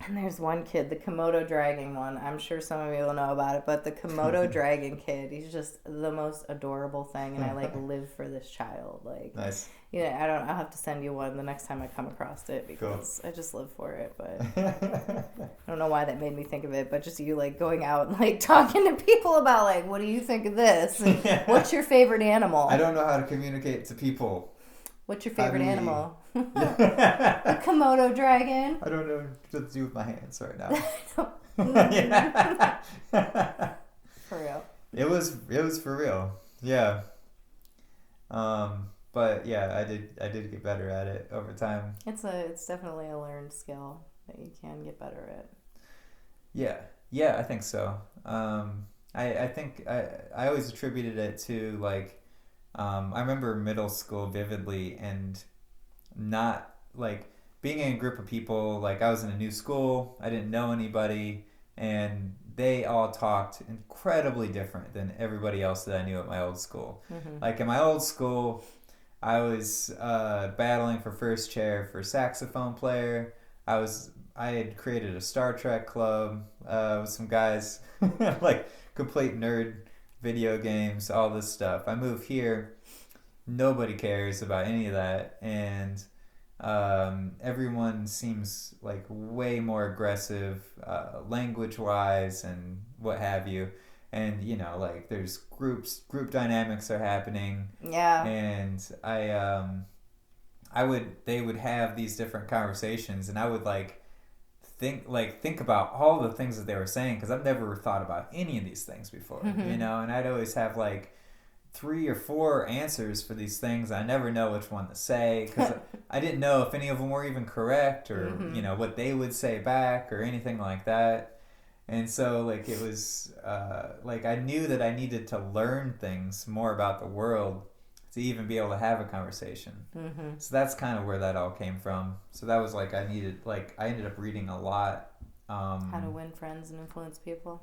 Speaker 2: And there's one kid, the Komodo dragon one. I'm sure some of you will know about it, but the Komodo dragon kid, he's just the most adorable thing, and I like live for this child. Like,
Speaker 1: nice.
Speaker 2: I'll have to send you one the next time I come across it, because I just live for it. But I don't know why that made me think of it, but just you like going out and like talking to people about like, what do you think of this? And what's your favorite animal?
Speaker 1: I don't know how to communicate to people.
Speaker 2: What's your favorite animal? The Komodo dragon.
Speaker 1: I don't know what to do with my hands right now.
Speaker 2: For real.
Speaker 1: It was for real. Yeah. But yeah, I did get better at it over time.
Speaker 2: It's definitely a learned skill that you can get better at.
Speaker 1: Yeah, I think so. I think I always attributed it to like, I remember middle school vividly, and not like being in a group of people. Like, I was in a new school, I didn't know anybody, and they all talked incredibly different than everybody else that I knew at my old school. Like in my old school, I was battling for first chair for saxophone player. I had created a Star Trek club with some guys, like complete nerd, video games, all this stuff. I move here, nobody cares about any of that, and everyone seems like way more aggressive language-wise and what have you. And like there's group dynamics are happening. Yeah. And they would have these different conversations, and I would think about all the things that they were saying, because I've never thought about any of these things before, and I'd always have like 3 or 4 answers for these things. I never know which one to say, because I didn't know if any of them were even correct, or what they would say back or anything like that. And so like it was like I knew that I needed to learn things more about the world to even be able to have a conversation. So that's kind of where that all came from. So that was like I ended up reading a lot.
Speaker 2: How to win friends and influence people.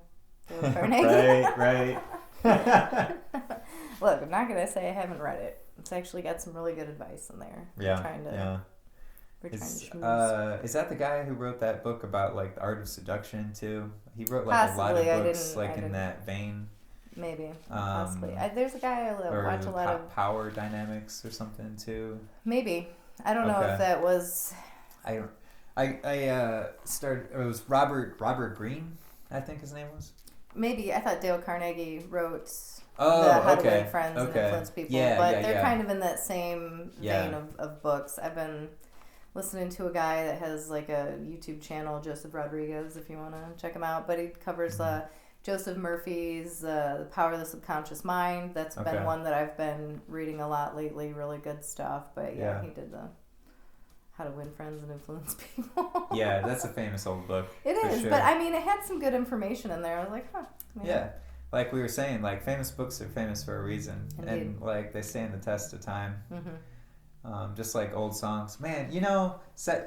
Speaker 1: Right.
Speaker 2: Look, I'm not going to say I haven't read it. It's actually got some really good advice in there.
Speaker 1: Is that the guy who wrote that book about like the art of seduction too? He wrote like possibly. A lot of books in that vein. Maybe,
Speaker 2: possibly. There's a guy I watch a lot of
Speaker 1: power dynamics or something too.
Speaker 2: Maybe, I don't know if that was.
Speaker 1: I started. It was Robert Greene, I think his name was.
Speaker 2: maybe I thought Dale Carnegie wrote
Speaker 1: Oh,
Speaker 2: the How to
Speaker 1: okay.
Speaker 2: Win Friends and
Speaker 1: Okay.
Speaker 2: Influence People,
Speaker 1: Yeah,
Speaker 2: but
Speaker 1: yeah,
Speaker 2: they're
Speaker 1: yeah.
Speaker 2: kind of in that same
Speaker 1: Yeah.
Speaker 2: vein of books. I've been listening to a guy that has like a YouTube channel, Joseph Rodriguez, if you want to check him out, but he covers Joseph Murphy's The Power of the Subconscious Mind. That's
Speaker 1: Okay.
Speaker 2: been one that I've been reading a lot lately, really good stuff, but yeah. He did the How to Win Friends and Influence People.
Speaker 1: Yeah, that's a famous old book.
Speaker 2: It is,
Speaker 1: sure.
Speaker 2: but I mean, it had some good information in there. I was like, huh.
Speaker 1: Yeah. Like we were saying, like famous books are famous for a reason.
Speaker 2: Indeed.
Speaker 1: And like they stand the test of time.
Speaker 2: Mm-hmm.
Speaker 1: Just like old songs. Man, you know,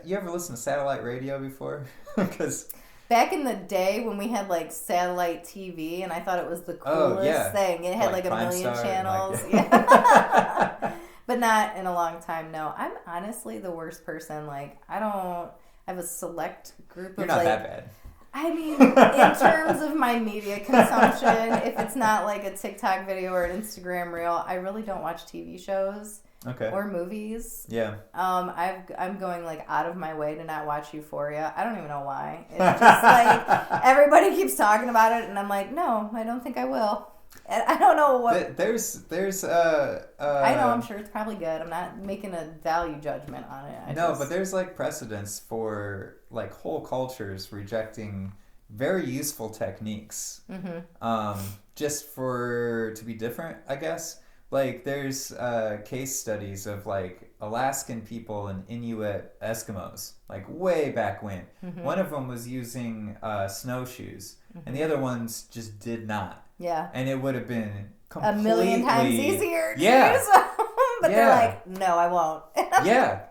Speaker 1: you ever listen to satellite radio before? Because
Speaker 2: back in the day when we had like satellite TV, and I thought it was the coolest thing. It had like a million channels. Yeah. But not in a long time, no. I'm honestly the worst person. Like, I have a select group of
Speaker 1: You're not that bad.
Speaker 2: I mean, in terms of my media consumption, if it's not like a TikTok video or an Instagram reel, I really don't watch TV shows or movies.
Speaker 1: Yeah.
Speaker 2: I'm going like out of my way to not watch Euphoria. I don't even know why. It's just like everybody keeps talking about it, and I'm like, no, I don't think I will. I don't know what.
Speaker 1: There's
Speaker 2: I know, I'm sure it's probably good. I'm not making a value judgment on it.
Speaker 1: But there's like precedents for like whole cultures rejecting very useful techniques, just to be different, I guess. Like there's case studies of like Alaskan people and Inuit Eskimos, like way back when. One of them was using snowshoes, and the other ones just did not.
Speaker 2: Yeah.
Speaker 1: And it would have been completely...
Speaker 2: a million times easier to
Speaker 1: Yeah.
Speaker 2: use them. But they're like, no, I won't.
Speaker 1: Yeah.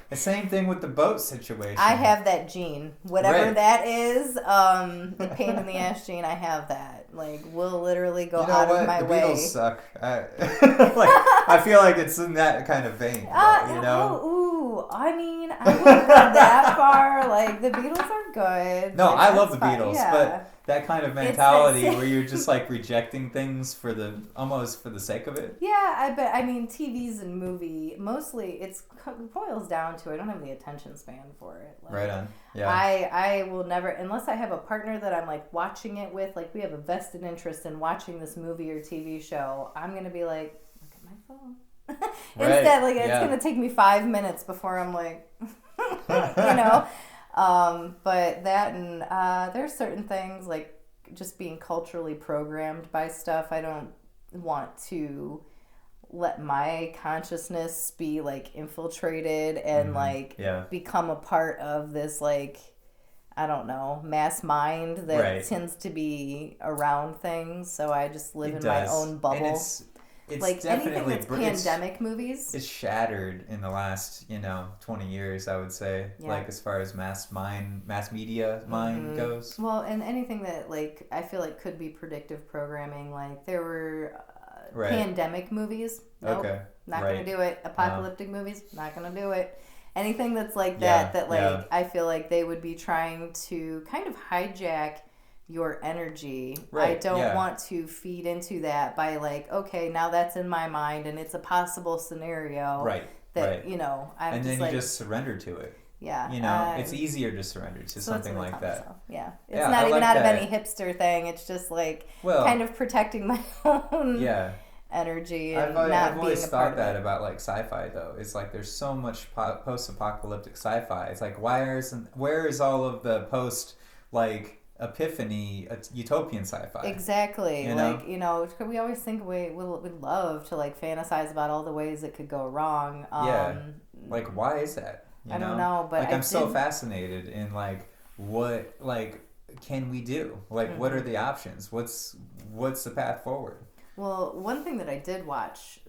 Speaker 1: The same thing with the boat situation.
Speaker 2: I have that gene. Whatever that is, the pain in the ass gene, I have that. Like, we'll literally go out of my way.
Speaker 1: The Beatles suck. I feel like it's in that kind of vein. You know?
Speaker 2: I mean, I wouldn't go that far. Like, the Beatles are good.
Speaker 1: No,
Speaker 2: like,
Speaker 1: I love the
Speaker 2: fine.
Speaker 1: Beatles,
Speaker 2: Yeah.
Speaker 1: but that kind of mentality where you're just like rejecting things almost for the sake of it.
Speaker 2: Yeah, I mean, TVs and movie, mostly it boils down to I don't have the attention span for it. Like,
Speaker 1: right on. Yeah.
Speaker 2: I will never, unless I have a partner that I'm like watching it with, like we have a vested interest in watching this movie or TV show, I'm going to be like, look at my phone. Instead, like, it's going to take me 5 minutes before I'm like, you know. But that and there's certain things like just being culturally programmed by stuff. I don't want to let my consciousness be like infiltrated and become a part of this like, I don't know, mass mind that tends to be around things. So I just live in my own bubble.
Speaker 1: And it's
Speaker 2: like anything
Speaker 1: definitely
Speaker 2: that's pandemic movies.
Speaker 1: It's shattered in the last 20 years, I would say. Yeah. Like as far as mass media mind goes.
Speaker 2: Well, and anything that like I feel like could be predictive programming. Like there were pandemic movies. Nope, not gonna do it. Apocalyptic movies. Not gonna do it. Anything that's like that. I feel like they would be trying to kind of hijack your energy. I don't want to feed into that by like, okay, now that's in my mind and it's a possible scenario. That, I'm
Speaker 1: and
Speaker 2: just
Speaker 1: then
Speaker 2: like,
Speaker 1: you just surrender to it.
Speaker 2: Yeah.
Speaker 1: It's easier to surrender to something like that.
Speaker 2: Myself. Yeah. It's not even out of any hipster thing. It's just like kind of protecting my own energy and
Speaker 1: I've always thought that about like sci-fi though. It's like there's so much post-apocalyptic sci-fi. It's like where is all of the post like epiphany utopian sci-fi?
Speaker 2: Exactly. We always think we'd love to like fantasize about all the ways it could go wrong.
Speaker 1: Like why is that?
Speaker 2: I don't know, but
Speaker 1: like I'm so fascinated in like what like can we do? Like what are the options? What's the path forward?
Speaker 2: Well, one thing that I did watch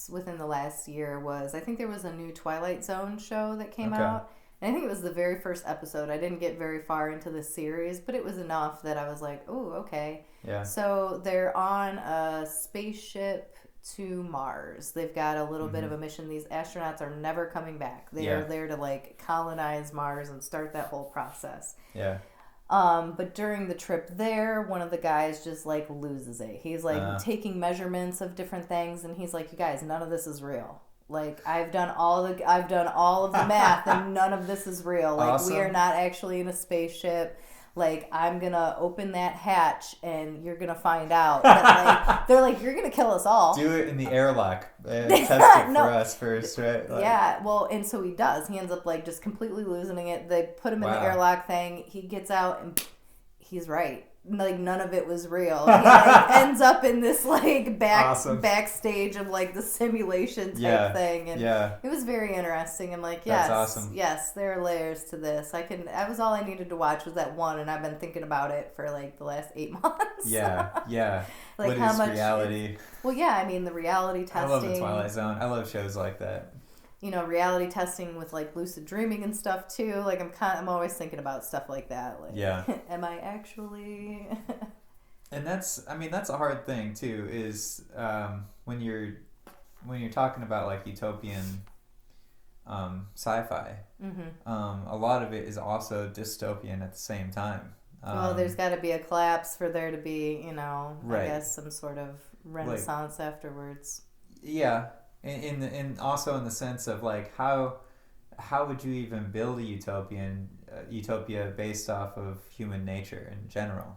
Speaker 2: within the last year was I think there was a new Twilight Zone show that came out. And I think it was the very first episode. I didn't get very far into the series, but it was enough that I was like, oh, okay.
Speaker 1: Yeah.
Speaker 2: So they're on a spaceship to Mars. They've got a little bit of a mission. These astronauts are never coming back. They are there to like colonize Mars and start that whole process.
Speaker 1: Yeah.
Speaker 2: But during the trip there, one of the guys just like loses it. He's like taking measurements of different things, and he's like, "You guys, none of this is real. Like I've done all of the math, and none of this is real. Like we are not actually in a spaceship. like, I'm gonna open that hatch and you're gonna find out that, like, they're like, you're gonna kill us all.
Speaker 1: Do it in the airlock. Test it for us first, right? Like,
Speaker 2: yeah, well, and so he does. He ends up, like, just completely losing it. They put him in the airlock thing. He gets out and he's right. Like, none of it was real. He, like, ends up in this, like, backstage of, like, the simulation type thing. And it was very interesting. I'm like, yes,
Speaker 1: that's awesome.
Speaker 2: Yes, there are layers to this. That was all I needed to watch was that one, and I've been thinking about it for, like, the last 8 months.
Speaker 1: Yeah.
Speaker 2: Like,
Speaker 1: what
Speaker 2: how
Speaker 1: is
Speaker 2: much
Speaker 1: reality?
Speaker 2: Well, yeah, I mean, the reality testing.
Speaker 1: I love the Twilight Zone. I love shows like that.
Speaker 2: You know, reality testing with, like, lucid dreaming and stuff too. Like, I'm always thinking about stuff like that. Like, am I actually?
Speaker 1: And that's a hard thing too. Is when you're talking about, like, utopian sci-fi. A lot of it is also dystopian at the same time.
Speaker 2: Well, there's got to be a collapse for there to be, you know,
Speaker 1: right.
Speaker 2: I guess some sort of renaissance afterwards.
Speaker 1: Yeah. In also in the sense of, like, how would you even build a utopia based off of human nature in general?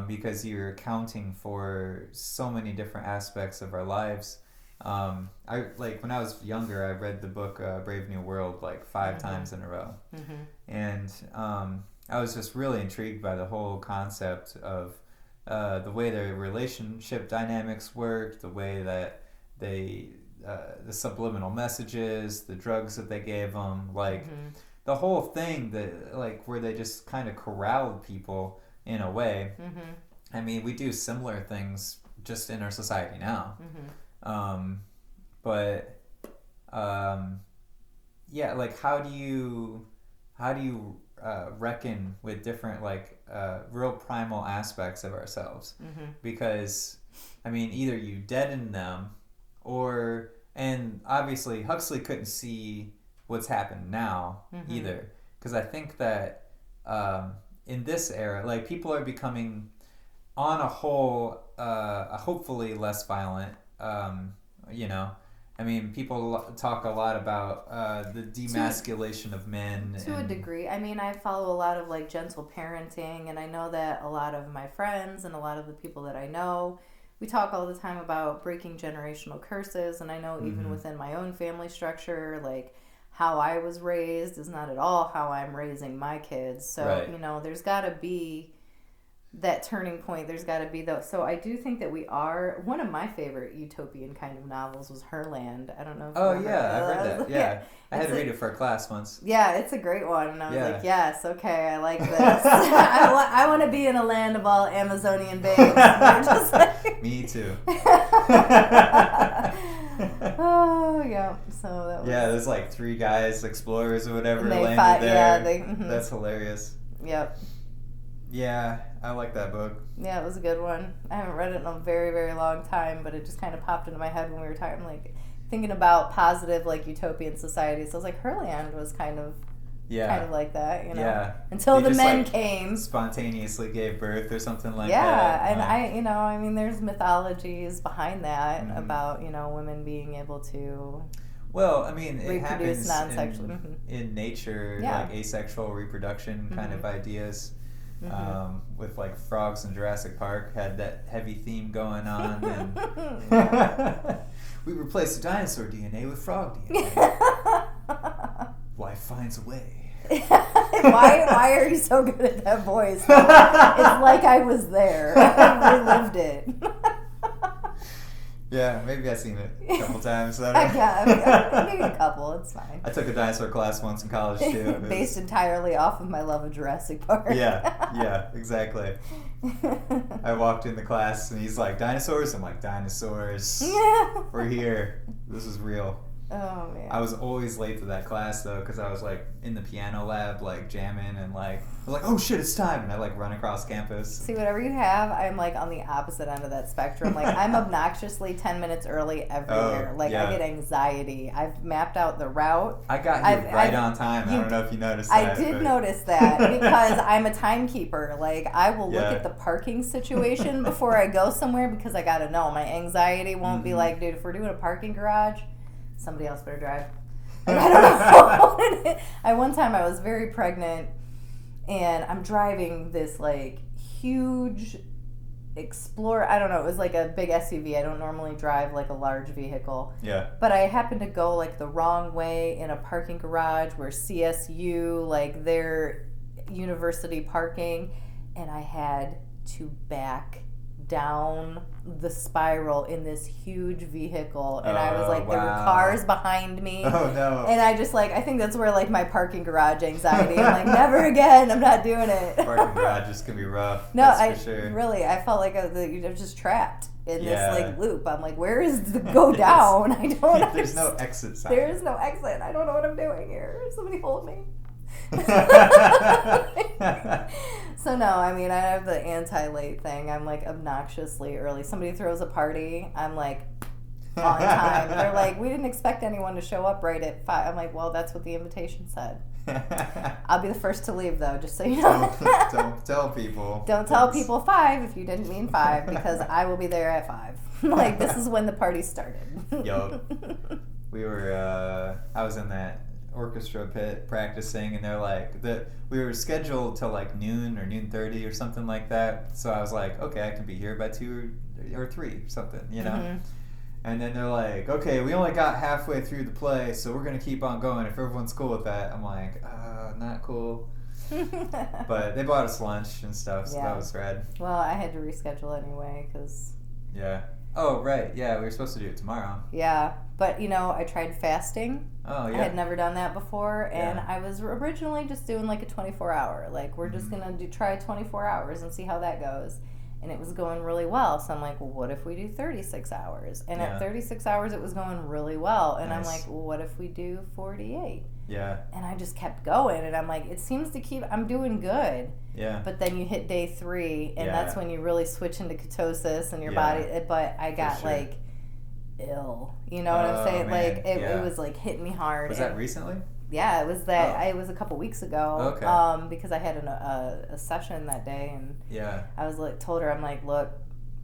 Speaker 1: Because you're accounting for so many different aspects of our lives. When I was younger, I read the book Brave New World like 5 times in a row, and I was just really intrigued by the whole concept of the way their relationship dynamics worked, the way that they the subliminal messages, the drugs that they gave them, like the whole thing that, like, where they just kind of corralled people in a way. I mean, we do similar things just in our society now. Yeah, like, how do you reckon with different, like, real primal aspects of ourselves? Because, I mean, either you deaden them, and obviously Huxley couldn't see what's happened now either, because I think that in this era, like, people are becoming, on a whole, hopefully less violent. You know, I mean, people talk a lot about the demasculation of men.
Speaker 2: To a degree. I mean, I follow a lot of, like, gentle parenting, and I know that a lot of my friends and a lot of the people that I know, we talk all the time about breaking generational curses, and I know even within my own family structure, like, how I was raised is not at all how I'm raising my kids. So, you know, there's got to be that turning point. There's got to be so I do think that we are. One of my favorite utopian kind of novels was Herland. I don't know if
Speaker 1: I've read that. Yeah. I had to read it for a class once.
Speaker 2: Yeah, it's a great one, and I was like, yes, okay, I like this. I want to be in a land of all Amazonian babes. Just like...
Speaker 1: Me too.
Speaker 2: Oh yeah, so that was...
Speaker 1: there's like 3 guys, explorers or whatever, landed there. That's hilarious.
Speaker 2: Yep.
Speaker 1: Yeah, I like that book.
Speaker 2: Yeah, it was a good one. I haven't read it in a very, very long time, but it just kind of popped into my head when we were talking, like, thinking about positive, like, utopian societies. So I was like, Herland was kind of like that, you know? Yeah. Until the men came.
Speaker 1: Spontaneously gave birth or something like that.
Speaker 2: Yeah, and I mean, there's mythologies behind that about, you know, women being able to...
Speaker 1: Well, I mean, it
Speaker 2: reproduce
Speaker 1: happens in nature, like asexual reproduction kind of ideas. With, like, frogs in Jurassic Park had that heavy theme going on, and we replaced the dinosaur DNA with frog DNA. Life finds a way.
Speaker 2: Why are you so good at that voice? It's like I was there. I relived it.
Speaker 1: Yeah, maybe I've seen it a couple times.
Speaker 2: Yeah, maybe a couple. It's fine.
Speaker 1: I took a dinosaur class once in college too.
Speaker 2: Based entirely off of my love of Jurassic Park.
Speaker 1: Yeah, exactly. I walked in the class and he's like, "Dinosaurs?" I'm like, "Dinosaurs. We're here. This is real."
Speaker 2: Oh man.
Speaker 1: I was always late to that class though, because I was, like, in the piano lab, like, jamming, and, like, I was like, "Oh shit, it's time!" And I, like, run across campus.
Speaker 2: See, whatever you have, I'm, like, on the opposite end of that spectrum. Like, I'm obnoxiously 10 minutes early everywhere. I get anxiety. I've mapped out the route.
Speaker 1: I got you right on time. I don't know if you noticed that.
Speaker 2: I did notice that because I'm a timekeeper. Like, I will look at the parking situation before I go somewhere because I gotta know. My anxiety won't be like, dude, if we're doing a parking garage, somebody else better drive. Like, I don't know. One time I was very pregnant, And I'm driving this like huge Explorer. I don't know. It was like a big SUV. I don't normally drive like a large vehicle.
Speaker 1: Yeah.
Speaker 2: But I happened to go like the wrong way in a parking garage where CSU, like their university parking, and I had to back down the spiral in this huge vehicle, and I was like, there were cars behind me.
Speaker 1: Oh no.
Speaker 2: And I just like, I think that's where like my parking garage anxiety, I'm like, never again, I'm not doing it.
Speaker 1: Parking garages can be rough.
Speaker 2: No,
Speaker 1: that's for sure.
Speaker 2: Really, I felt like I was just trapped in this like loop. I'm like, where is the go down? I don't
Speaker 1: There's no exit sign.
Speaker 2: There is no exit. I don't know what I'm doing here. Somebody hold me. So no, I mean, I have the anti-late thing. I'm like obnoxiously early. Somebody throws a party, I'm like on time. They're like, we didn't expect anyone to show up right at 5. I'm like, well, that's what the invitation said. I'll be the first to leave though, just so you know.
Speaker 1: Don't tell people.
Speaker 2: Don't tell people 5 if you didn't mean 5, because I will be there at 5. Like, this is when the party started.
Speaker 1: Yup. We were I was in that orchestra pit practicing, and they're like, we were scheduled till like noon or noon 30 or something like that, so I was like, okay, I can be here by 2 or 3 or something, you know. Mm-hmm. And then they're like, okay, we only got halfway through the play, so we're gonna keep on going if everyone's cool with that. I'm like, not cool. But they bought us lunch and stuff, so that was rad.
Speaker 2: Well, I had to reschedule anyway because
Speaker 1: oh right, we were supposed to do it tomorrow.
Speaker 2: Yeah, but you know, I tried fasting.
Speaker 1: Oh, yeah.
Speaker 2: I had never done that before, and I was originally just doing like a 24-hour. Like, we're just going to try 24 hours and see how that goes. And it was going really well. So I'm like, well, what if we do 36 hours? And at 36 hours, it was going really well. And I'm like, well, what if we do 48?
Speaker 1: Yeah.
Speaker 2: And I just kept going. And I'm like, it seems to keep, I'm doing good.
Speaker 1: Yeah.
Speaker 2: But then you hit day 3, and that's when you really switch into ketosis and your body. But I got like ill. You know what I'm saying? Man. Like, it was like hitting me hard.
Speaker 1: Was that recently?
Speaker 2: Yeah, it was that. It was a couple weeks ago.
Speaker 1: Okay.
Speaker 2: Because I had a session that day, and I was like, told her, I'm like, look,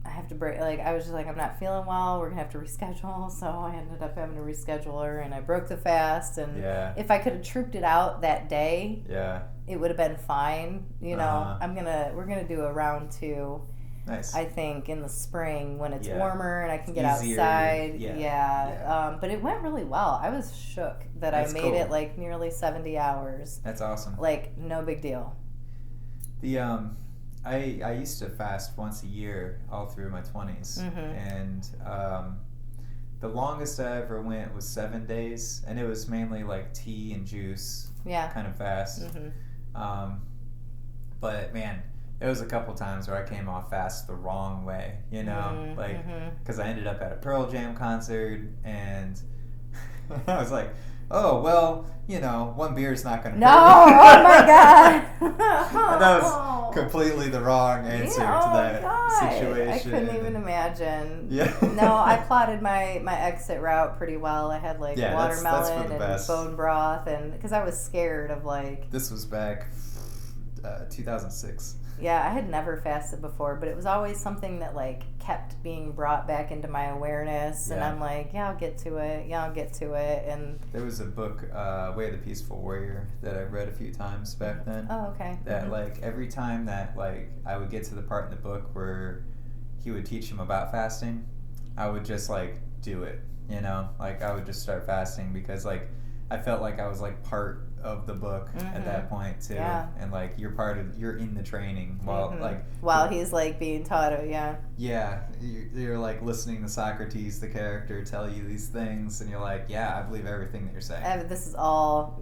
Speaker 2: I have to break. Like, I was just like, I'm not feeling well. We're gonna have to reschedule. So I ended up having to reschedule her, and I broke the fast. And if I could have trooped it out that day, it would have been fine. You know, we're gonna do a round 2.
Speaker 1: Nice.
Speaker 2: I think in the spring when it's warmer and I can get
Speaker 1: easier.
Speaker 2: outside. But it went really well. I was shook that I made it like nearly 70 hours.
Speaker 1: That's awesome.
Speaker 2: Like, no big deal.
Speaker 1: The I used to fast once a year all through my 20s, and the longest I ever went was 7 days, and it was mainly like tea and juice kind of fast. But man, it was a couple times where I came off fast the wrong way, you know, because I ended up at a Pearl Jam concert, and I was like, oh, well, you know, 1 beer is not going to hurt.
Speaker 2: Oh my God.
Speaker 1: And that was completely the wrong answer to that situation.
Speaker 2: I couldn't even imagine.
Speaker 1: Yeah.
Speaker 2: No, I plotted my exit route pretty well. I had like watermelon and bone broth, and because I was scared of like...
Speaker 1: This was back 2006.
Speaker 2: Yeah, I had never fasted before, but it was always something that like kept being brought back into my awareness, and I'm like, I'll get to it. And
Speaker 1: there was a book, Way of the Peaceful Warrior, that I've read a few times back then.
Speaker 2: Oh, okay.
Speaker 1: That like every time that like I would get to the part in the book where he would teach him about fasting, I would just like do it, you know, like I would just start fasting because like I felt like I was like part of the book at that point too, and like you're in the training while
Speaker 2: he's like being taught it.
Speaker 1: You're like listening to Socrates, the character, tell you these things, and you're like, I believe everything that you're saying.
Speaker 2: This is all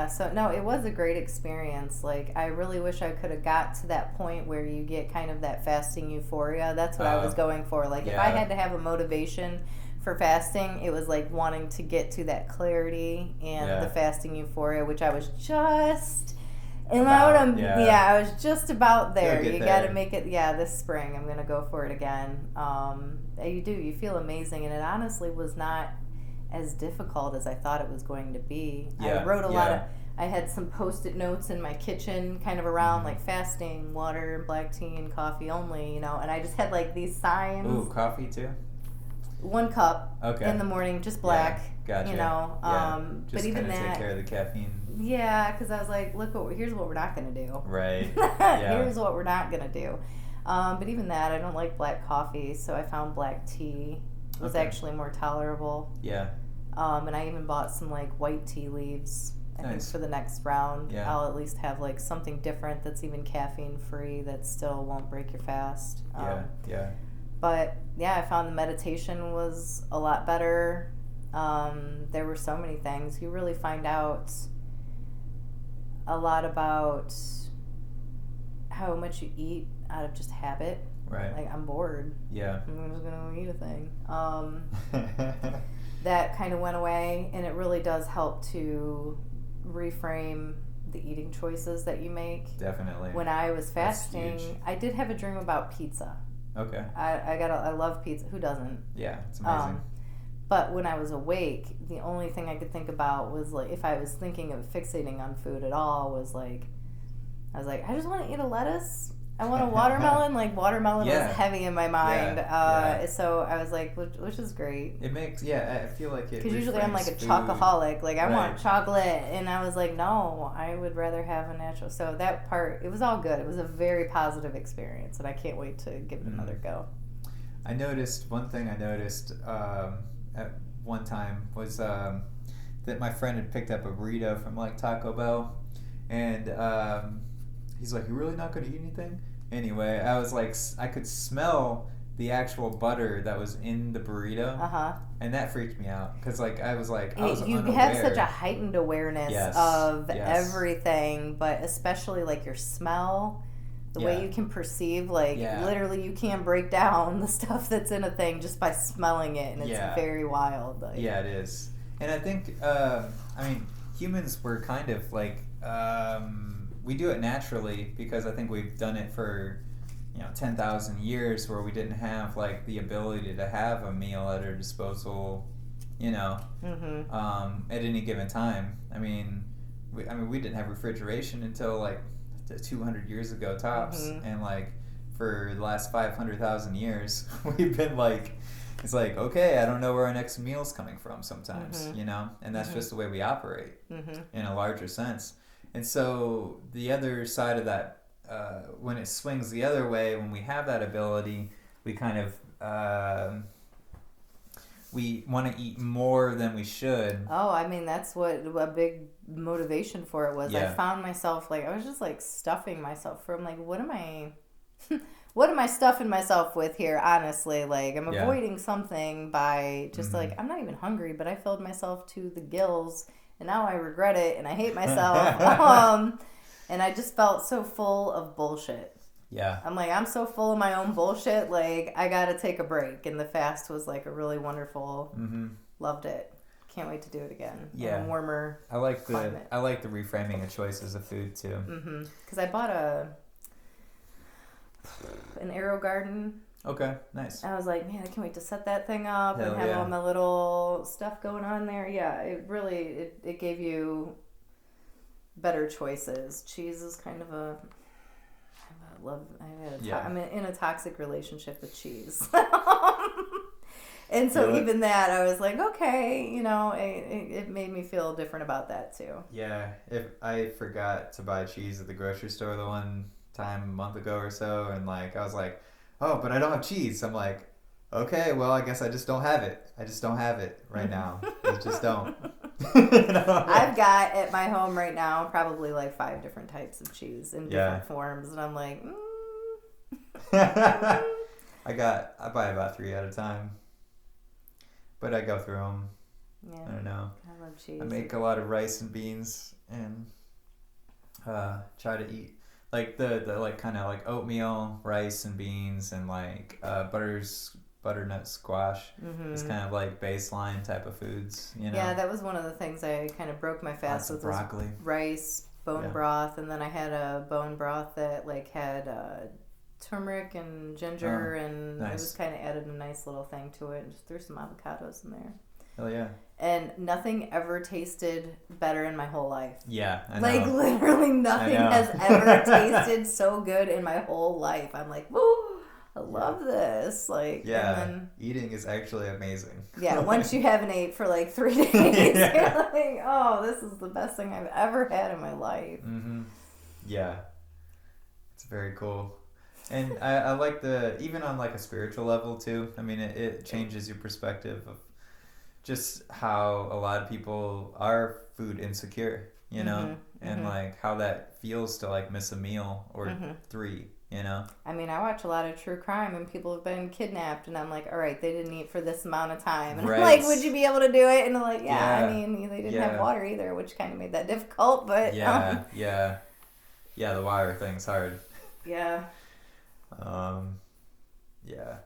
Speaker 2: so no, it was a great experience. Like, I really wish I could have got to that point where you get kind of that fasting euphoria. That's what I was going for. Like, if I had to have a motivation for fasting, it was like wanting to get to that clarity and the fasting euphoria, which I was just I was just about there. You got to make it this spring. I'm gonna go for it again. You feel amazing, and it honestly was not as difficult as I thought it was going to be. I wrote a lot of I had some post-it notes in my kitchen kind of around like fasting, water, black tea, and coffee only, you know, and I just had like these signs.
Speaker 1: Ooh, coffee too?
Speaker 2: 1 cup in the morning, just black.
Speaker 1: Gotcha.
Speaker 2: You know,
Speaker 1: just
Speaker 2: but even
Speaker 1: kinda
Speaker 2: that,
Speaker 1: take care of the caffeine.
Speaker 2: Yeah, because I was like, here's what we're not gonna do.
Speaker 1: Right. Yeah.
Speaker 2: Here's what we're not gonna do. But even that, I don't like black coffee, so I found black tea was actually more tolerable.
Speaker 1: Yeah.
Speaker 2: And I even bought some like white tea leaves. I think for the next round, I'll at least have like something different that's even caffeine free that still won't break your fast.
Speaker 1: Yeah.
Speaker 2: But yeah, I found the meditation was a lot better. There were so many things. You really find out a lot about how much you eat out of just habit.
Speaker 1: Right.
Speaker 2: Like, I'm bored.
Speaker 1: Yeah.
Speaker 2: I'm just going to eat a thing. That kind of went away, and it really does help to reframe the eating choices that you make.
Speaker 1: Definitely.
Speaker 2: When I was fasting, I did have a dream about pizza.
Speaker 1: Okay.
Speaker 2: I love pizza. Who doesn't?
Speaker 1: Yeah, it's amazing.
Speaker 2: But when I was awake, the only thing I could think about was, like, if I was thinking of fixating on food at all, was like, I was like, I just want to eat a lettuce. I want a watermelon. Like, watermelon was heavy in my mind. So I was like, which is great.
Speaker 1: It makes, I feel like it.
Speaker 2: Because usually I'm like a chocoholic. Like, I want chocolate. And I was like, no, I would rather have a natural. So that part, it was all good. It was a very positive experience. And I can't wait to give it another go.
Speaker 1: One thing I noticed at one time was that my friend had picked up a burrito from like Taco Bell. And he's like, "You're really not going to eat anything?" Anyway, I was like, I could smell the actual butter that was in the burrito, and that freaked me out because, like, I was unaware.
Speaker 2: Have such a heightened awareness of everything, but especially like your smell, the way you can perceive, like literally, you can break down the stuff that's in a thing just by smelling it, and it's very wild. Like.
Speaker 1: Yeah, it is, and I think, humans were kind of like. We do it naturally because I think we've done it for 10,000 years where we didn't have like the ability to have a meal at our disposal at any given time. We didn't have refrigeration until like 200 years ago tops, and like for the last 500,000 years we've been like, it's like, okay, I don't know where our next meal's coming from sometimes, and that's just the way we operate in a larger sense. And so the other side of that, when it swings the other way, when we have that ability, we kind of we want to eat more than we should.
Speaker 2: Oh, that's what a big motivation for it was. I found myself like, I was just like stuffing myself from like, what am I stuffing myself with here? Honestly, like I'm avoiding something by just like, I'm not even hungry, but I filled myself to the gills. And now I regret it, and I hate myself. And I just felt so full of bullshit. Yeah. I'm like, I'm so full of my own bullshit, like, I gotta take a break. And the fast was, like, a really wonderful, loved it. Can't wait to do it again. Yeah. In a warmer climate.
Speaker 1: I like the reframing of choices of food, too.
Speaker 2: Because I bought an Arrow Garden.
Speaker 1: Okay, nice.
Speaker 2: I was like, man, I can't wait to set that thing up and have all my little stuff going on there. Yeah, it really, it gave you better choices. Cheese is kind of I'm in a toxic relationship with cheese. And so even that, I was like, okay, it made me feel different about that too.
Speaker 1: Yeah, if I forgot to buy cheese at the grocery store the one time a month ago or so, and like, I was like, oh, but I don't have cheese. I'm like, okay, well, I guess I just don't have it. I just don't have it right now. I just don't.
Speaker 2: I've got at my home right now probably like 5 different types of cheese in different forms, and I'm like,
Speaker 1: I buy about 3 at a time, but I go through them. Yeah, I don't know.
Speaker 2: I love cheese.
Speaker 1: I make a lot of rice and beans and try to eat. Like the like kind of like oatmeal, rice and beans, and like butternut squash is kind of like baseline type of foods,
Speaker 2: Yeah, that was one of the things I kind of broke my fast with. Broccoli, rice, bone broth, and then I had a bone broth that like had turmeric and ginger, and it was kind of added a nice little thing to it, and just threw some avocados in there.
Speaker 1: Hell yeah.
Speaker 2: And nothing ever tasted better in my whole life.
Speaker 1: Yeah, I know.
Speaker 2: Like, literally nothing has ever tasted so good in my whole life. I'm like, woo! I love this. Like,
Speaker 1: yeah,
Speaker 2: and then,
Speaker 1: eating is actually amazing.
Speaker 2: yeah, once you haven't ate for like 3 days, you're like, oh, this is the best thing I've ever had in my life.
Speaker 1: Mm-hmm. Yeah, it's very cool. And I like even on like a spiritual level too. I mean, it changes your perspective of just how a lot of people are food insecure, you know, and like how that feels to like miss a meal or 3, you know.
Speaker 2: I mean, I watch a lot of true crime and people have been kidnapped and I'm like, all right, they didn't eat for this amount of time. And I'm like, would you be able to do it? And they're like, yeah. I mean, they didn't have water either, which kind of made that difficult, but...
Speaker 1: Yeah, the water thing's hard.
Speaker 2: Yeah.
Speaker 1: Yeah.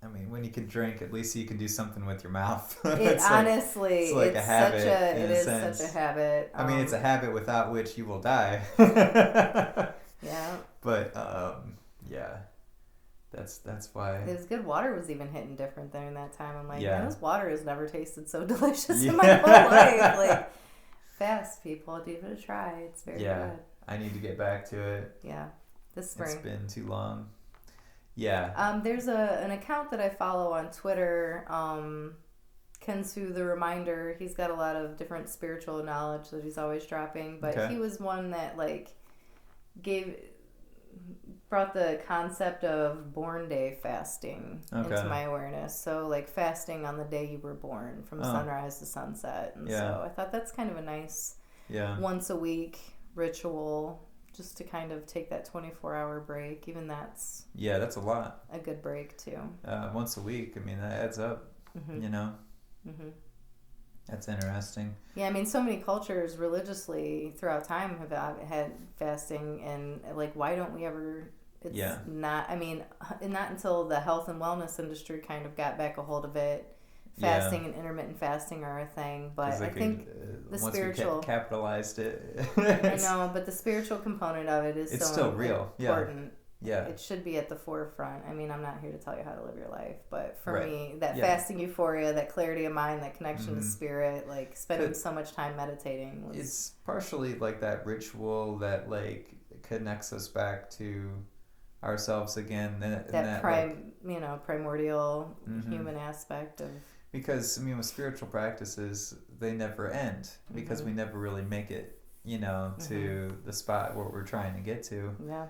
Speaker 1: I mean, when you can drink, at least you can do something with your mouth.
Speaker 2: Honestly,
Speaker 1: it's like a habit.
Speaker 2: It is such a habit.
Speaker 1: I mean, it's a habit without which you will die.
Speaker 2: Yeah.
Speaker 1: But yeah, that's why.
Speaker 2: This good water was even hitting different during that time. I'm like,
Speaker 1: yeah.
Speaker 2: Man, this water has never tasted so delicious in my whole life. Like, fast people, give it a try. It's very good.
Speaker 1: I need to get back to it.
Speaker 2: Yeah, this spring.
Speaker 1: It's been too long. Yeah.
Speaker 2: There's an account that I follow on Twitter, Kensu the Reminder. He's got a lot of different spiritual knowledge that he's always dropping, but he was one that like brought the concept of born day fasting into my awareness. So like fasting on the day you were born from sunrise to sunset. And so I thought that's kind of a nice once a week ritual. Just to kind of take that 24-hour break, even that's
Speaker 1: a lot.
Speaker 2: A good break too.
Speaker 1: Once a week, I mean that adds up. You know, that's interesting.
Speaker 2: Yeah, I mean, so many cultures religiously throughout time have had fasting, and like, why don't we ever? It's not. I mean, not until the health and wellness industry kind of got back a hold of it. Fasting and intermittent fasting are a thing, but I think the spiritual
Speaker 1: capitalized it.
Speaker 2: I know, but the spiritual component of it is
Speaker 1: it's
Speaker 2: so
Speaker 1: still real.
Speaker 2: Important.
Speaker 1: Yeah,
Speaker 2: it should be at the forefront. I mean, I'm not here to tell you how to live your life, but for me, that fasting euphoria, that clarity of mind, that connection to spirit, like spending so much time meditating.
Speaker 1: It's partially like that ritual that like connects us back to ourselves again. That
Speaker 2: primordial human aspect of.
Speaker 1: Because, I mean, with spiritual practices, they never end because we never really make it, you know, to the spot where we're trying to get to.
Speaker 2: Yeah.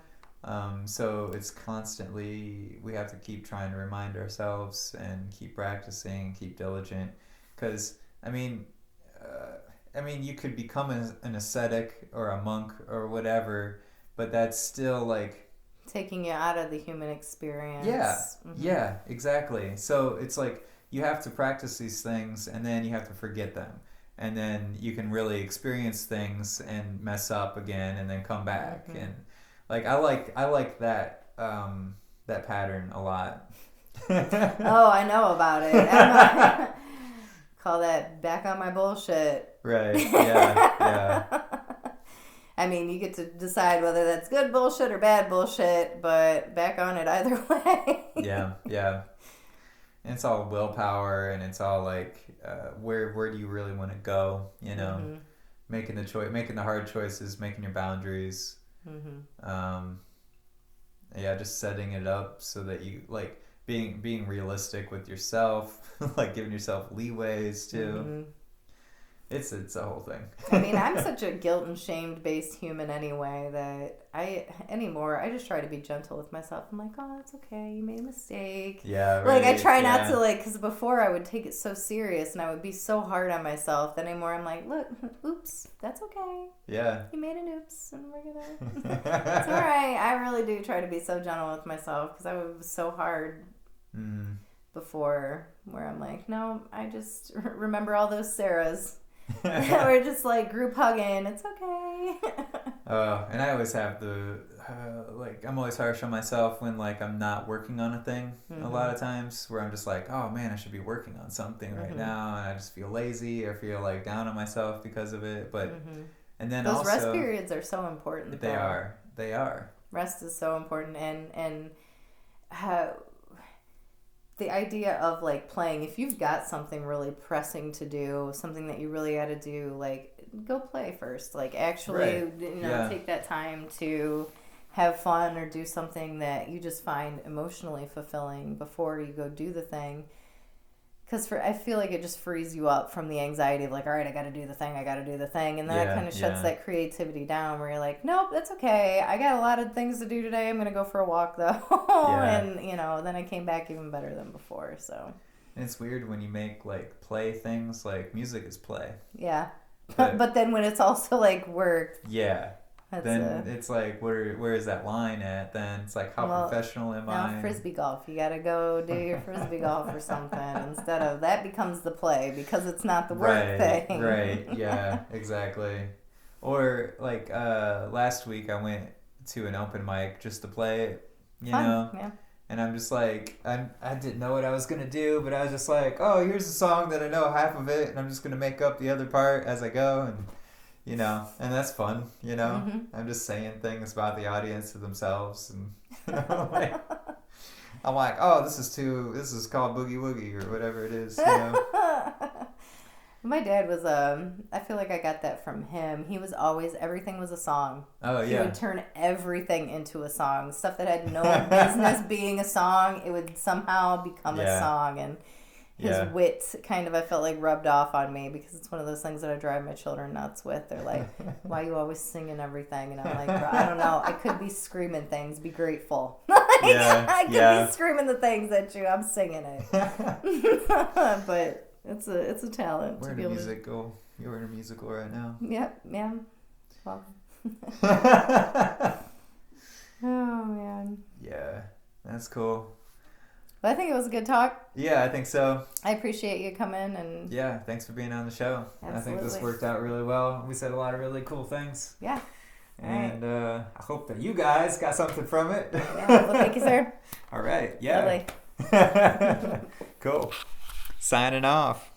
Speaker 1: So it's constantly, we have to keep trying to remind ourselves and keep practicing, keep diligent. Because, I mean, you could become an ascetic or a monk or whatever, but that's still like...
Speaker 2: taking you out of the human experience.
Speaker 1: Yeah, yeah, exactly. So it's like... you have to practice these things and then you have to forget them, and then you can really experience things and mess up again and then come back. And like I like that that pattern a lot.
Speaker 2: Oh, I know about it. Call that back on my bullshit.
Speaker 1: Right. Yeah.
Speaker 2: I mean, you get to decide whether that's good bullshit or bad bullshit, but back on it either way.
Speaker 1: Yeah. And it's all willpower, and it's all like, where do you really want to go? You know, making the hard choices, making your boundaries. Just setting it up so that you like being realistic with yourself, like giving yourself leeways too. It's a whole thing.
Speaker 2: I mean, I'm such a guilt and shame based human anyway that I just try to be gentle with myself. I'm like, oh, it's okay. You made a mistake.
Speaker 1: Yeah.
Speaker 2: Right. Like I try not to because before I would take it so serious and I would be so hard on myself. Then anymore I'm like, look, oops, that's okay.
Speaker 1: Yeah.
Speaker 2: You made an oops, and we're gonna. It's all right. I really do try to be so gentle with myself because I was so hard. Before, where I'm like, no, I just remember all those Sarahs. We're just like group hugging. It's okay.
Speaker 1: And I always have I'm always harsh on myself when like I'm not working on a thing. A lot of times where I'm just like, oh man, I should be working on something right now, and I just feel lazy or feel like down on myself because of it. But and then
Speaker 2: those
Speaker 1: also,
Speaker 2: rest periods are so important.
Speaker 1: They are.
Speaker 2: Rest is so important, and how. The idea of like playing, if you've got something really pressing to do, something that you really got to do, like go play first. Like actually, take that time to have fun or do something that you just find emotionally fulfilling before you go do the thing. Because I feel like it just frees you up from the anxiety of like, all right, I got to do the thing. And then it kind of shuts that creativity down where you're like, nope, that's okay. I got a lot of things to do today. I'm going to go for a walk though. And, then I came back even better than before. So.
Speaker 1: And it's weird when you make like play things, like music is play.
Speaker 2: Yeah. But then when it's also like work.
Speaker 1: Yeah. Then it's like, where is that line at? Then it's like, how professional am I?
Speaker 2: Now frisbee golf. You got to go do your frisbee golf or something. Instead of that becomes the play because it's not the work thing.
Speaker 1: Right. Yeah, exactly. Or like last week I went to an open mic just to play,
Speaker 2: Fun. Yeah.
Speaker 1: And I'm just like, I didn't know what I was going to do, but I was just like, oh, here's a song that I know half of it, and I'm just going to make up the other part as I go, and and that's fun,
Speaker 2: Mm-hmm.
Speaker 1: I'm just saying things about the audience to themselves, and like, I'm like, oh, this is called Boogie Woogie or whatever it is,
Speaker 2: My dad was, I feel like I got that from him. He was always, everything was a song.
Speaker 1: Oh, yeah.
Speaker 2: He would turn everything into a song. Stuff that had no business being a song, it would somehow become a song. And his wit kind of, I felt like, rubbed off on me because it's one of those things that I drive my children nuts with. They're like, why are you always singing everything? And I'm like, I don't know. I could be screaming things. Be grateful. I could be screaming the things at you. I'm singing it. But it's a talent.
Speaker 1: We're in a musical. You're in a musical right now.
Speaker 2: Yep. Yeah. Well. Oh, man.
Speaker 1: Yeah. That's cool.
Speaker 2: But I think it was a good talk.
Speaker 1: Yeah, I think so.
Speaker 2: I appreciate you coming and.
Speaker 1: Yeah, thanks for being on the show.
Speaker 2: Absolutely.
Speaker 1: I think this worked out really well. We said a lot of really cool things.
Speaker 2: Yeah.
Speaker 1: And I hope that you guys got something from it.
Speaker 2: Yeah, well, thank you, sir.
Speaker 1: All right. Yeah.
Speaker 2: Lovely.
Speaker 1: Cool. Signing off.